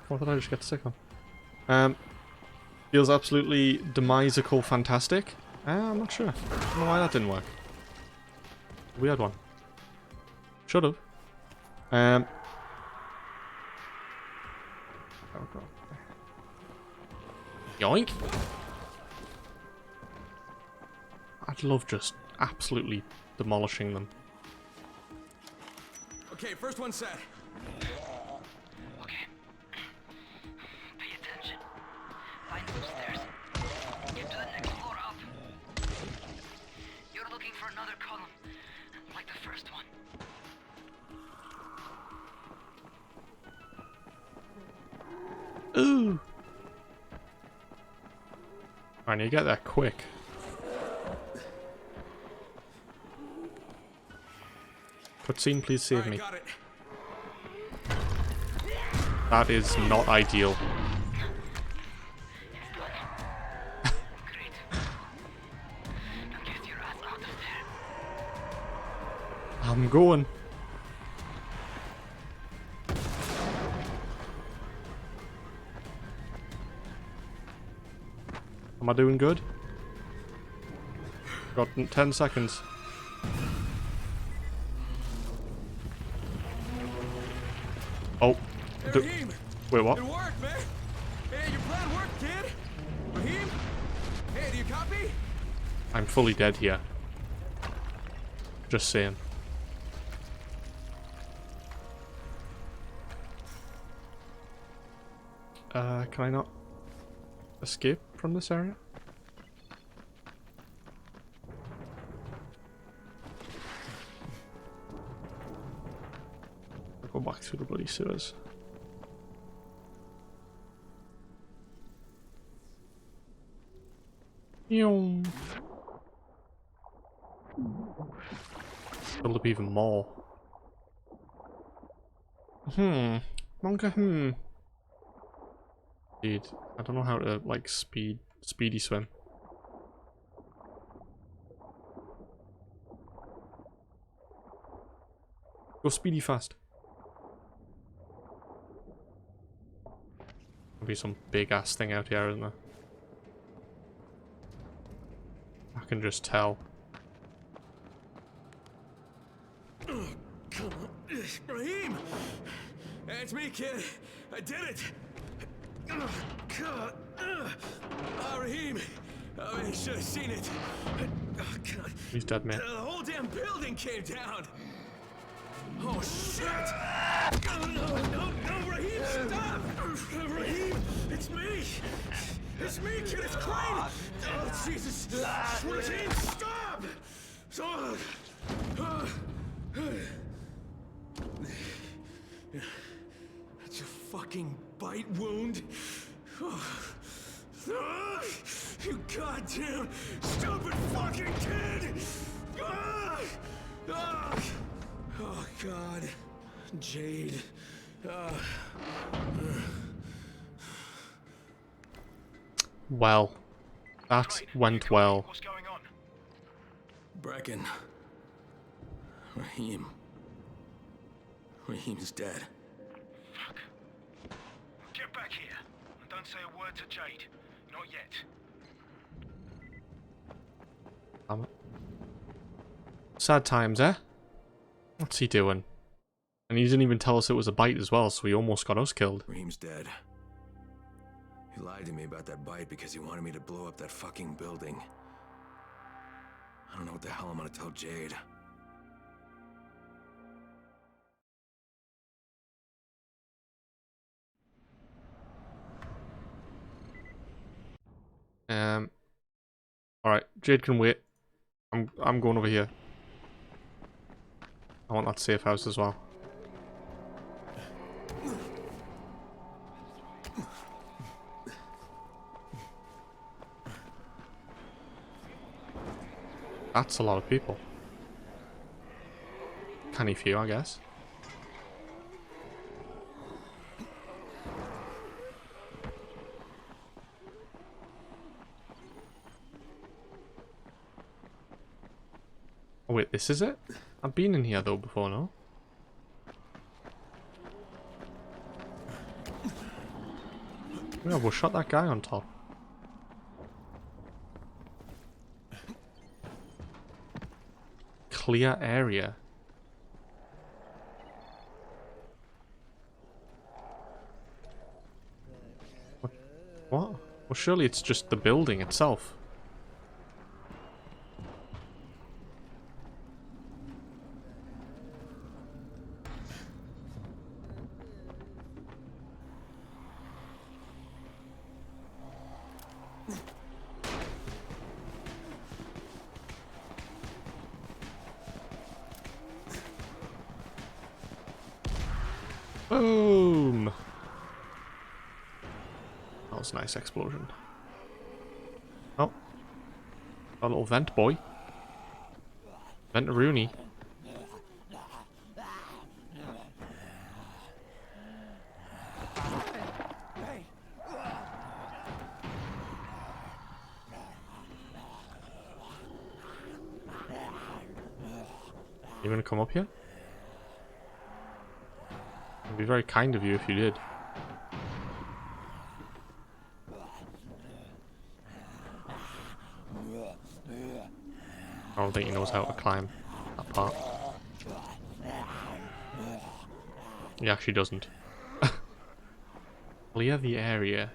What did I just get sick on? Feels absolutely demisical fantastic. I'm not sure. I don't know why that didn't work. Weird one. Should have. Oh god. Yoink! I'd love just absolutely demolishing them. Okay, first one set. Okay. Pay attention. Find some stairs. Get to the next floor up. You're looking for another column, like the first one. Ooh. I need to get there quick. Cutscene, please save me. Got it. That is not ideal. I'm going. Am I doing good? Got 10 seconds. Oh. Raheem, Wait, what? it worked, man. Hey, your plan worked, kid. Raheem? Hey, do you copy? I'm fully dead here. Just saying. Can I not escape from this area? I'll go back through the bloody sewers. Will up even more. Monka, Dude, I don't know how to, like, speedy swim. Go speedy fast. There'll be some big ass thing out here, isn't there? I can just tell. Raheem! It's me, kid. I did it! Raheem! You should have seen it. Oh, God. He's dead, man. The whole damn building came down! Oh, shit! No, Raheem, stop! Raheem, it's me! It's me, kid, it's Crane! Oh, Jesus! Raheem, stop! That's a fucking bite wound. You goddamn stupid fucking kid! Oh God, Jade. Well, that went well. What's going on? Brecken. Raheem's dead. Fuck. Get back here. And don't say a word to Jade. Not yet. Damn it. Sad times, eh? What's he doing? And he didn't even tell us it was a bite as well, so he almost got us killed. Raheem's dead. He lied to me about that bite because he wanted me to blow up that fucking building. I don't know what the hell I'm gonna tell Jade. Alright, Jade can wait. I'm going over here. I want that safe house as well. That's a lot of people. Canny few, I guess. Oh wait, this is it? I've been in here though before, no? Yeah, we'll shot that guy on top. Clear area. What? Well, surely it's just the building itself. Boom! was a nice explosion. Oh. A little vent boy. Vent-a-rooney. You gonna come up here? It'd be very kind of you if you did. I don't think he knows how to climb that part. He actually doesn't. Clear the area.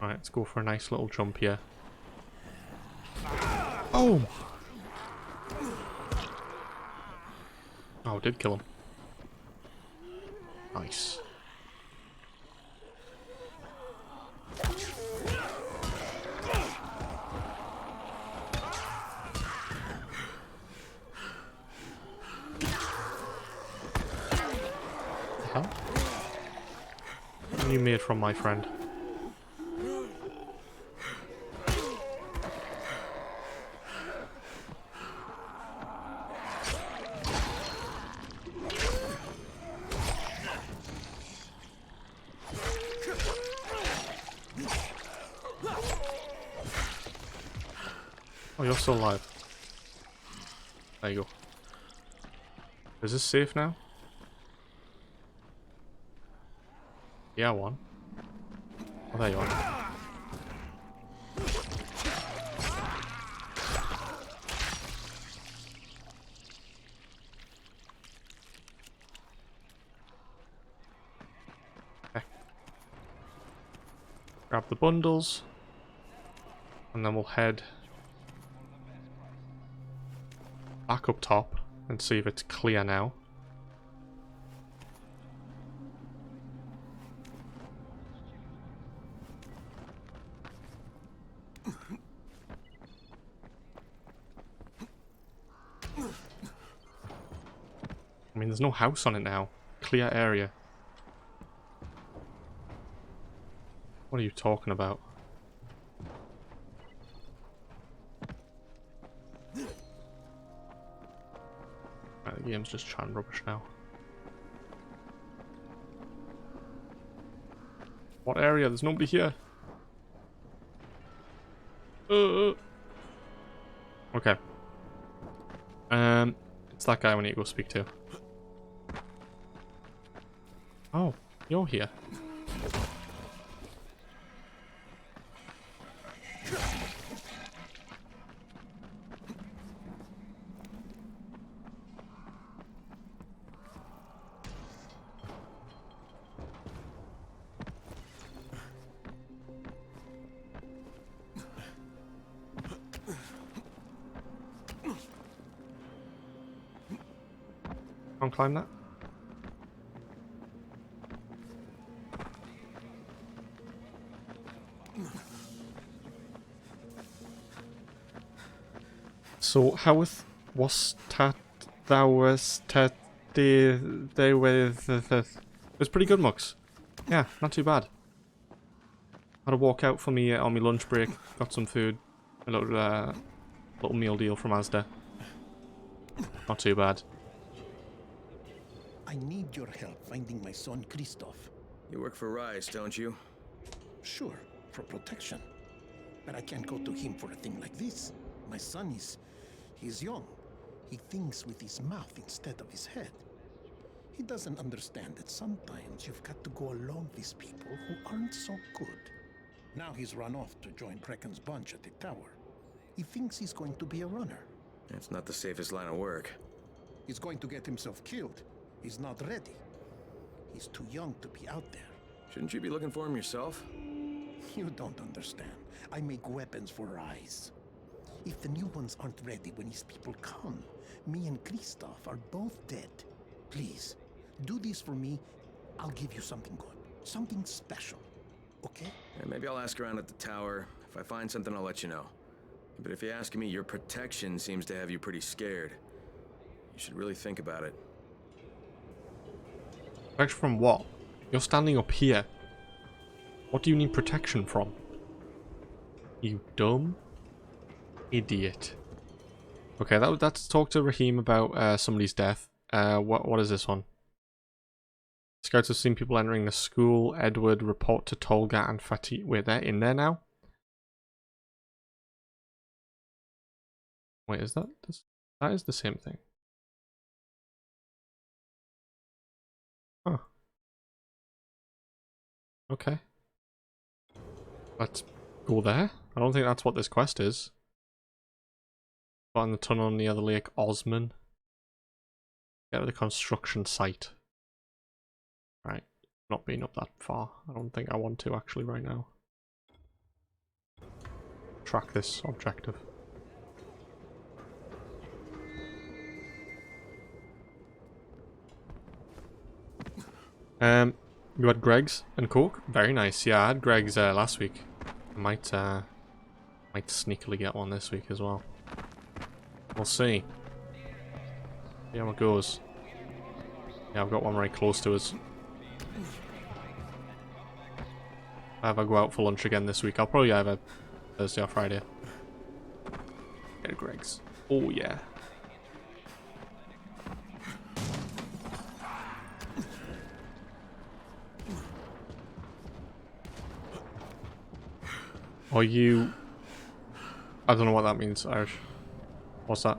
Alright, let's go for a nice little jump here. Oh! Oh, did kill him. Nice. What are you made from, my friend? Oh, you're still alive. There you go. Is this safe now? Yeah, one. Oh, there you are. Okay. Grab the bundles. And then we'll head back up top and see if it's clear now. I mean, there's no house on it now. Clear area. What are you talking about? Right, the game's just chatting rubbish now. What area? There's nobody here. Okay. It's that guy we need to go speak to. Oh, you're here. Can't climb that? So how was that was that they were it was pretty good, Mux. Yeah, not too bad. Had a walk out for me on my lunch break, got some food, a little meal deal from Asda. Not too bad. I need your help finding my son Christoph. You work for Rise, don't you? Sure, for protection. But I can't go to him for a thing like this. My son he's young. He thinks with his mouth instead of his head. He doesn't understand that sometimes you've got to go along with people who aren't so good. Now he's run off to join Brecken's bunch at the tower. He thinks he's going to be a runner. It's not the safest line of work. He's going to get himself killed. He's not ready. He's too young to be out there. Shouldn't you be looking for him yourself? You don't understand. I make weapons for Rise. If the new ones aren't ready when his people come, me and Christoph are both dead. Please, do this for me. I'll give you something good. Something special. Okay? Yeah, maybe I'll ask around at the tower. If I find something, I'll let you know. But if you ask me, your protection seems to have you pretty scared. You should really think about it. Protection from what? You're standing up here. What do you need protection from? You dumb idiot. Okay, that's talk to Raheem about somebody's death. What is this one? Scouts have seen people entering the school. Edward, report to Tolga and Fatih. Wait, they're in there now? Wait, is that... That is the same thing. Huh. Okay. Let's go there. I don't think that's what this quest is. Find the tunnel near the Lake Osman. Get to the construction site. Right. Not been up that far. I don't think I want to actually right now. Track this objective. You had Greg's and Coke? Very nice. Yeah, I had Greg's last week. I might sneakily get one this week as well. We'll see. See how it goes. Yeah, I've got one right close to us. If I go out for lunch again this week, I'll probably either Thursday or Friday. Get a Greg's. Oh yeah. Are you... I don't know what that means, Irish. What's that?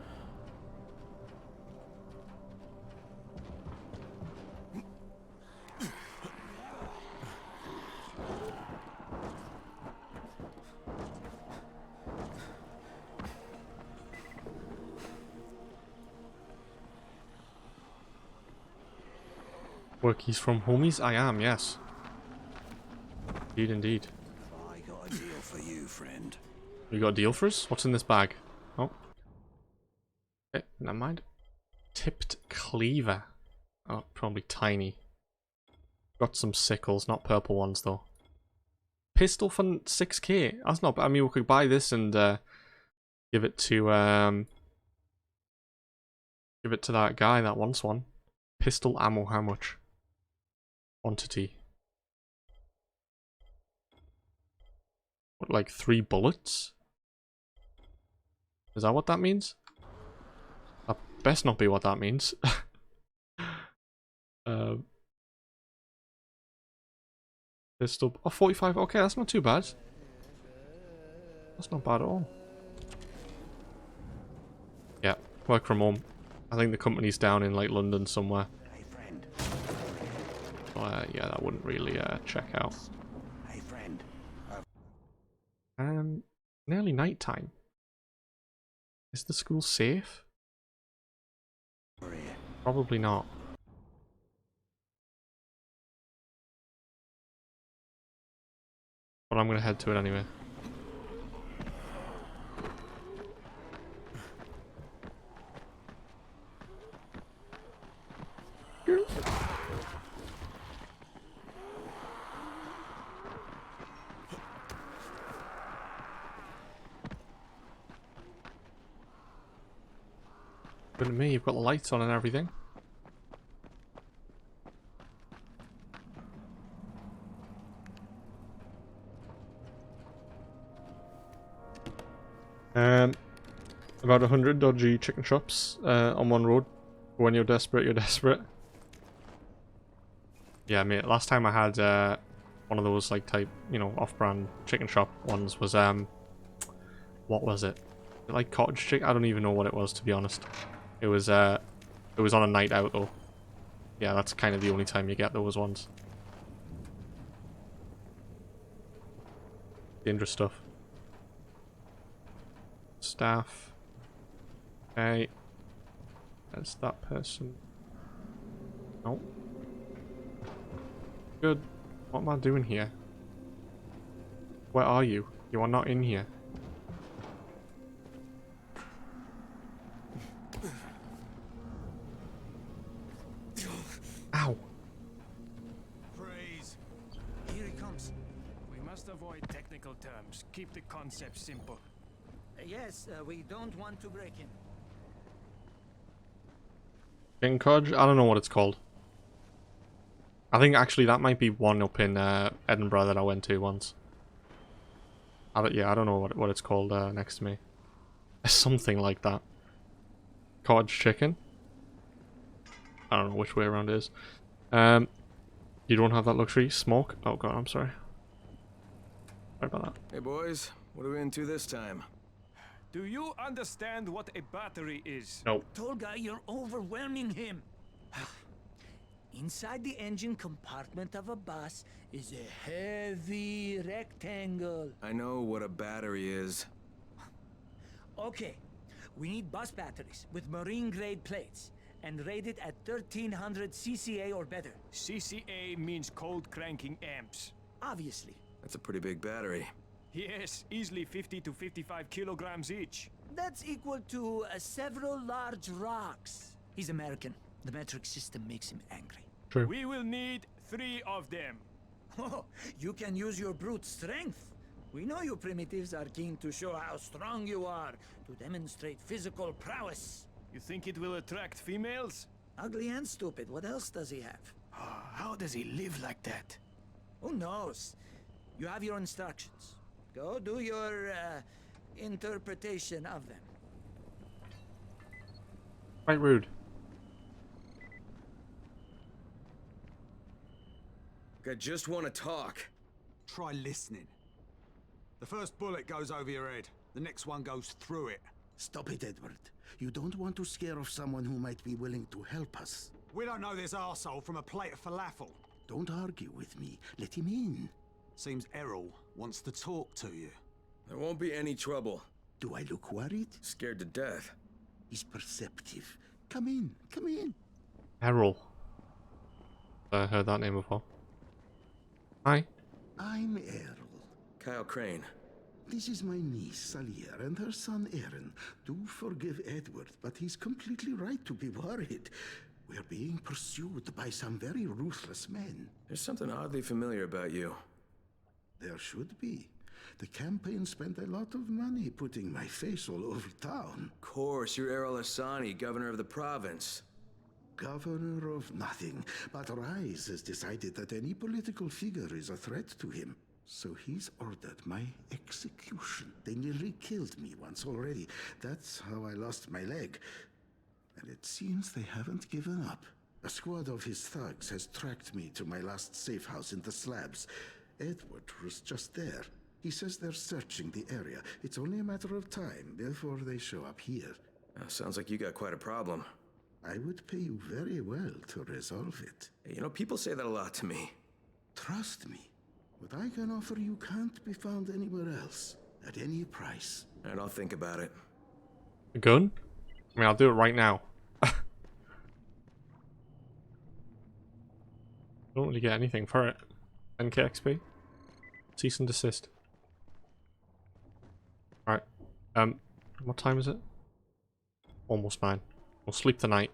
Workies from homies? I am, yes. Indeed, indeed. I got a deal for you, friend. You got a deal for us? What's in this bag? Oh. Okay, never mind. Tipped cleaver. Oh, probably tiny. Got some sickles, not purple ones though. Pistol for 6k. That's not bad. I mean, we could buy this and give it to that guy that wants one. Pistol ammo, how much? Quantity. What, like 3 bullets? Is that what that means? That best not be what that means. Pistol. Oh, 45. Okay, that's not too bad. That's not bad at all. Yeah, work from home. I think the company's down in like London somewhere. Hey, friend. Yeah, that wouldn't really check out. Hey, friend. Nearly night time. Is the school safe? Probably not. But I'm gonna head to it anyway. Good to me, you've got the lights on and everything. About 100 dodgy chicken shops on one road. When you're desperate, you're desperate. Yeah, mate, last time I had one of those like type, you know, off-brand chicken shop ones was what was it? Like cottage chicken? I don't even know what it was, to be honest. It was on a night out though. Yeah, that's kind of the only time you get those ones. Dangerous stuff. Staff. Okay. That's that person. Nope. Good. What am I doing here? Where are you? You are not in here. Ow. Praise. Here he comes. We must avoid technical terms. Keep the concept simple. Yes, we don't want to break in. Chicken codge? I don't know what it's called. I think actually that might be one up in Edinburgh that I went to once. Yeah, I don't know what it's called next to me. Something like that. Cottage chicken? I don't know which way around it is. You don't have that luxury? Smoke? Oh god, I'm sorry. Sorry about that. Hey boys, what are we into this time? Do you understand what a battery is? No. Tolga, you're overwhelming him. Inside the engine compartment of a bus is a heavy rectangle. I know what a battery is. Okay, we need bus batteries with marine-grade plates and rated at 1300 CCA or better. CCA means cold cranking amps. Obviously. That's a pretty big battery. Yes, easily 50 to 55 kilograms each. That's equal to several large rocks. He's American. The metric system makes him angry. True. We will need 3 of them. Oh, you can use your brute strength. We know you primitives are keen to show how strong you are, to demonstrate physical prowess. You think it will attract females? Ugly and stupid. What else does he have? How does he live like that? Who knows? You have your instructions. Go do your interpretation of them. Quite rude. I just want to talk. Try listening. The first bullet goes over your head. The next one goes through it. Stop it, Edward. You don't want to scare off someone who might be willing to help us. We don't know this arsehole from a plate of falafel. Don't argue with me. Let him in. Seems Errol wants to talk to you. There won't be any trouble. Do I look worried? Scared to death. He's perceptive. Come in. Come in. Errol. I heard that name before. Hi. I'm Errol. Kyle Crane. This is my niece, Salia, and her son, Aaron. Do forgive Edward, but he's completely right to be worried. We're being pursued by some very ruthless men. There's something oddly familiar about you. There should be. The campaign spent a lot of money putting my face all over town. Of course, you're Errol Asani, governor of the province. Governor of nothing, but Rise has decided that any political figure is a threat to him. So he's ordered my execution. They nearly killed me once already. That's how I lost my leg. And it seems they haven't given up. A squad of his thugs has tracked me to my last safe house in the slabs. Edward was just there. He says they're searching the area. It's only a matter of time before they show up here. Sounds like you got quite a problem. I would pay you very well to resolve it. You know, people say that a lot to me. Trust me. What I can offer you can't be found anywhere else, at any price. And I'll think about it. A gun? I mean, I'll do it right now. I don't really get anything for it. 10k XP? Cease and desist. Right. What time is it? Almost 9. We'll sleep the night.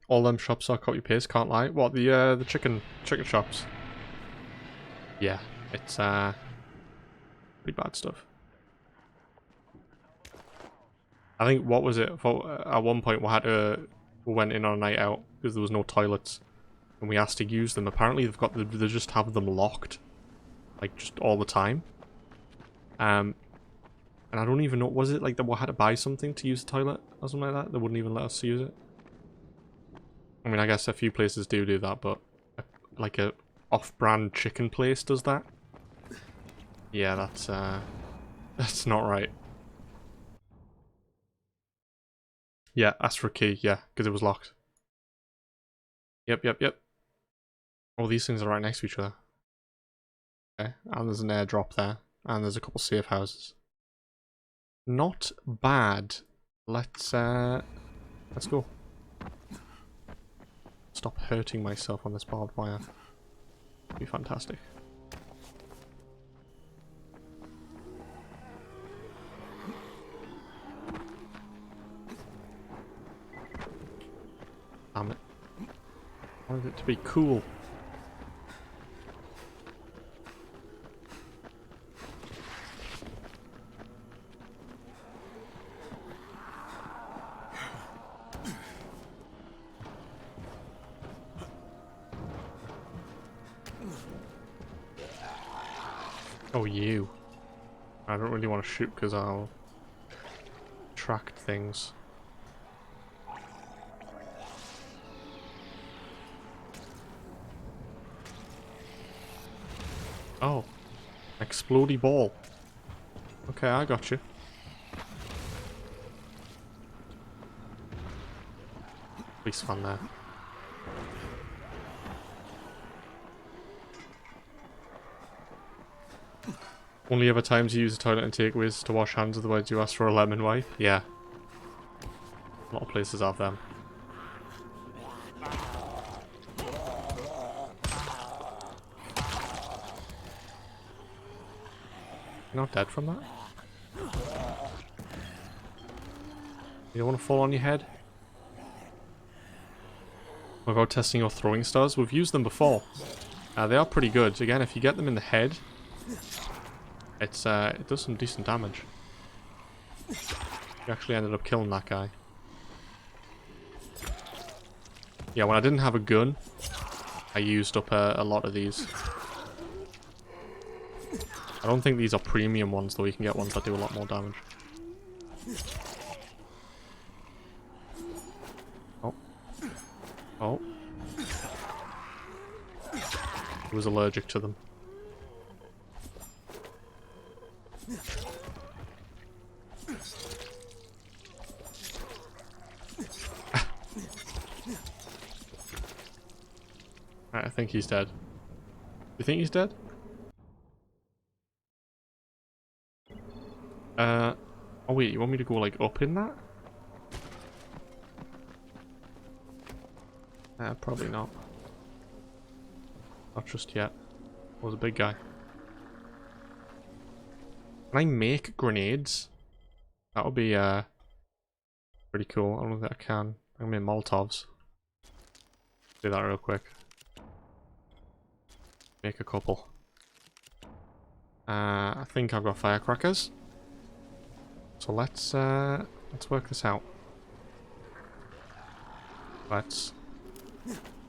All them shops are copy paste, can't lie. What, the chicken shops? Yeah, it's pretty bad stuff. I think, what was it? At one point we went in on a night out because there was no toilets, and we asked to use them. Apparently they just have them locked, like just all the time. And I don't even know, was it like that we had to buy something to use the toilet or something like that? They wouldn't even let us use it. I mean, I guess a few places do that, but like a off-brand chicken place does that. Yeah, that's not right. Yeah, ask for a key, yeah, because it was locked. Yep. All these things are right next to each other. Okay, and there's an airdrop there, and there's a couple safe houses. Not bad. Let's go. Stop hurting myself on this barbed wire. It'd be fantastic. I wanted it to be cool. Oh, you. I don't really want to shoot because I'll attract things. Oh. Explodey ball. Okay, I got you. Police van there. Only other times you use the toilet and takeaways to wash hands, otherwise you ask for a lemon wipe? Yeah. A lot of places have them. You're not dead from that? You don't want to fall on your head? What about testing your throwing stars? We've used them before. They are pretty good. Again, if you get them in the head, it does some decent damage. You actually ended up killing that guy. Yeah, when I didn't have a gun, I used up a lot of these. I don't think these are premium ones, though. You can get ones that do a lot more damage. Oh. Oh. He was allergic to them. I think he's dead. You think he's dead? Oh wait, you want me to go like up in that? Probably not. Not just yet. Was a big guy. Can I make grenades? That would be pretty cool. I don't think I can. I can make Molotovs. Do that real quick. Make a couple. I think I've got firecrackers. So let's work this out. Let's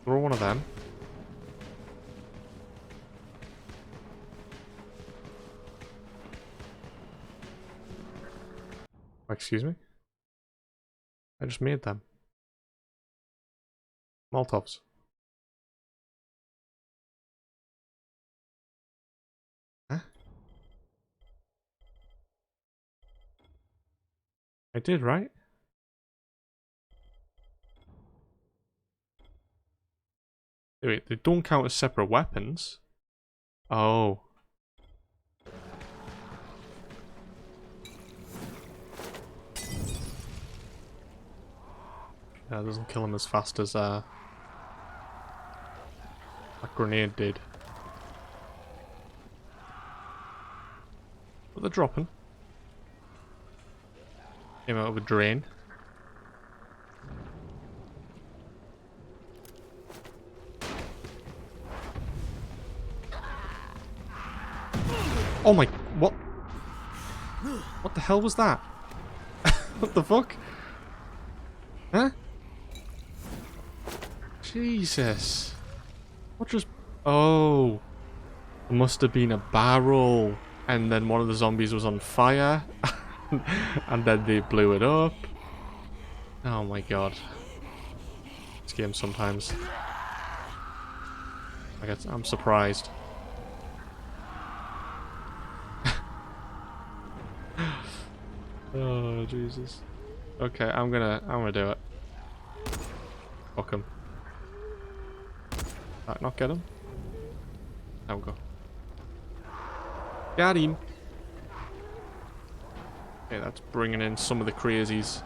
throw one of them. Excuse me? I just made them. Molotovs. Huh? I did, right? Wait, they don't count as separate weapons. Oh. Yeah, it doesn't kill him as fast as that grenade did. But they're dropping. Came out of a drain. Oh my, what? What the hell was that? What the fuck? Huh? Jesus. What just... Oh. It must have been a barrel. And then one of the zombies was on fire. And then they blew it up. Oh my god. This game sometimes. I'm surprised. Oh Jesus. Okay, I'm gonna do it. Fuck him. Right, not get him. There we go. Got him. Okay, that's bringing in some of the crazies.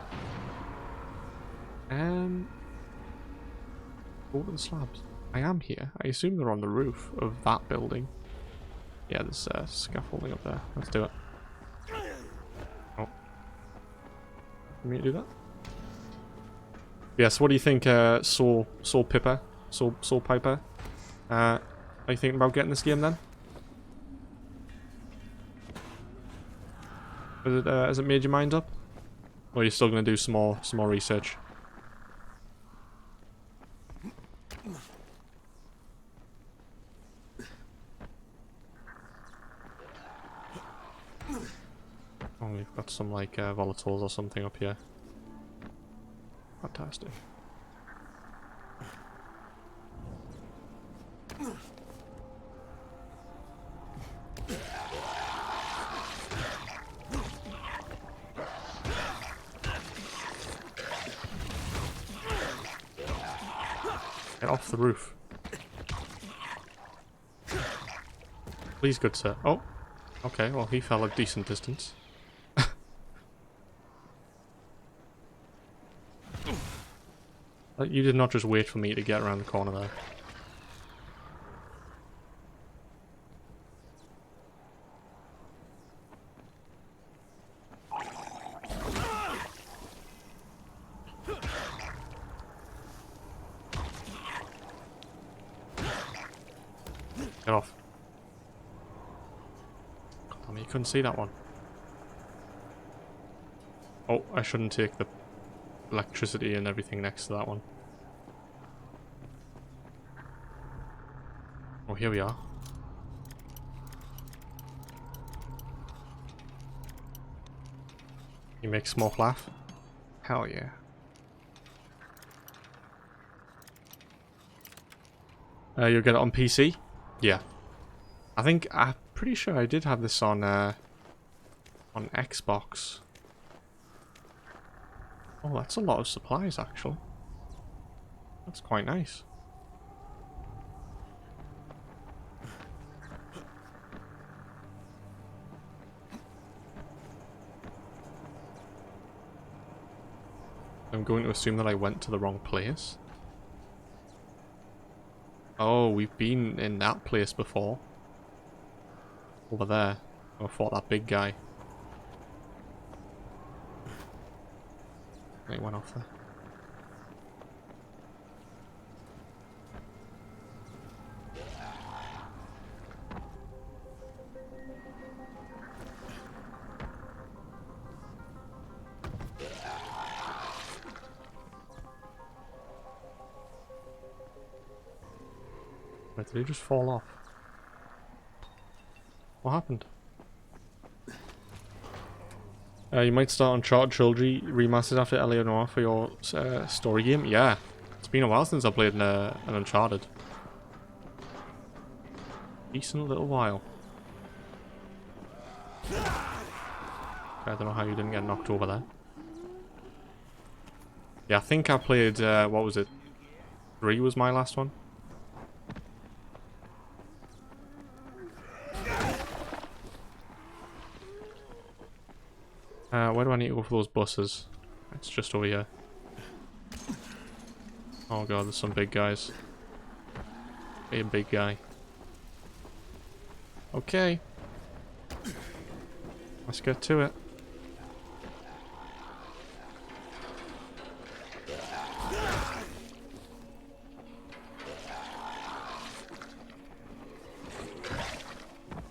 Over the slabs. I am here. I assume they're on the roof of that building. Yeah, there's scaffolding up there. Let's do it. Oh. You mean to do that? Yes, what do you think, Saul Pippa? Soul Piper. Are you thinking about getting this game then? Has it made your mind up? Or are you still going to do some more research? Oh, we've got some like volatiles or something up here. Fantastic. Get off the roof. Please, good sir. Oh, okay, well he fell a decent distance. You did not just wait for me to get around the corner there. Get off. I mean, you couldn't see that one. Oh, I shouldn't take the electricity and everything next to that one. Oh, here we are. You make Smoke laugh? Hell yeah. You'll get it on PC? Yeah. I'm pretty sure I did have this on Xbox. Oh, that's a lot of supplies, actually. That's quite nice. I'm going to assume that I went to the wrong place. Oh, we've been in that place before. Over there. I fought that big guy. He went off there. Wait, did he just fall off? What happened? You might start Uncharted Trilogy remastered after Eleanor for your story game. Yeah, it's been a while since I played an Uncharted. Decent little while. I don't know how you didn't get knocked over there. Yeah, I think I played, what was it? 3 was my last one. Where do I need to go for those buses? It's just over here. Oh god, there's some big guys. Hey, big guy. Okay. Let's get to it.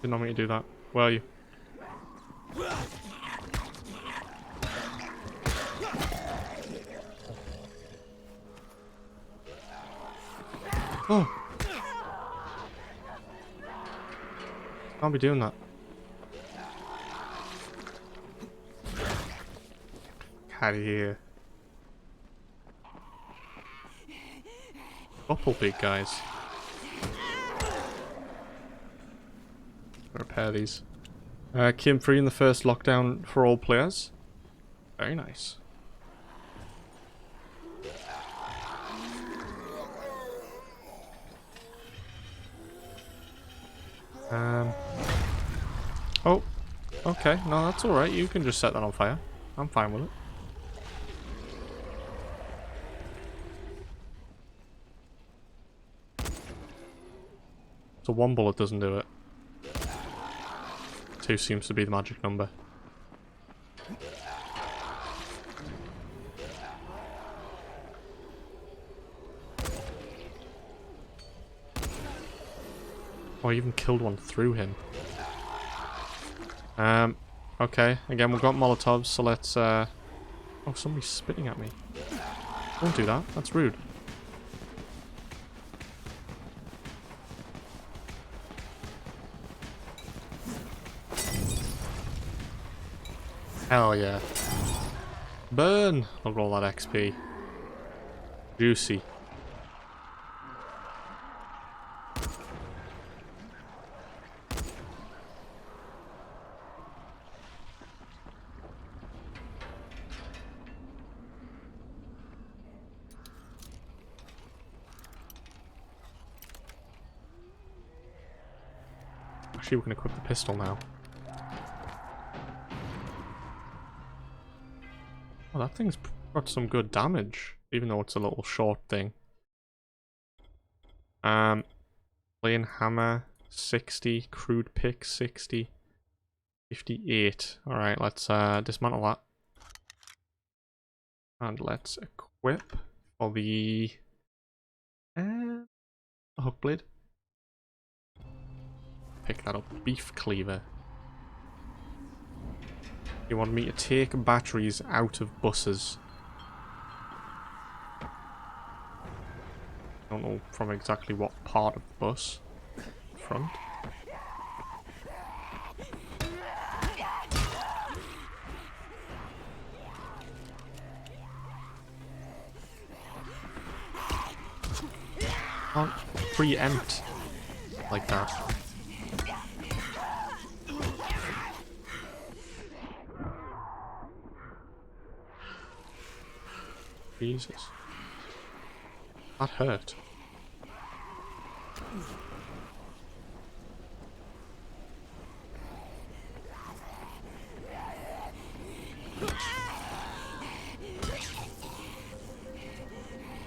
Didn't want me to do that. Where are you? Oh! Can't be doing that. Out of here. Couple big guys. Repair these. Came free in the first lockdown for all players. Very nice. Oh, okay. No, that's alright. You can just set that on fire. I'm fine with it. So 1 bullet doesn't do it. 2 seems to be the magic number. Oh, I even killed one through him. Okay. Again, we've got Molotovs, so let's, Oh, somebody's spitting at me. Don't do that. That's rude. Hell yeah. Burn! Look at all that XP. Juicy. Actually, we can equip the pistol now. Oh, that thing's got some good damage, even though it's a little short thing. Plain hammer, 60. Crude pick, 60. 58. Alright, let's dismantle that. And let's equip for the hook blade. Pick that up. Beef cleaver. You want me to take batteries out of buses. I don't know from exactly what part of the bus. Front. Can't preempt like that. Jesus. That hurt.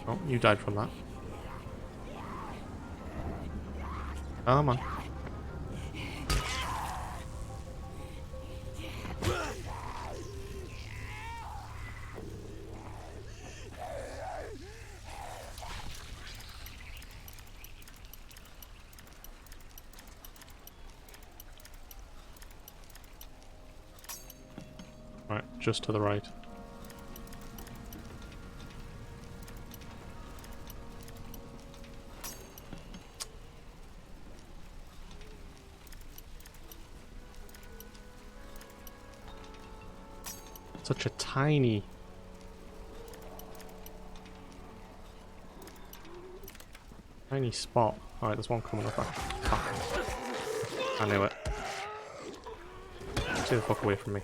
Oh, you died from that. Come on. Right, just to the right. Such a tiny spot. Alright, there's one coming up. Fuck. I knew it. Stay the fuck away from me.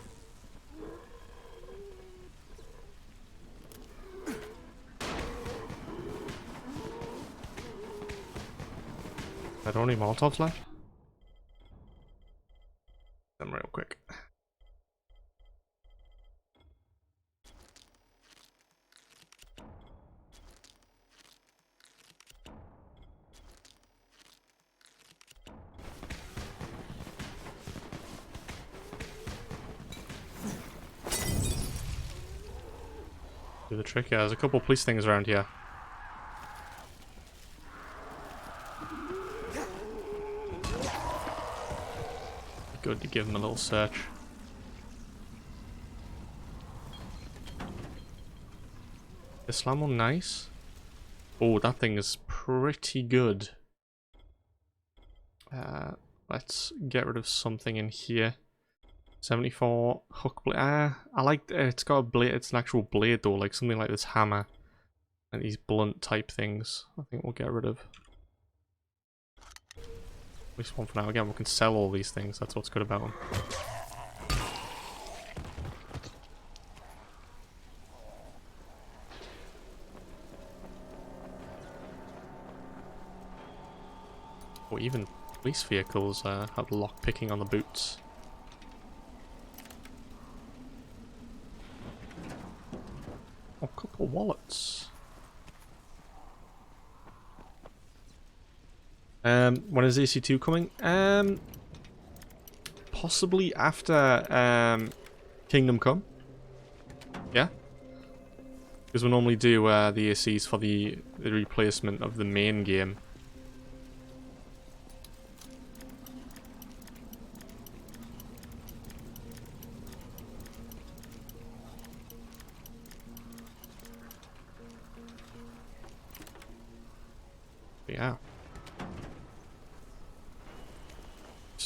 Are there only Molotovs left? Them real quick. Do the trick. Yeah, there's a couple police things around here. Good to give him a little search. Islamo, nice. Oh, that thing is pretty good. Let's get rid of something in here. 74 hook blade. I like it's got a blade. It's an actual blade though, like something like this hammer and these blunt type things. I think we'll get rid of. At least one for now. Again, we can sell all these things. That's what's good about them. Or even police vehicles have lock picking on the boots. Oh, a couple of wallets. When is AC2 coming? Possibly after Kingdom Come. Yeah. Because we normally do the ACs for the replacement of the main game.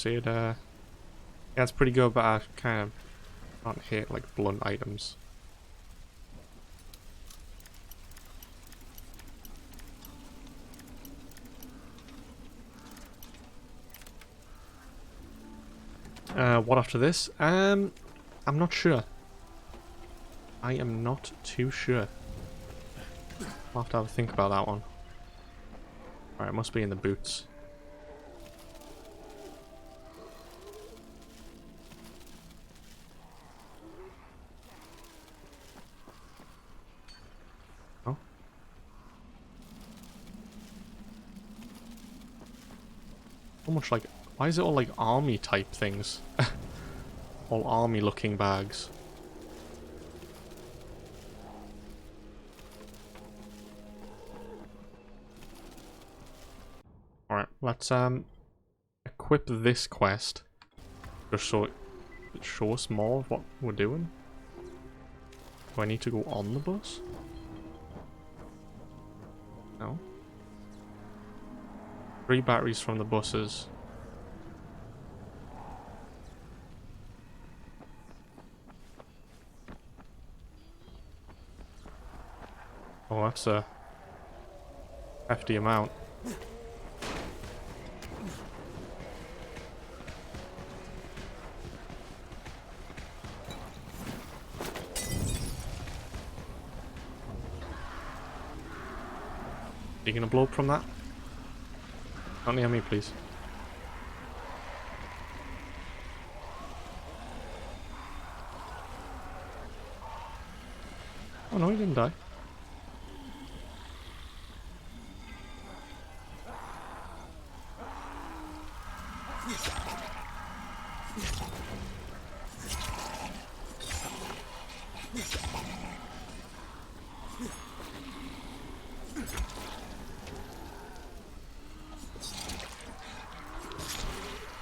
first aid. Yeah, it's pretty good, but I kind of can't hate like blunt items. What after this? I'm not sure. I am not too sure. I'll have to have a think about that one. Alright, it must be in the boots. Oh. So much like... Why is it all like army type things? All army looking bags. Alright, let's equip this quest. Just so it show us more of what we're doing. Do I need to go on the bus? No. 3 batteries from the buses. Oh, that's a hefty amount. Are you gonna blow up from that? Not near me, please. Oh no, he didn't die.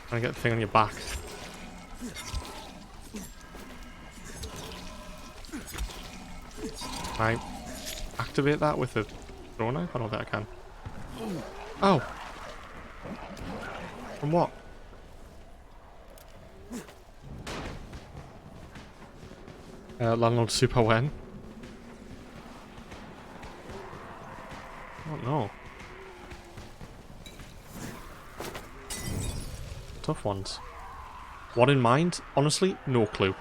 Trying to get the thing on your back. Can I activate that with a throw knife? I don't think I can. Oh! From what? Landlord Super when? Oh no. Tough ones. What in mind? Honestly, no clue.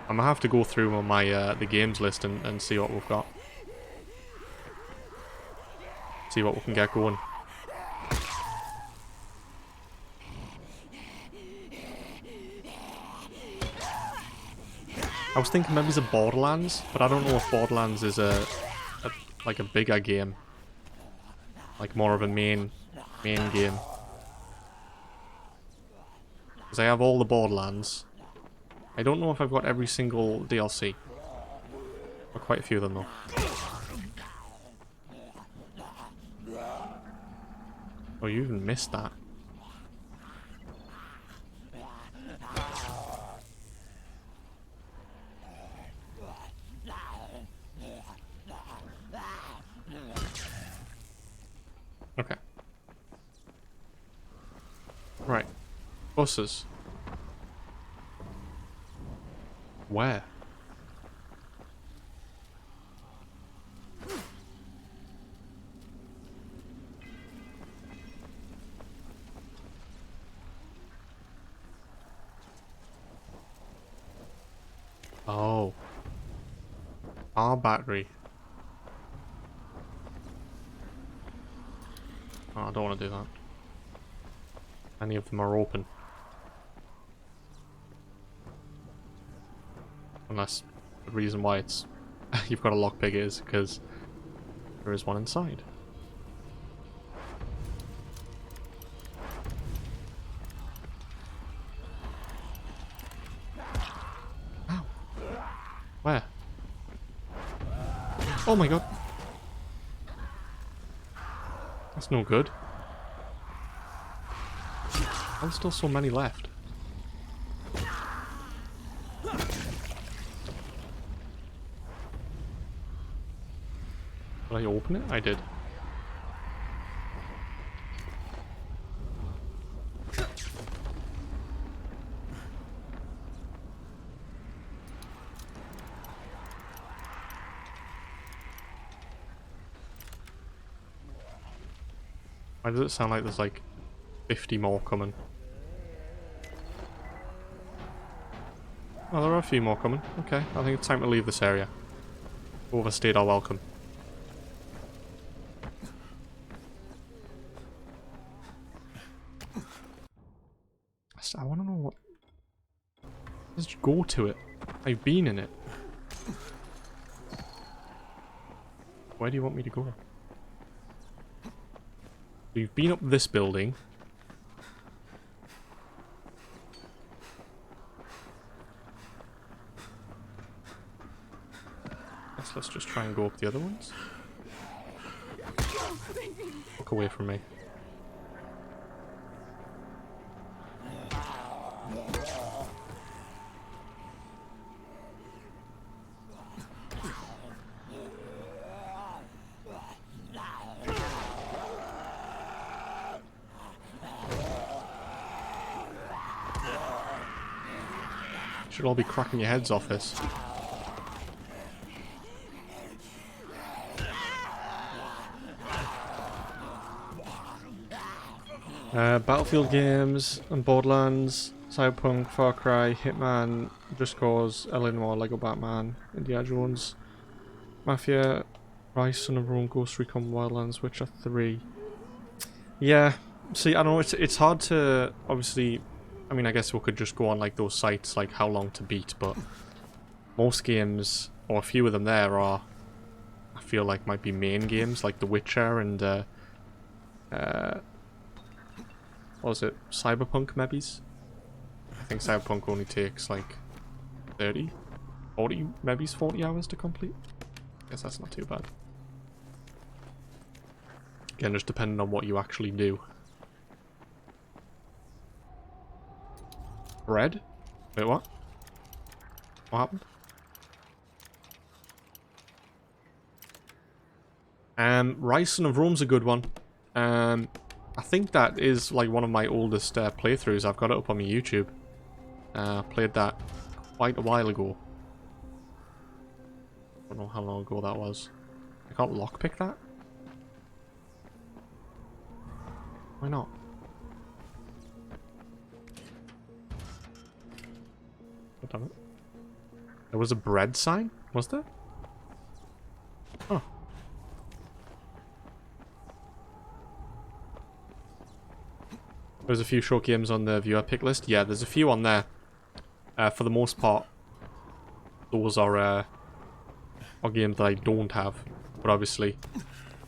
I'm gonna have to go through on my the games list and see what we've got. See what we can get going. I was thinking maybe it's a Borderlands, but I don't know if Borderlands is like a bigger game, like more of a main game. Because I have all the Borderlands. I don't know if I've got every single DLC. But quite a few of them though. Oh, you even missed that. Okay. Right. Buses. Where? Oh. Our battery. Oh, I don't want to do that. Any of them are open. Unless the reason why it's you've got a lockpick is because there is one inside. Ow. Where? Oh my god. That's no good. There's still so many left. Did I open it? I did. Why does it sound like there's like 50 more coming? Oh, there are a few more coming. Okay, I think it's time to leave this area. Overstayed our welcome. I want to know what... Let's go to it. I've been in it. Where do you want me to go? We've been up this building. Guess let's just try and go up the other ones. Walk away from me. Should all be cracking your heads off this. Battlefield games and Borderlands, Cyberpunk, Far Cry, Hitman, Just Cause, Eleanor, Lego Batman, Indiana Jones, Mafia, Rise, Son of Rome, Ghost Recon Wildlands, Witcher 3. Yeah, see, I don't know, it's hard to, obviously, I mean, I guess we could just go on like those sites, like how long to beat, but most games, or a few of them there are, I feel like might be main games, like The Witcher and, what was it, Cyberpunk maybe? I think Cyberpunk only takes like 30, 40, maybe 40 hours to complete. Guess that's not too bad. Again, just depending on what you actually do. Bread? Wait, what? What happened? Rise, Son of Rome's a good one. I think that is like one of my oldest playthroughs. I've got it up on my YouTube. Played that quite a while ago. I don't know how long ago that was. I can't lockpick that? Why not? God damn it. There was a bread sign? Was there? Oh. There's a few short games on the viewer pick list. Yeah, there's a few on there. For the most part, those are games that I don't have. But obviously,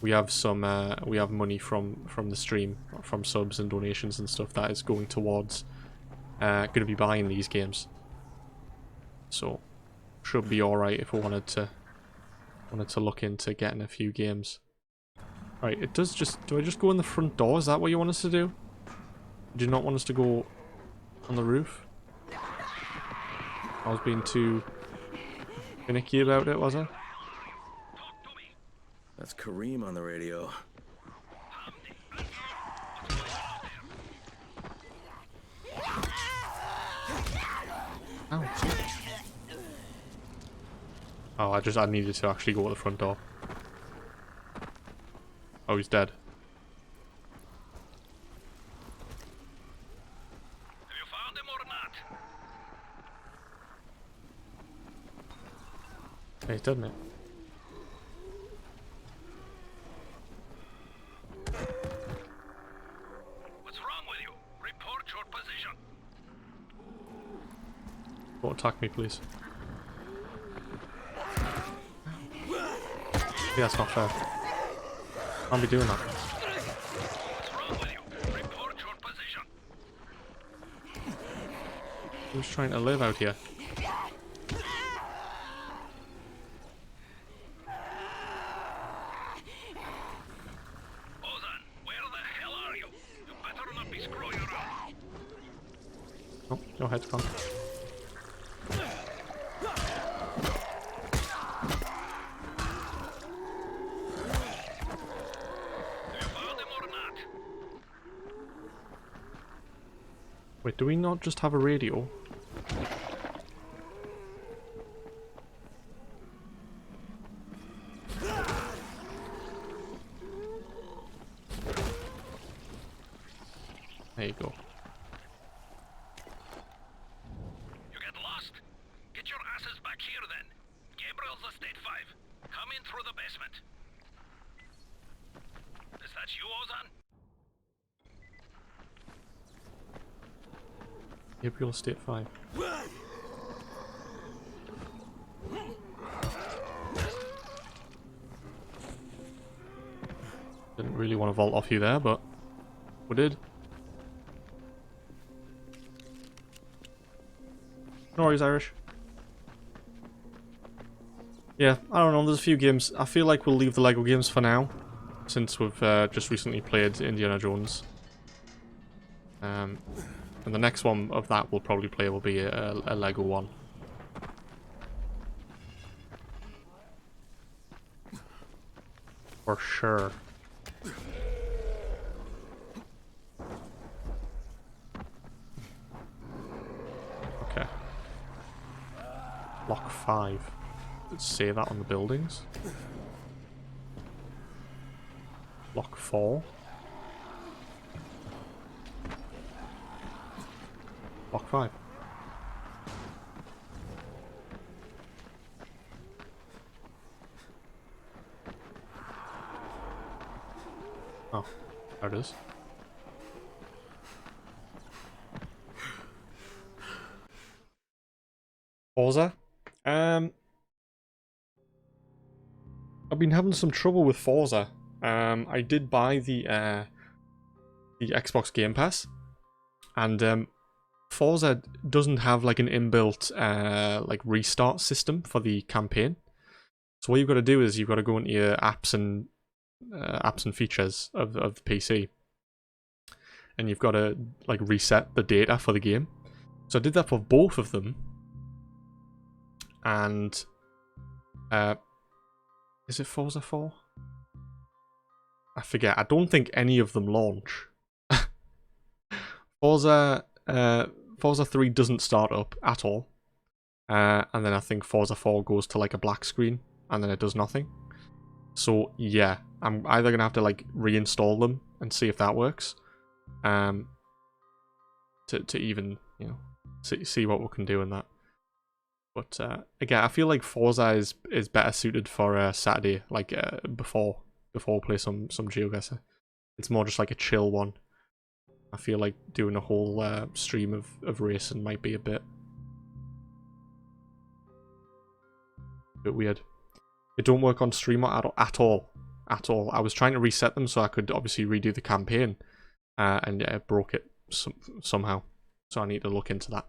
we have some we have money from the stream, from subs and donations and stuff that is going towards going to be buying these games. So should be all right if we wanted to look into getting a few games. Right, it does just. Do I just go in the front door? Is that what you want us to do? Do you not want us to go on the roof? I was being too finicky about it, was I? That's Kareem on the radio. Ow. Oh, I needed to actually go to the front door. Oh, he's dead. Yeah, he's dead, mate. What's wrong with you? Report your position. Don't attack me, please. Yeah, that's not fair. Can't be doing that. What's wrong with you? Report your position. Who's trying to live out here? Oh, your head's gone. Wait, do we not just have a radio? Gabriel Estate 5. Didn't really want to vault off you there, but we did. No worries, Irish. Yeah, I don't know, there's a few games. I feel like we'll leave the LEGO games for now, since we've just recently played Indiana Jones. And the next one of that we'll probably play will be a LEGO one. For sure. Okay. Block 5. Let's say that on the buildings. Block 4. Block 5. Oh, there it is. Forza? I've been having some trouble with Forza. I did buy the Xbox Game Pass, and Forza doesn't have like an inbuilt like restart system for the campaign. So what you've got to do is you've got to go into your apps and features of the PC, and you've got to like reset the data for the game. So I did that for both of them, and is it Forza 4? I forget. I don't think any of them launch. Forza 3 doesn't start up at all. And then I think Forza 4 goes to like a black screen and then it does nothing. So yeah, I'm either going to have to like reinstall them and see if that works. To even, you know, see what we can do in that. But again, I feel like Forza is better suited for Saturday, like before we play some GeoGuessr. It's more just like a chill one. I feel like doing a whole stream of racing might be a bit weird. It don't work on stream at all. I was trying to reset them so I could obviously redo the campaign, and yeah, it broke it somehow. So I need to look into that.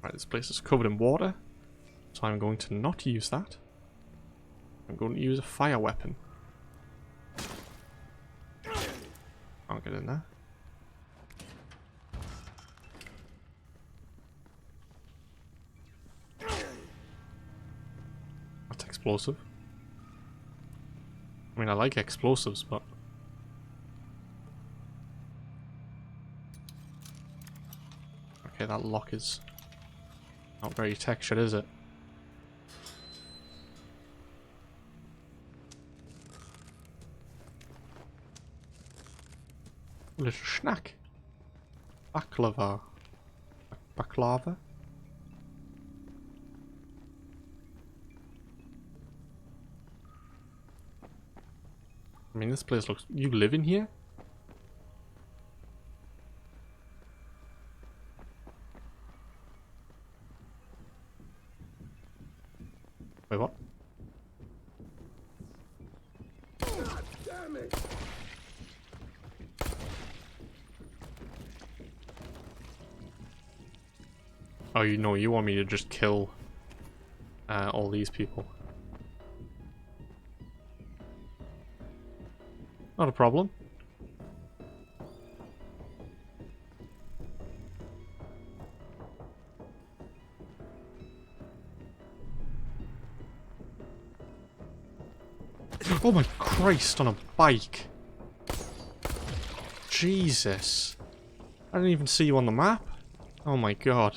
Right, this place is covered in water, so I'm going to not use that. I'm going to use a fire weapon. I'll get in there. That's explosive. I mean, I like explosives, but... Okay, that lock is not very textured, is it? Little snack. Baklava. Baklava? I mean, this place looks... You live in here? Wait, what? God damn it! Oh, you know, you want me to just kill all these people. Not a problem. Oh my Christ, on a bike. Jesus. I didn't even see you on the map. Oh my God.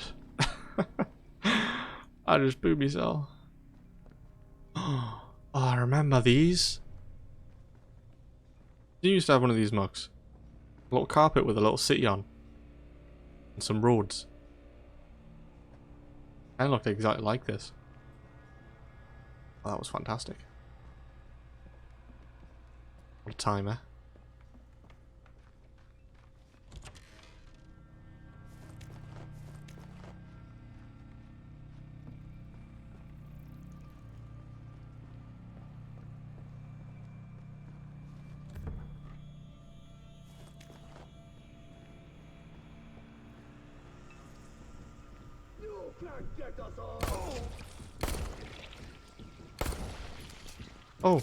I just booed myself. Oh, I remember these. You used to have one of these mugs. A little carpet with a little city on. And some roads. And looked exactly like this. Oh, that was fantastic. What a timer. Oh.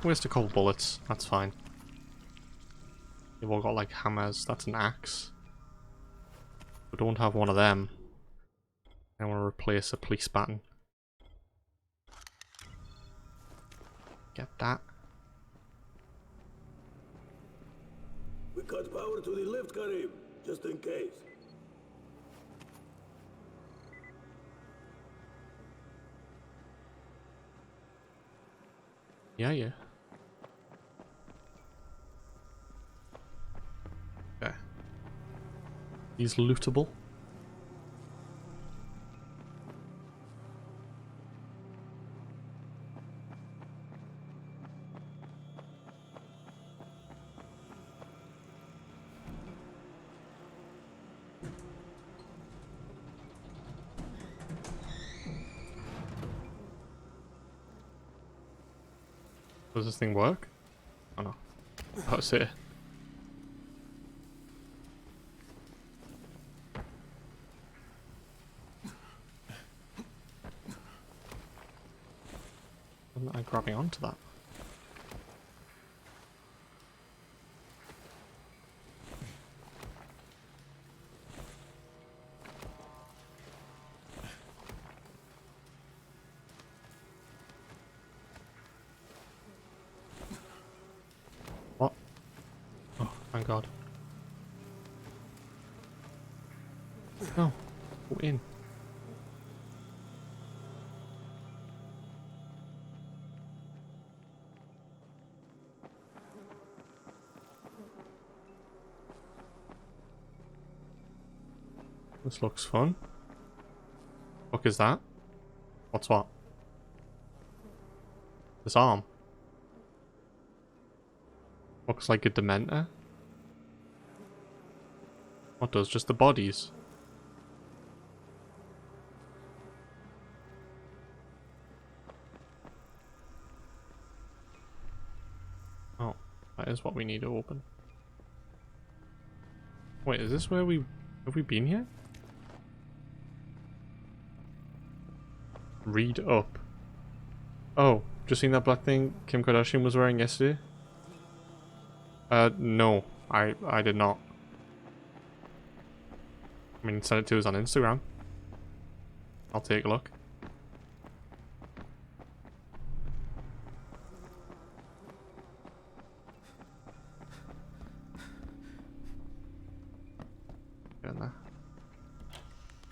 Waste a couple bullets. That's fine. You've all got like hammers. That's an axe. We don't have one of them. I want to replace a police baton. Get that. We cut power to the lift, Karim, just in case. Yeah. Okay. He's lootable. Does this thing work? Oh no. Oh, it's here. Wasn't I grabbing onto that? What? Oh, thank God. No. Go in. This looks fun. What is that? What's what? This arm. Looks like a Dementor. What does? Just the bodies? Oh, that is what we need to open. Wait, is this where we... Have we been here? Read up. Oh, just seen that black thing Kim Kardashian was wearing yesterday? No, I did not. I mean, send it to us on Instagram. I'll take a look. Get in there.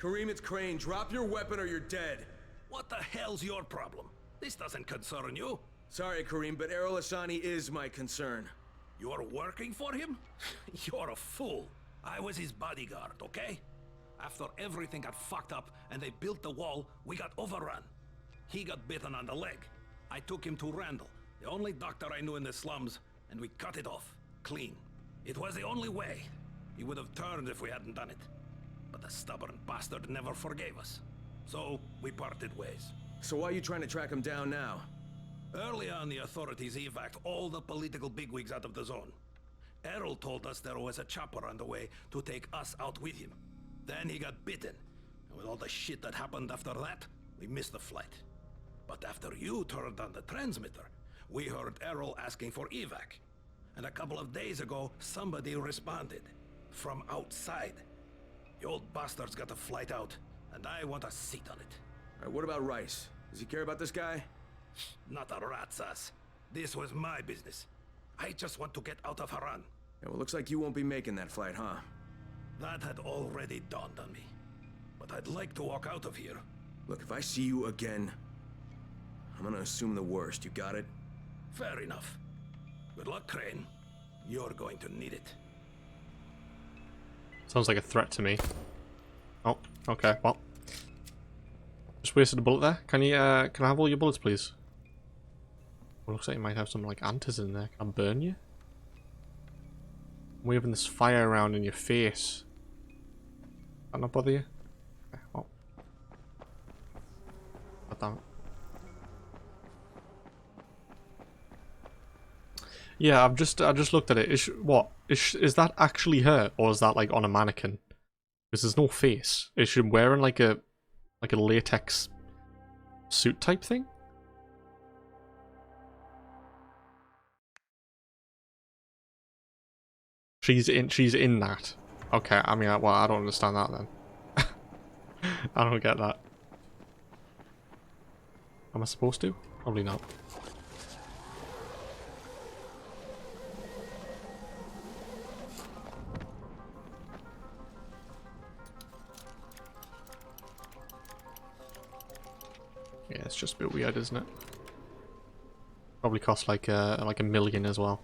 Karim, it's Crane. Drop your weapon or you're dead. What the hell's your problem? This doesn't concern you. Sorry, Karim, but Errol Hassani is my concern. You're working for him? You're a fool. I was his bodyguard, okay? After everything got fucked up and they built the wall, we got overrun. He got bitten on the leg. I took him to Randall, the only doctor I knew in the slums, and we cut it off. Clean. It was the only way. He would have turned if we hadn't done it. But the stubborn bastard never forgave us. So, we parted ways. So why are you trying to track him down now? Early on, the authorities evacuated all the political bigwigs out of the zone. Errol told us there was a chopper on the way to take us out with him. Then he got bitten. And with all the shit that happened after that, we missed the flight. But after you turned on the transmitter, we heard Errol asking for evac. And a couple of days ago, somebody responded. From outside. The old bastard's got a flight out, and I want a seat on it. Alright, what about Rice? Does he care about this guy? Not a rat's ass. This was my business. I just want to get out of Haran. Yeah, well, looks like you won't be making that flight, huh? That had already dawned on me. But I'd like to walk out of here. Look, if I see you again, I'm gonna assume the worst. You got it? Fair enough. Good luck, Crane. You're going to need it. Sounds like a threat to me. Oh, okay, well. Just wasted a bullet there. Can I have all your bullets, please? Well, looks like you might have some, like, antis in there. Can I burn you? I'm waving this fire around in your face. That not bother you? Okay, well. God damn it. Yeah, I just looked at it. Is that actually her, or is that like on a mannequin? Because there's no face. Is she wearing like a latex suit type thing? She's in that. Okay, I mean, well, I don't understand that then. I don't get that. Am I supposed to? Probably not. Yeah, it's just a bit weird, isn't it? Probably cost like a million as well.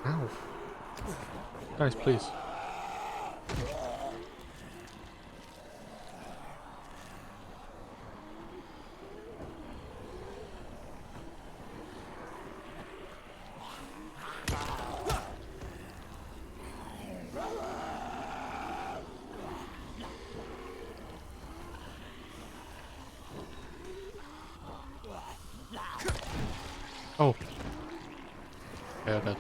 Ow. Guys, please. Oh. Yeah, dead.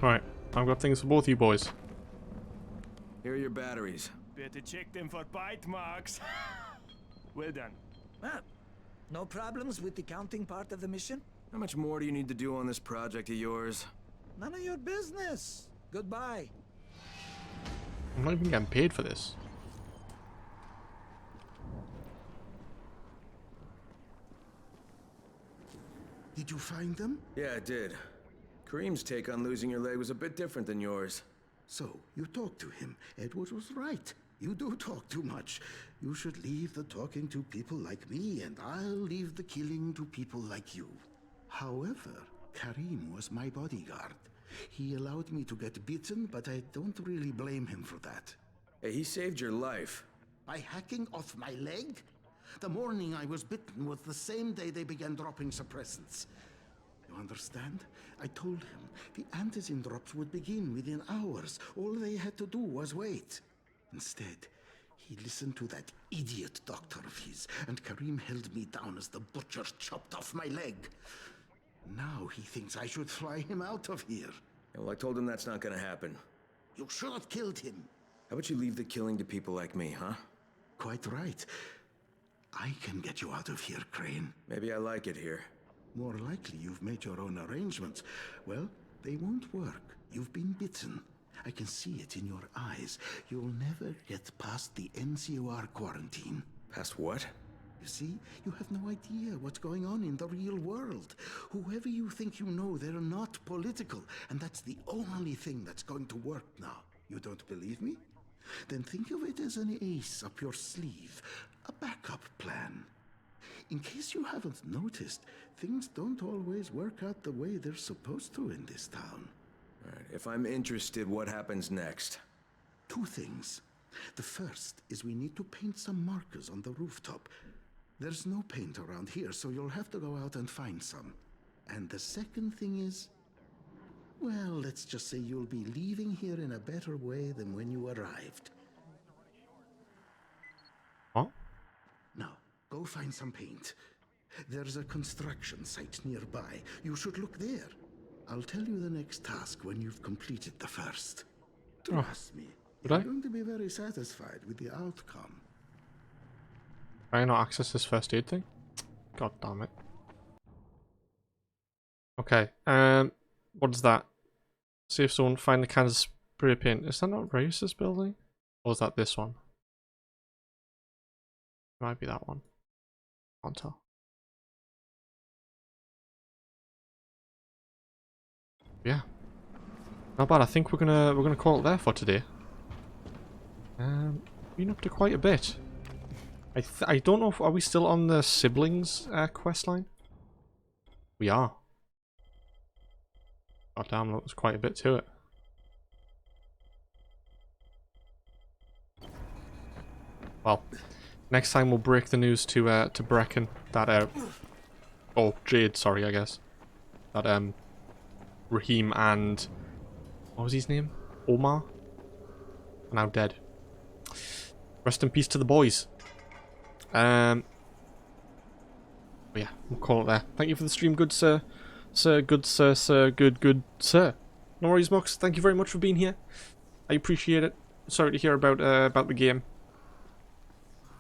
Alright, I've got things for both you boys. Here are your batteries. Better check them for bite marks. Well done. Ah, no problems with the counting part of the mission? How much more do you need to do on this project of yours? None of your business. Goodbye. I'm not even getting paid for this. Did you find them? Yeah, I did. Kareem's take on losing your leg was a bit different than yours. So, you talked to him. Edward was right. You do talk too much. You should leave the talking to people like me, and I'll leave the killing to people like you. However, Kareem was my bodyguard. He allowed me to get bitten, but I don't really blame him for that. Hey, he saved your life. By hacking off my leg? The morning I was bitten was the same day they began dropping suppressants. You understand? I told him the antizin drops would begin within hours. All they had to do was wait. Instead, he listened to that idiot doctor of his, and Kareem held me down as the butcher chopped off my leg. Now he thinks I should fly him out of here. Yeah, well, I told him that's not gonna happen. You should have killed him. How about you leave the killing to people like me, huh? Quite right. I can get you out of here, Crane. Maybe I like it here. More likely you've made your own arrangements. Well, they won't work. You've been bitten. I can see it in your eyes. You'll never get past the NCOR quarantine. Past what? You see, you have no idea what's going on in the real world. Whoever you think you know, they're not political. And that's the only thing that's going to work now. You don't believe me? Then think of it as an ace up your sleeve. A backup plan. In case you haven't noticed, things don't always work out the way they're supposed to in this town. All right, if I'm interested, what happens next? Two things. The first is we need to paint some markers on the rooftop. There's no paint around here, so you'll have to go out and find some. And the second thing is, well, let's just say you'll be leaving here in a better way than when you arrived. What? Now, go find some paint. There's a construction site nearby. You should look there. I'll tell you the next task when you've completed the first. Oh, Trust me, would you're I? going to be very satisfied with the outcome. Can I not access this first aid thing? God damn it. Okay, what is that? Safe zone, find the cans of spray paint. Is that not Reus's building? Or is that this one? It might be that one. Can't tell. Yeah. Not bad. I think we're gonna call it there for today. Been up to quite a bit. I don't know if are we still on the siblings quest line? We are. God damn, that was quite a bit to it. Well, next time we'll break the news to Brecken that oh Jade, sorry, I guess that Raheem and what was his name? Omar are now dead. Rest in peace to the boys. But yeah, we'll call it there. Thank you for the stream, good sir. Sir, good sir, sir, good sir. No worries, Mux. Thank you very much for being here. I appreciate it. Sorry to hear about the game.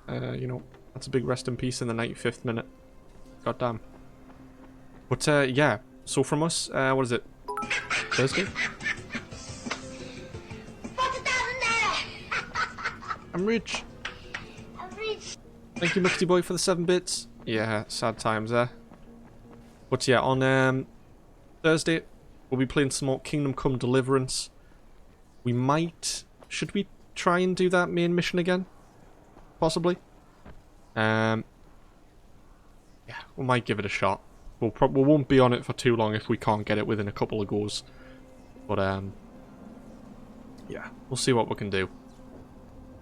You know, that's a big rest in peace in the 95th minute. God damn. But yeah, so from us, what is it? Thursday? I'm rich. Thank you, Muxty Boy, for the 7 bits. Yeah, sad times there. But yeah, on Thursday, we'll be playing some more Kingdom Come Deliverance. We might... Should we try and do that main mission again? Possibly. Yeah, we might give it a shot. We won't be on it for too long if we can't get it within a couple of goes. But yeah, we'll see what we can do.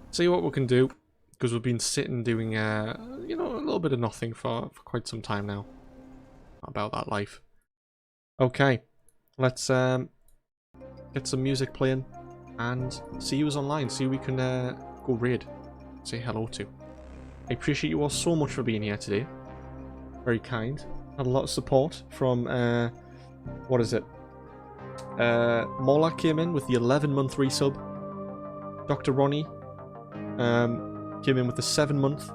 See what we can do, because we've been sitting doing you know, a little bit of nothing for quite some time now. About that life. Okay, let's get some music playing and see who's online. See who we can go raid, say hello to. I appreciate you all so much for being here today. Very kind. Had a lot of support from what is it? Mola came in with the 11-month resub. Dr. Ronnie came in with the 7-month.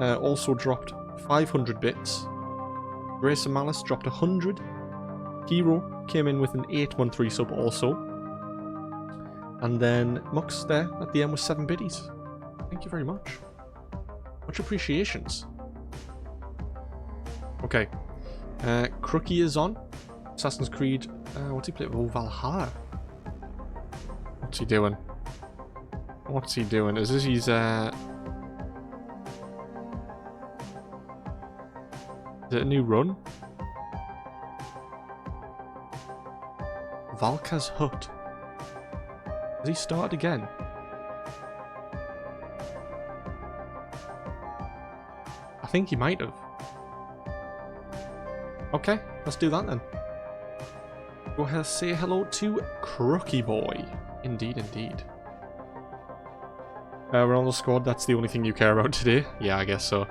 Also dropped 500 bits. Grace and Malice dropped 100. Hero came in with an 8-month resub also. And then Mux there at the end with 7 biddies. Thank you very much. Much appreciations. Okay. Crookie is on. Assassin's Creed. What's he playing? Oh, Valhalla. What's he doing? What's he doing? Is this his Is it a new run? Valka's Hut. Has he started again? I think he might have. Okay, let's do that then. Go ahead and say hello to Crookie Boy. Indeed, indeed. We're on the squad, that's the only thing you care about today? Yeah, I guess so.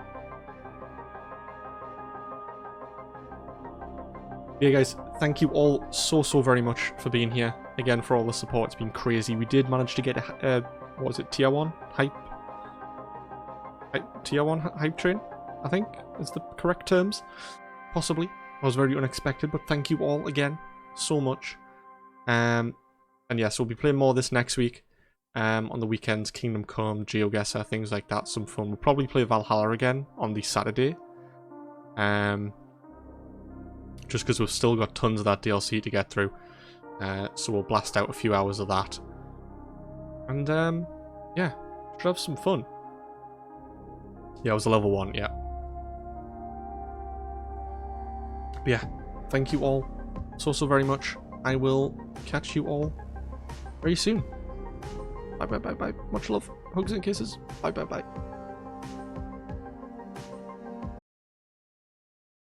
Yeah, guys, thank you all so very much for being here. Again, for all the support, it's been crazy. We did manage to get a, what was it, Tier 1 hype? Tier 1 hype train, I think, is the correct terms. Possibly. It was very unexpected, but thank you all again so much. And yeah, so we'll be playing more of this next week. On the weekends, Kingdom Come, GeoGuessr, things like that, some fun. We'll probably play Valhalla again on the Saturday. Just because we've still got tons of that DLC to get through. So we'll blast out a few hours of that. And yeah, should have some fun. Yeah, it was a level 1, yeah. But yeah, thank you all so very much. I will catch you all very soon. Bye. Much love. Hugs and kisses. Bye.